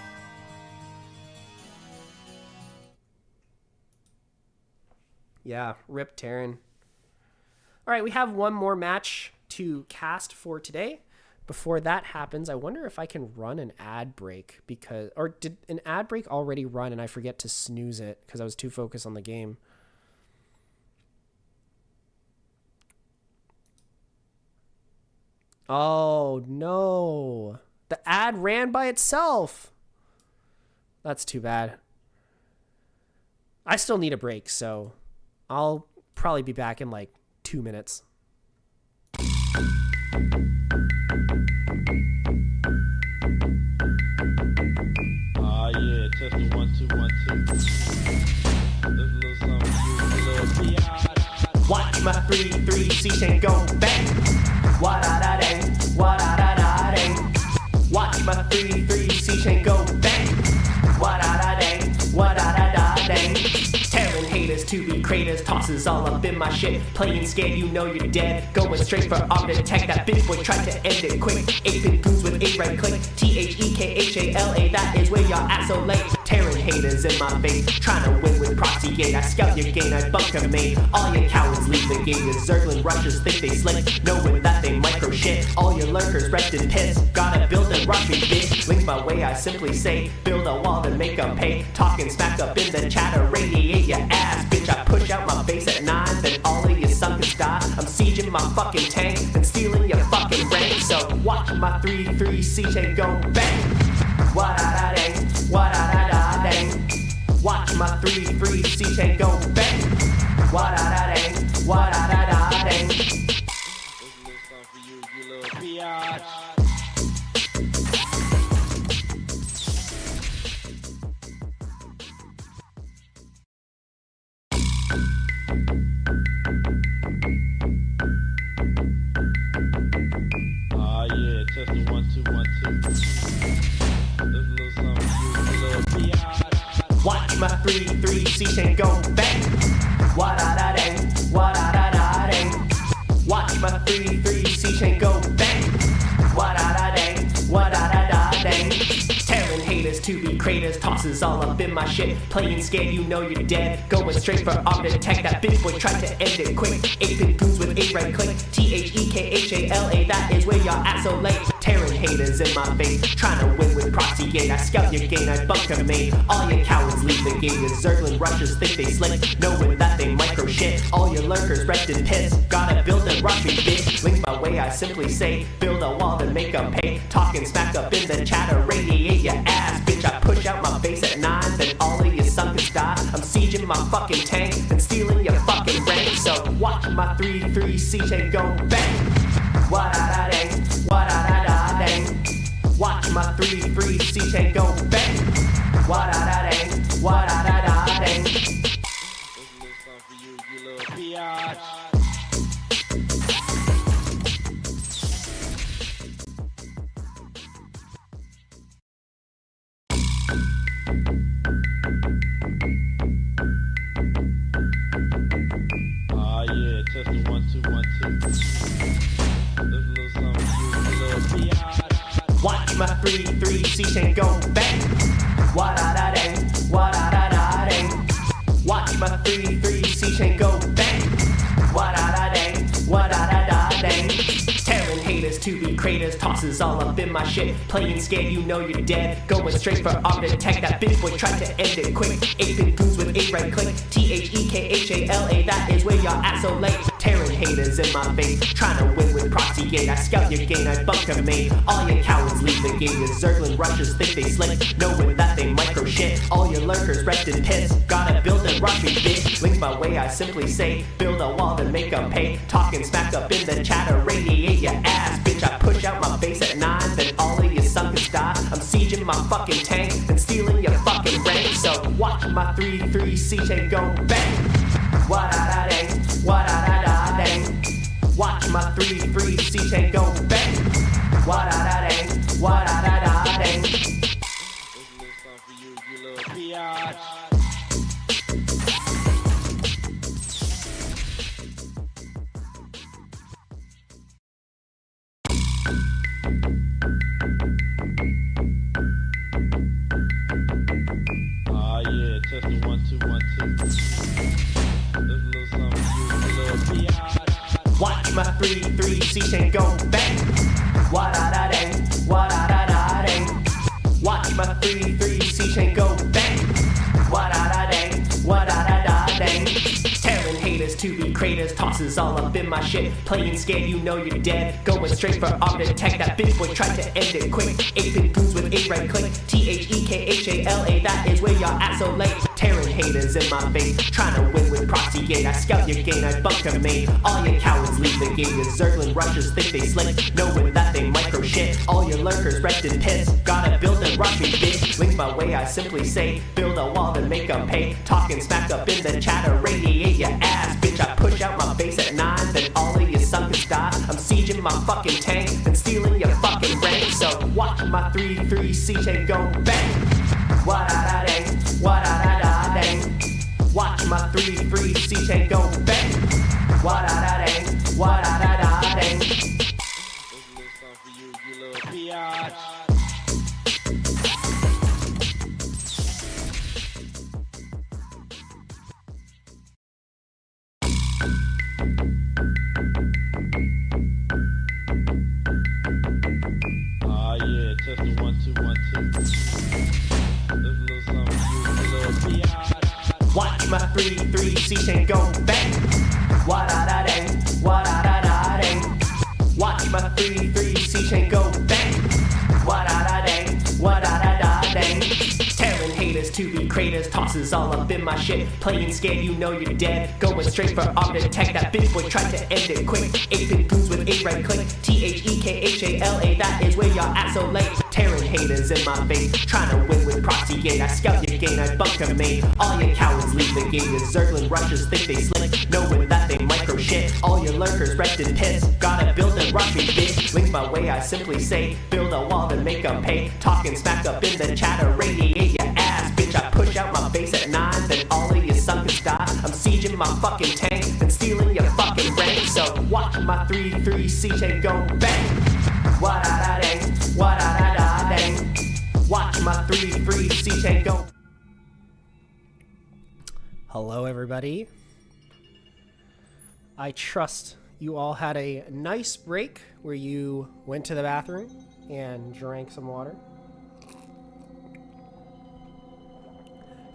Yeah, rip Terran. All right, we have one more match to cast for today. Before that happens, I wonder if I can run an ad break because, or did an ad break already run and I forget to snooze it because I was too focused on the game. Oh no, the ad ran by itself. That's too bad. I still need a break, so I'll probably be back in like 2 minutes. Yeah, testing 1 2 1 2. There's a little something for you, a little biatch. Watch my 3-3 C chain go bang. Wa da da dang, wa da da da dang. Watch my 3-3 C chain go bang. Wa da da dang, wa da da da dang. Tearing haters to be craters, tosses all up in my shit. Playing scared, you know you're dead. Going straight for arm attack. That bitch boy tried to end it quick. 8-bit goons with a right click. THEKHALA, that is where y'all at so late. Tearing haters in my face, trying to win with proxy gate. I scout your game, I bunker mate. All your cowards leave the game. Your Zergling rushers think they slick, knowing that they micro shit. All your lurkers rest in piss. Gotta build a rushing bitch. Link my way, I simply say, build a wall to make them pay. Talking smack up in the chatter, radiate your ass, bitch. I push out my base at 9, then all of you suckers die. I'm sieging my fucking tank and stealing your fucking rank. So watch my 3-3 C chain go bang. Wa da da dang, wa da da da dang. Watch my 3-3 C chain go bang. Wa da da dang, wa da da da dang. There's a little something for you, you little biatch. Yeah, testing 1 2 1 2. There's a little something for you, a little biatch. Watch my 3-3 C chain go bang. Wa da da dang, wa da da da dang. Watch my 3-3 C chain go bang. Wa da da dang, wa da da da dang. Tearing haters to be craters, tosses all up in my shit. Playing scared, you know you're dead. Going straight for arm attack. That bitch boy tried to end it quick. 8-bit goons with a right click. THEKHALA, that is where y'all at so late. Tearing haters in my face, trying to win with proxy gate. I scout your game, I bunker mate. All your cowards leave the game. Your Zergling rushers think they slick, knowing that they micro shit. All your lurkers rest in piss. Gotta build a rushing bitch. Link my way, I simply say, build a wall to make them pay. Talking smack up in the chatter, radiate your ass, bitch. I push out my base at 9, then all of you suckers die. I'm sieging my fucking tank and stealing your fucking rank. So watch my 3-3 C chain go bang. Wa da da dang, wa da da da dang. Watch my 3-3 C chain go bang. Wa da da dang, wa da da da dang. There's a little something for you, you little biatch. Yeah, testing 1 2 1 2. There's a little something for you, a little biatch. Watch my 3-3 C chain go bang. Wa da da dang, wa da da da dang. Watch my 3-3 C chain go bang. Wa da da dang, wa da da da dang. Tearing haters to be craters, tosses all up in my shit. Playing scared, you know you're dead. Going straight for arm detect. That bitch boy tried to end it quick. 8-bit goons with a right click. THEKHALA, that is where your ass so late. Tearing haters in my face, trying to win with proxy gate. I scout your gain, I bunker main. All your cowards leave the game. Your zergling rushers think they slick, knowing that they micro shit. All your lurkers wrecked and pissed. Gotta build and rush me, bitch. Link my way, I simply say, build a wall to make them pay. Talking smack up in the chatter, radiate your ass, bitch. I push out my base at 9, then all of your suckers die. I'm sieging my fucking tank and stealing your fucking rank. So watch my 3-3 CJ go bang. Wa-da-da-dang, wa-da-da-da-dang. Watch my 3-3 CJ go bang. Wa-da-da-dang, wa-da-da-da-dang. This is a little something for you, you little biatch. Yeah, testing 1 2 1 2. This is a little something for you, you little biatch. Watch my 3-3 CJ go bang. Wa-da-da-dang, wa-da-da-da-dang. Watch my 3-3 CJ go bang. Wa-da-da-dang, wa-da-da-da-dang. Tearing haters to be craters, tosses all up in my shit. Playing scared, you know you're dead. Going straight for arm detect. That bitch boy tried to end it quick. 8-bit goons with a right click. THEKHALA, that is where your ass so late. Tearing haters in my face, trying to win with proxy gate. I scout your gain, I bunker main. All your cowards leave the game. Your zergling rushers think they slick, knowing that they micro shit. All your lurkers wrecked and pissed. Gotta build and rush me, bitch. Link my way, I simply say, build a wall to make them pay. Talking smack up in the chatter, radiate your ass, bitch. I push out my base at 9, then all of your suckers die. I'm sieging my fucking tank and stealing your fucking rank. So watch my 3-3 CJ go bang. Wa-da-da-dang, wa-da-da-da-dang. Watch my 3-3 CJ go bang. Wa-da-da-dang, wa-da-da-da-dang. This is a little something for you, you little biatch. Yeah, testing 1 2 1 2. This is a little something for you, you little biatch. Watch my 3-3 CJ go bang. Wa-da-da-dang, wa-da-da-da-dang. Watch my 3-3 CJ go bang. Wa-da-da-dang, wa-da-da-da-dang. Tearing haters to be craters, tosses all up in my shit. Playing scared, you know you're dead. Going straight for arm detect. That bitch boy tried to end it quick. 8-bit goons with a right click. THEKHALA, that is where your ass so late. Tearing haters in my face, trying to win with proxy gate. I scout your gain, I bunker main. All your cowards leave the game. Your zergling rushers think they slick, knowing that they micro shit. All your lurkers wrecked and pissed. Gotta build and rush me, bitch. Link my way, I simply say, build a wall to make them pay. Talking smack up in the chatter, radiate your ass, bitch. I push out my base at 9, then all of your suckers die. I'm sieging my fucking tank and stealing your fucking rank. So watch my 3-3 CJ go bang. Wa-da-da-dang, wa-da-da-da-dang. Watch my 3-3 CJ go. Hello, everybody. I trust you all had a nice break where you went to the bathroom and drank some water.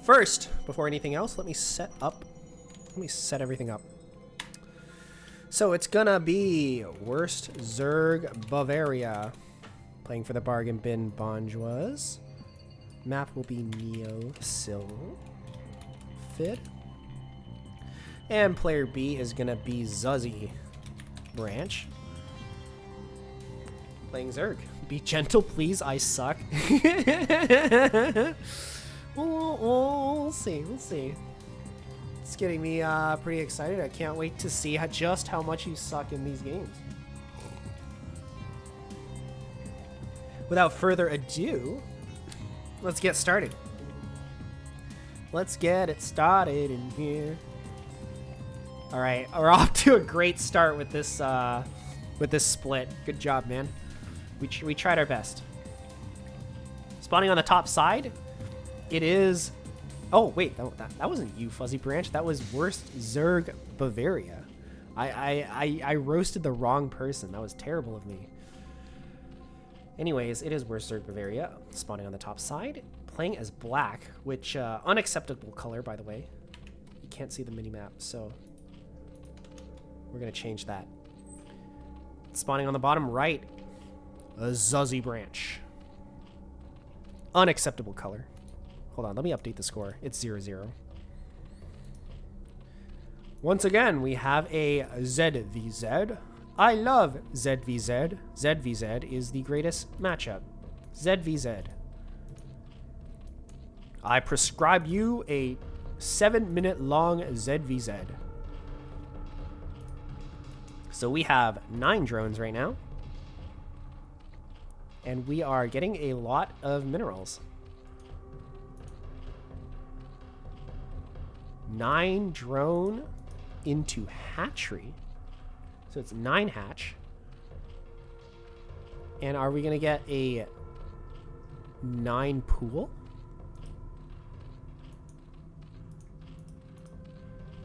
First, before anything else, let me set everything up. So it's gonna be WorstZergBavaria playing for the bargain bin Bonjois. Map will be Neo Sil Fid. And player B is gonna be ZEZR playing Zerg. Be gentle, please. I suck. We'll see. We'll see. It's getting me pretty excited. I can't wait to see just how much you suck in these games. Without further ado, let's get started. Let's get it started in here. All right, we're off to a great start with this split. Good job, man. We tried our best. Spawning on the top side, it is. Oh wait, that wasn't you, FuzzyBranch. That was WorstZergBavaria. I roasted the wrong person. That was terrible of me. Anyways, it is WorstZergBavaria spawning on the top side, playing as black, which unacceptable color, by the way. You can't see the mini-map, so we're gonna change that. Spawning on the bottom right, a FuzzyBranch. Unacceptable color. Hold on, let me update the score. It's 0-0. Once again, we have a ZEZR. I love ZVZ. ZVZ is the greatest matchup. ZVZ. I prescribe you a 7-minute long ZVZ. So we have 9 drones right now. And we are getting a lot of minerals. 9 drone into hatchery. So it's 9 hatch. And are we going to get a 9 pool?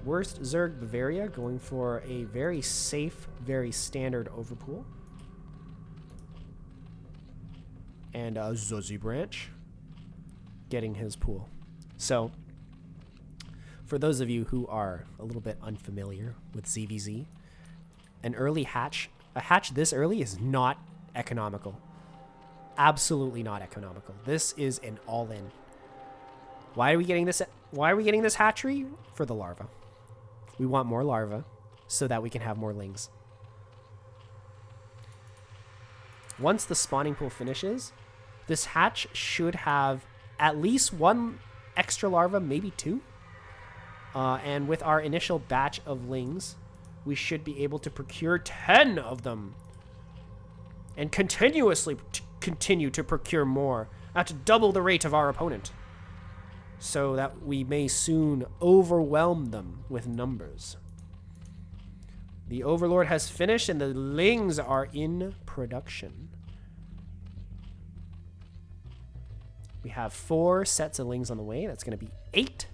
WorstZergBavaria going for a very safe, very standard overpool. And FuzzyBranch getting his pool. So, for those of you who are a little bit unfamiliar with ZVZ, an early hatch, a hatch this early is not economical. Absolutely not economical. This is an all-in. Why are we getting this? Why are we getting this hatchery? For the larva. We want more larva so that we can have more lings. Once the spawning pool finishes, this hatch should have at least 1 extra larva, maybe 2. And with our initial batch of lings, we should be able to procure 10 of them. And continuously continue to procure more at double the rate of our opponent, so that we may soon overwhelm them with numbers. The Overlord has finished and the lings are in production. We have 4 sets of lings on the way. That's going to be 8.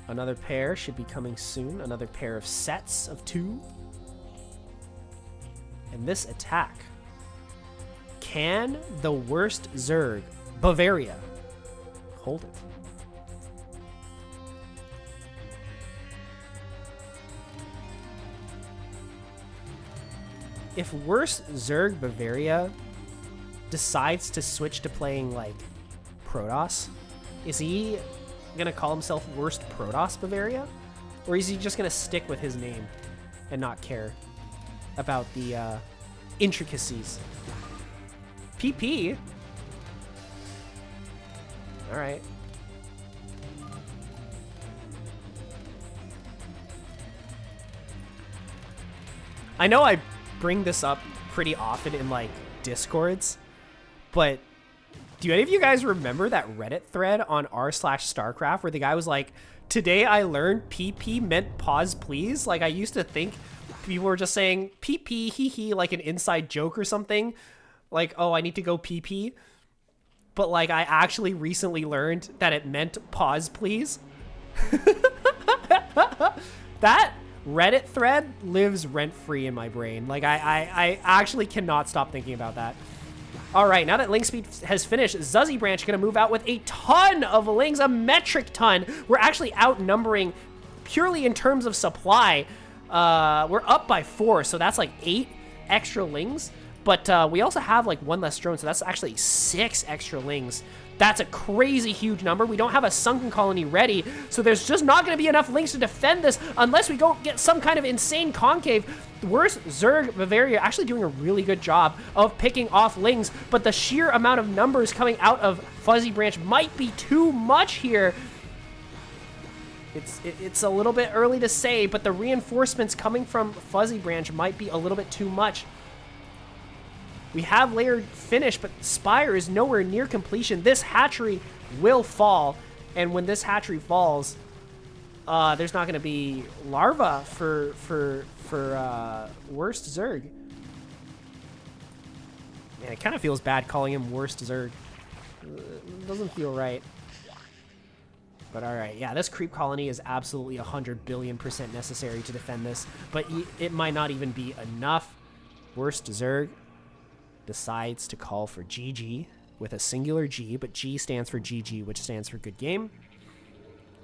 Another pair should be coming soon. Another pair of sets of 2. And this attack. Can the WorstZergBavaria hold it? If WorstZergBavaria decides to switch to playing like Protoss, is he gonna call himself Worst Protoss Bavaria? Or is he just gonna stick with his name and not care about the intricacies? PP? Alright. I know I bring this up pretty often in like Discords, but do any of you guys remember that Reddit thread on r/Starcraft where the guy was like, today I learned PP meant pause please? Like I used to think people were just saying PP hee hee like an inside joke or something. Like, oh, I need to go PP. But like I actually recently learned that it meant pause please. That Reddit thread lives rent-free in my brain. Like I actually cannot stop thinking about that. All right, now that ling speed has finished, FuzzyBranch gonna move out with a ton of lings, a metric ton. We're actually outnumbering purely in terms of supply. We're up by 4, so that's like 8 extra lings. But we also have like 1 less drone, so that's actually 6 extra lings. That's a crazy huge number. We don't have a sunken colony ready, so there's just not going to be enough lings to defend this unless we go get some kind of insane concave. WorstZergBavaria actually doing a really good job of picking off lings, but the sheer amount of numbers coming out of FuzzyBranch might be too much here. It's a little bit early to say, but the reinforcements coming from FuzzyBranch might be a little bit too much. We have layered finish, but Spire is nowhere near completion. This hatchery will fall, and when this hatchery falls, there's not going to be larva for WorstZerg. Man, it kind of feels bad calling him WorstZerg. It doesn't feel right. But all right, yeah, this creep colony is absolutely 100 billion% necessary to defend this, but it might not even be enough. WorstZerg decides to call for GG with a singular G, but G stands for GG, which stands for good game.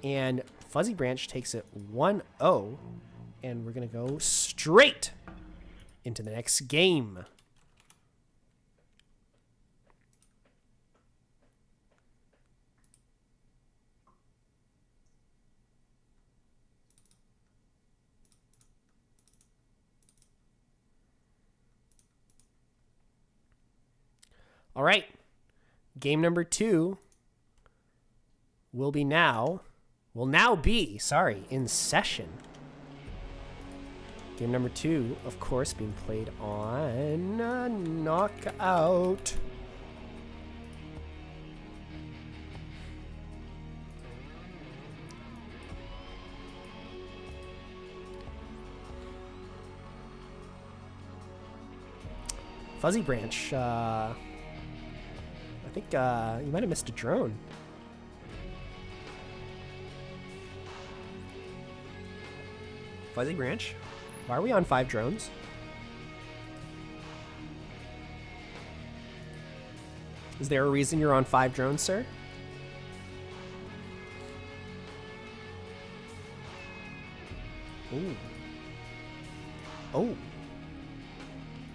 And FuzzyBranch takes it 1-0, and we're going to go straight into the next game. All right, game number 2 will now be in session. Game number 2, of course, being played on Knockout. FuzzyBranch, I think you might have missed a drone. FuzzyBranch, why are we on 5 drones? Is there a reason you're on 5 drones, sir? Ooh. Oh.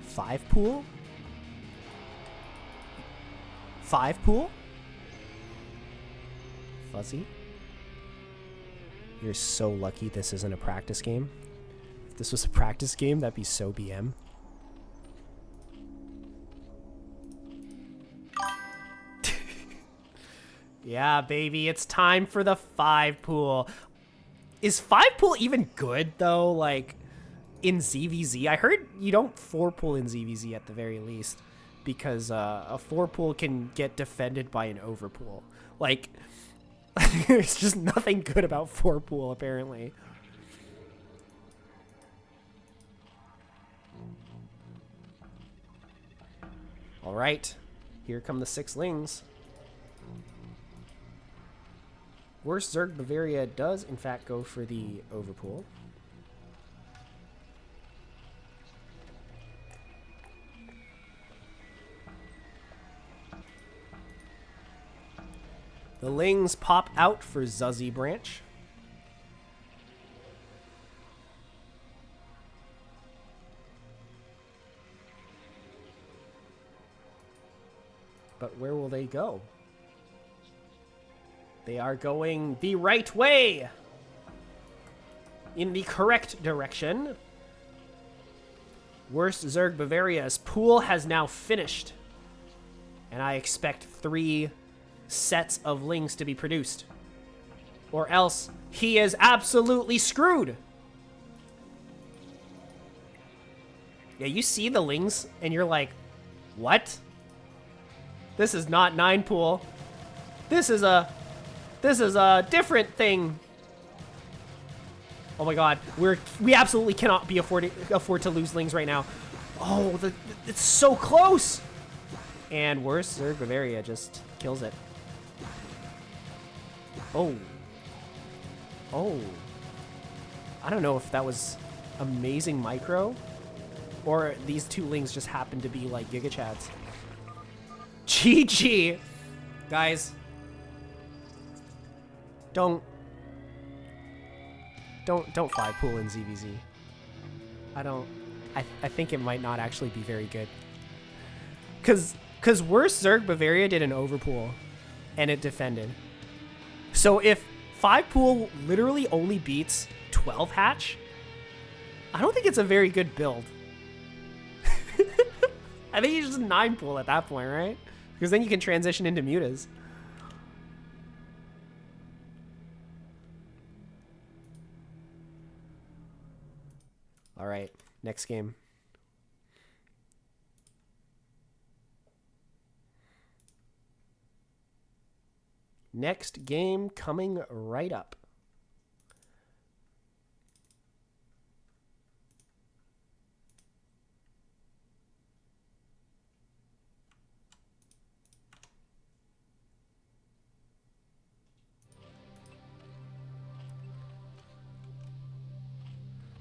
5 pool? 5 pool? Fuzzy? You're so lucky this isn't a practice game. If this was a practice game, that'd be so BM. Yeah, baby, it's time for the 5 pool. Is 5 pool even good, though? Like, in ZVZ? I heard you don't 4 pool in ZVZ at the very least, because a 4 pool can get defended by an overpool. Like, there's just nothing good about 4 pool, apparently. All right, here come the 6 lings. WorstZergBavaria does, in fact, go for the overpool. The lings pop out for FuzzyBranch. But where will they go? They are going the right way! In the correct direction. WorstZergBavaria's pool has now finished. And I expect 3 sets of lings to be produced. Or else he is absolutely screwed. Yeah, you see the lings and you're like, what? This is not 9 pool. This is a different thing. Oh my god, we absolutely cannot afford to lose lings right now. Oh, it's so close. And WorstZergBavaria just kills it. Oh. Oh. I don't know if that was amazing micro or these 2 lings just happened to be like Giga Chads. GG. Guys. Don't 5 pool in ZVZ. I think it might not actually be very good. Cause WorstZergBavaria did an overpool and it defended. So if 5 pool literally only beats 12 hatch, I don't think it's a very good build. I think he's just 9 pool at that point, right? Because then you can transition into mutas. All right, next game. Next game coming right up.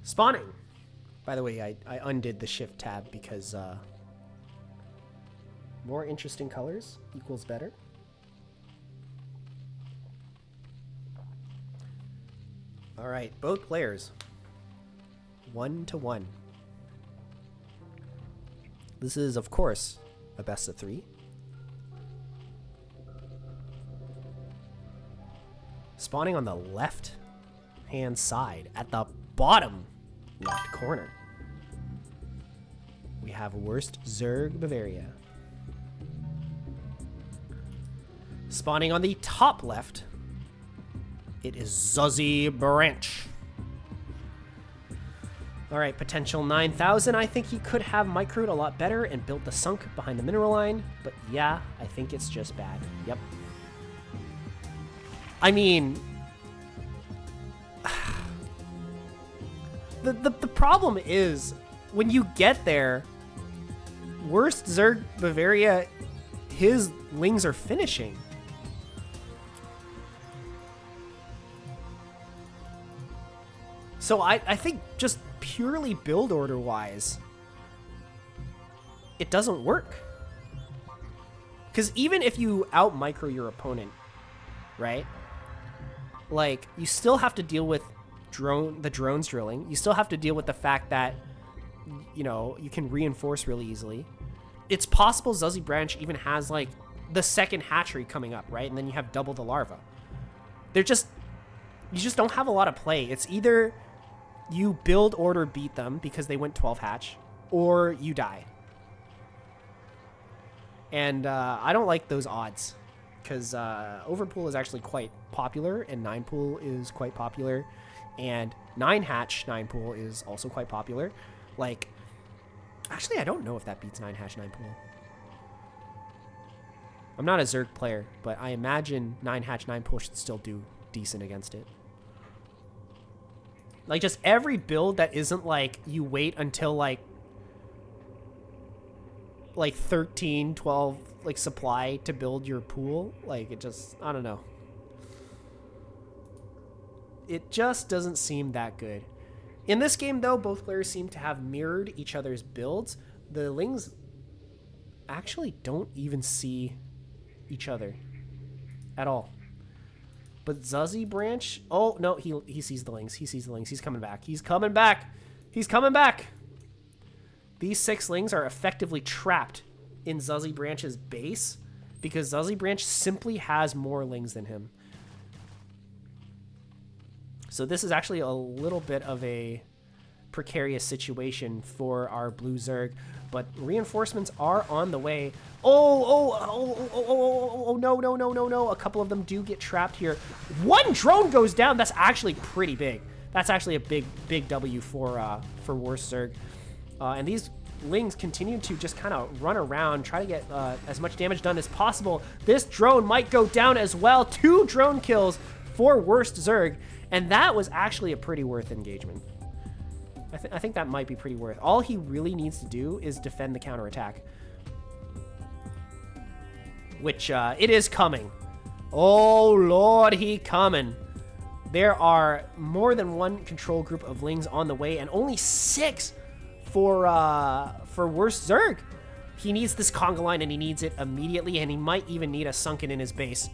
Spawning. By the way, I undid the shift tab because more interesting colors equals better. All right, both players. 1-1. This is, of course, a best of 3. Spawning on the left-hand side at the bottom left corner. We have WorstZergBavaria. Spawning on the top left, it is ZEZR. All right, potential 9,000. I think he could have microed a lot better and built the sunk behind the mineral line. But yeah, I think it's just bad. Yep. I mean, the problem is when you get there, WorstZergBavaria, his lings are finishing. So I think just purely build order wise, it doesn't work. Because even if you out micro your opponent, right? Like, you still have to deal with the drones drilling. You still have to deal with the fact that, you know, you can reinforce really easily. It's possible ZEZR even has like the second hatchery coming up, right? And then you have double the larva. You just don't have a lot of play. It's either you build order beat them because they went 12 hatch, or you die. And I don't like those odds, because overpool is actually quite popular, and 9 pool is quite popular, and 9 hatch 9 pool is also quite popular. Like, actually, I don't know if that beats 9 hatch 9 pool. I'm not a Zerg player, but I imagine 9 hatch 9 pool should still do decent against it. Like, just every build that isn't like you wait until like 13, 12 like supply to build your pool, like, it just, I don't know. It just doesn't seem that good. In this game though, both players seem to have mirrored each other's builds. The lings actually don't even see each other at all. But ZEZR, oh no, he sees the lings. He sees the lings. He's coming back. He's coming back. He's coming back. These 6 lings are effectively trapped in ZEZR's base because ZEZR simply has more lings than him. So this is actually a little bit of a precarious situation for our blue Zerg, but reinforcements are on the way. Oh, no. A couple of them do get trapped here. 1 drone goes down. That's actually pretty big. That's actually a big W for WorstZerg. And these lings continue to just kind of run around, try to get as much damage done as possible. This drone might go down as well. 2 drone kills for WorstZerg, and that was actually a pretty worth engagement. I think that might be pretty worth. All he really needs to do is defend the counterattack, which it is coming. Oh Lord, he coming. There are more than 1 control group of lings on the way, and only 6 for WorstZerg. He needs this conga line, and he needs it immediately, and he might even need a sunken in his base.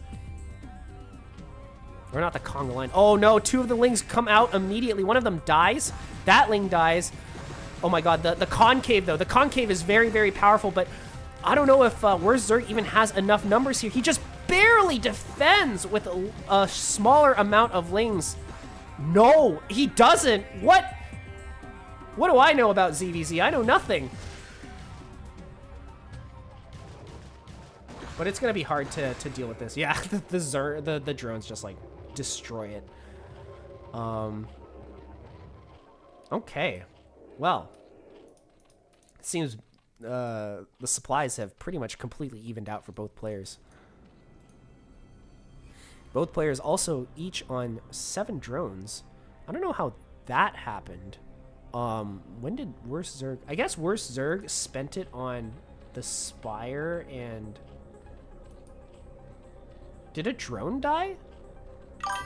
Or not the conga line. Oh no, 2 of the lings come out immediately. One of them dies. That ling dies. Oh my god, the concave though. The concave is very, very powerful, but I don't know if WorstZerg even has enough numbers here. He just barely defends with a smaller amount of lings. No, he doesn't. What do I know about ZVZ? I know nothing. But it's gonna be hard to deal with this. Yeah, the drones just like destroy it. Okay, well, it seems the supplies have pretty much completely evened out for both players. Both players also each on 7 drones. I don't know how that happened. When did WorstZerg? I guess WorstZerg spent it on the Spire, and did a drone die? I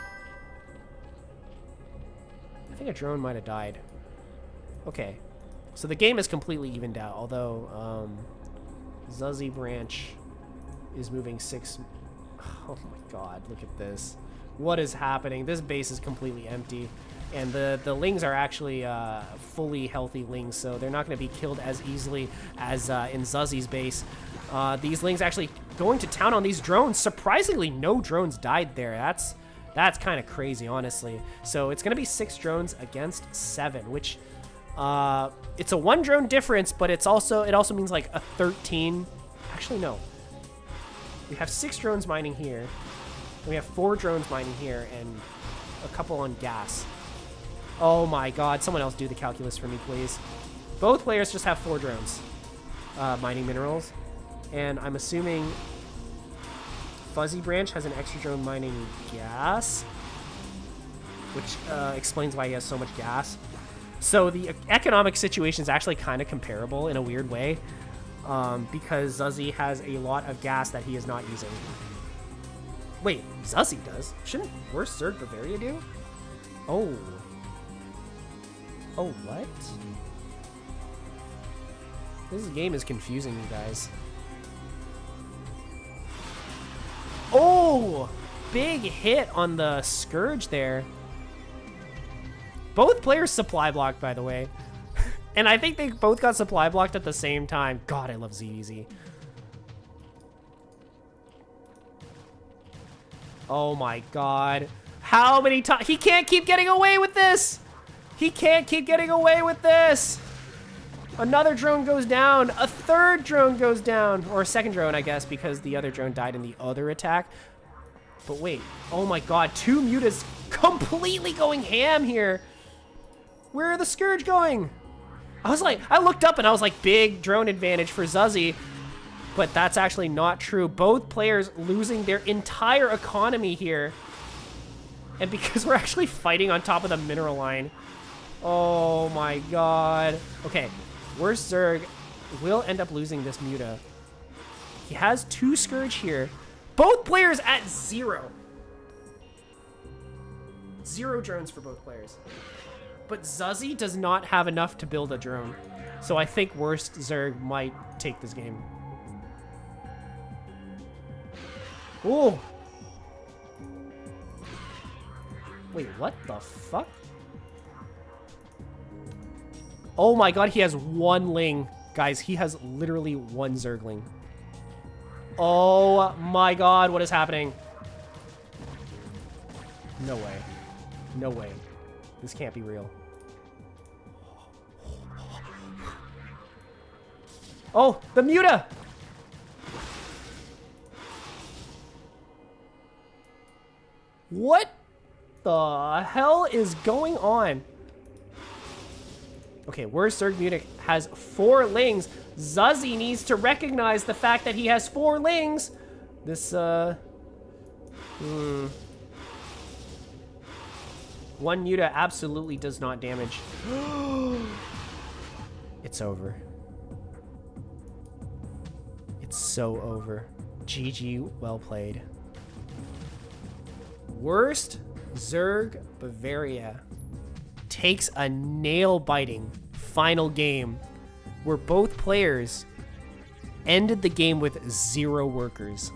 think a drone might have died. Okay. So the game is completely evened out, although ZEZR is moving 6. Oh my god, look at this. What is happening? This base is completely empty. And the lings are actually fully healthy lings, so they're not going to be killed as easily as in ZEZR's base. These lings actually going to town on these drones. Surprisingly, no drones died there. That's kind of crazy, honestly. So it's going to be 6 drones against 7, which it's a 1 drone difference, but it also means like a 13. Actually, no. We have 6 drones mining here. And we have 4 drones mining here and a couple on gas. Oh my god, someone else do the calculus for me, please. Both players just have 4 drones mining minerals. And I'm assuming FuzzyBranch has an extra drone mining gas, which explains why he has so much gas. So the economic situation is actually kind of comparable in a weird way, because ZEZR has a lot of gas that he is not using. Wait, ZEZR does? Shouldn't WorstZergBavaria do? Oh. Oh, what? This game is confusing, you guys. Oh! Big hit on the Scourge there. Both players supply blocked, by the way. And I think they both got supply blocked at the same time. God, I love ZEZR. Oh my god. How many times? He can't keep getting away with this! He can't keep getting away with this! Another drone goes down. A 3rd drone goes down. Or a 2nd drone, I guess, because the other drone died in the other attack. But wait. Oh my god. 2 mutas completely going ham here. Where are the Scourge going? I looked up and I was like, big drone advantage for ZEZR. But that's actually not true. Both players losing their entire economy here. And because we're actually fighting on top of the mineral line. Oh my god. Okay. WorstZerg will end up losing this muta. He has 2 Scourge here. Both players at 0. 0 drones for both players. But ZEZR does not have enough to build a drone. So I think WorstZerg might take this game. Ooh. Wait, what the fuck? Oh my god, he has 1 ling. Guys, he has literally 1 Zergling. Oh my god, what is happening? No way. No way. This can't be real. Oh, the muta! What the hell is going on? Okay, WorstZergBavaria has 4 lings. ZEZR needs to recognize the fact that he has 4 lings. This, 1 muta absolutely does not damage. It's over. It's so over. GG, well played. WorstZergBavaria takes a nail-biting final game where both players ended the game with 0 workers.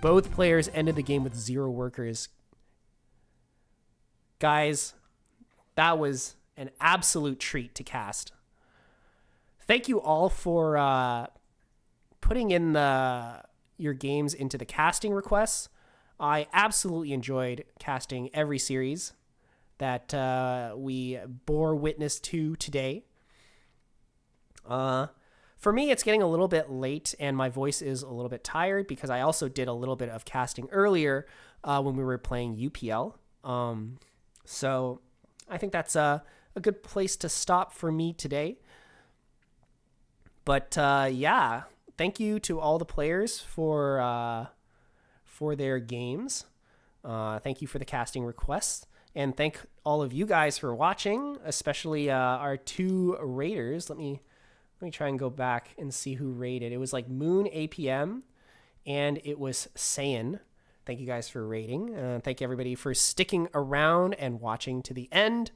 Both players ended the game with 0 workers. Guys, that was an absolute treat to cast. Thank you all for putting in your games into the casting requests. I absolutely enjoyed casting every series that we bore witness to today. For me, it's getting a little bit late and my voice is a little bit tired because I also did a little bit of casting earlier when we were playing UPL. So I think that's a good place to stop for me today. But yeah, thank you to all the players for their games. Thank you for the casting requests. And thank all of you guys for watching, especially our 2 raiders. Let me try and go back and see who raided. It was like Moon APM and it was Saiyan. Thank you guys for raiding. Thank you everybody for sticking around and watching to the end.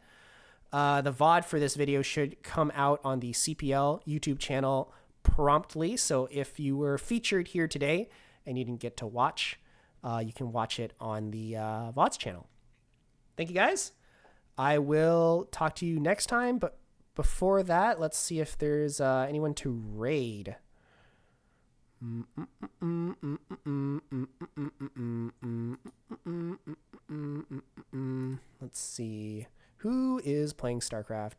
The VOD for this video should come out on the CPL YouTube channel promptly. So if you were featured here today and you didn't get to watch, you can watch it on the VODs channel. Thank you, guys. I will talk to you next time. But before that, let's see if there's anyone to raid. Let's see. Who is playing Starcraft?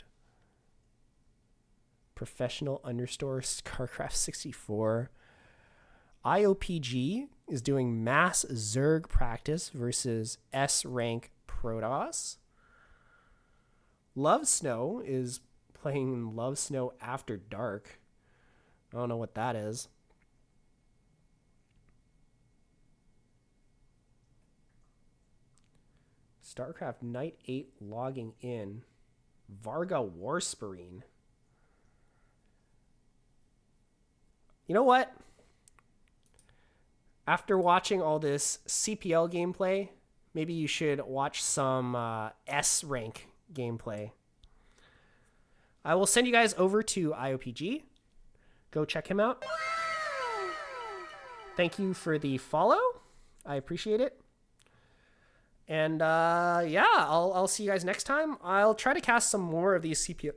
Professional underscore Starcraft 64. IOPG is doing mass Zerg practice versus S rank Protoss. Love Snow is playing Love Snow After Dark. I don't know what that is. Starcraft Night 8 logging in. Varga Warsparine. You know what? After watching all this CPL gameplay, maybe you should watch some S rank gameplay. I will send you guys over to IOPG. Go check him out. Thank you for the follow. I appreciate it. And yeah, I'll see you guys next time. I'll try to cast some more of these CPL.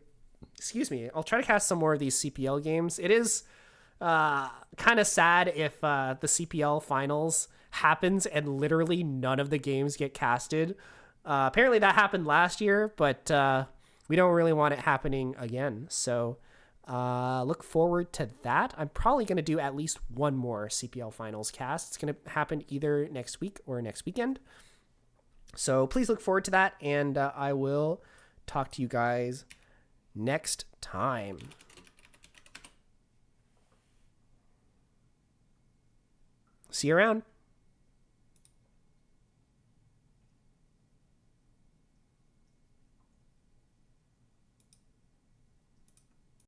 Excuse me. I'll try to cast some more of these CPL games. It is kind of sad if the CPL finals happens and literally none of the games get casted. Apparently that happened last year, but we don't really want it happening again. So look forward to that. I'm probably going to do at least one more CPL finals cast. It's going to happen either next week or next weekend. So please look forward to that, and I will talk to you guys next time. See you around.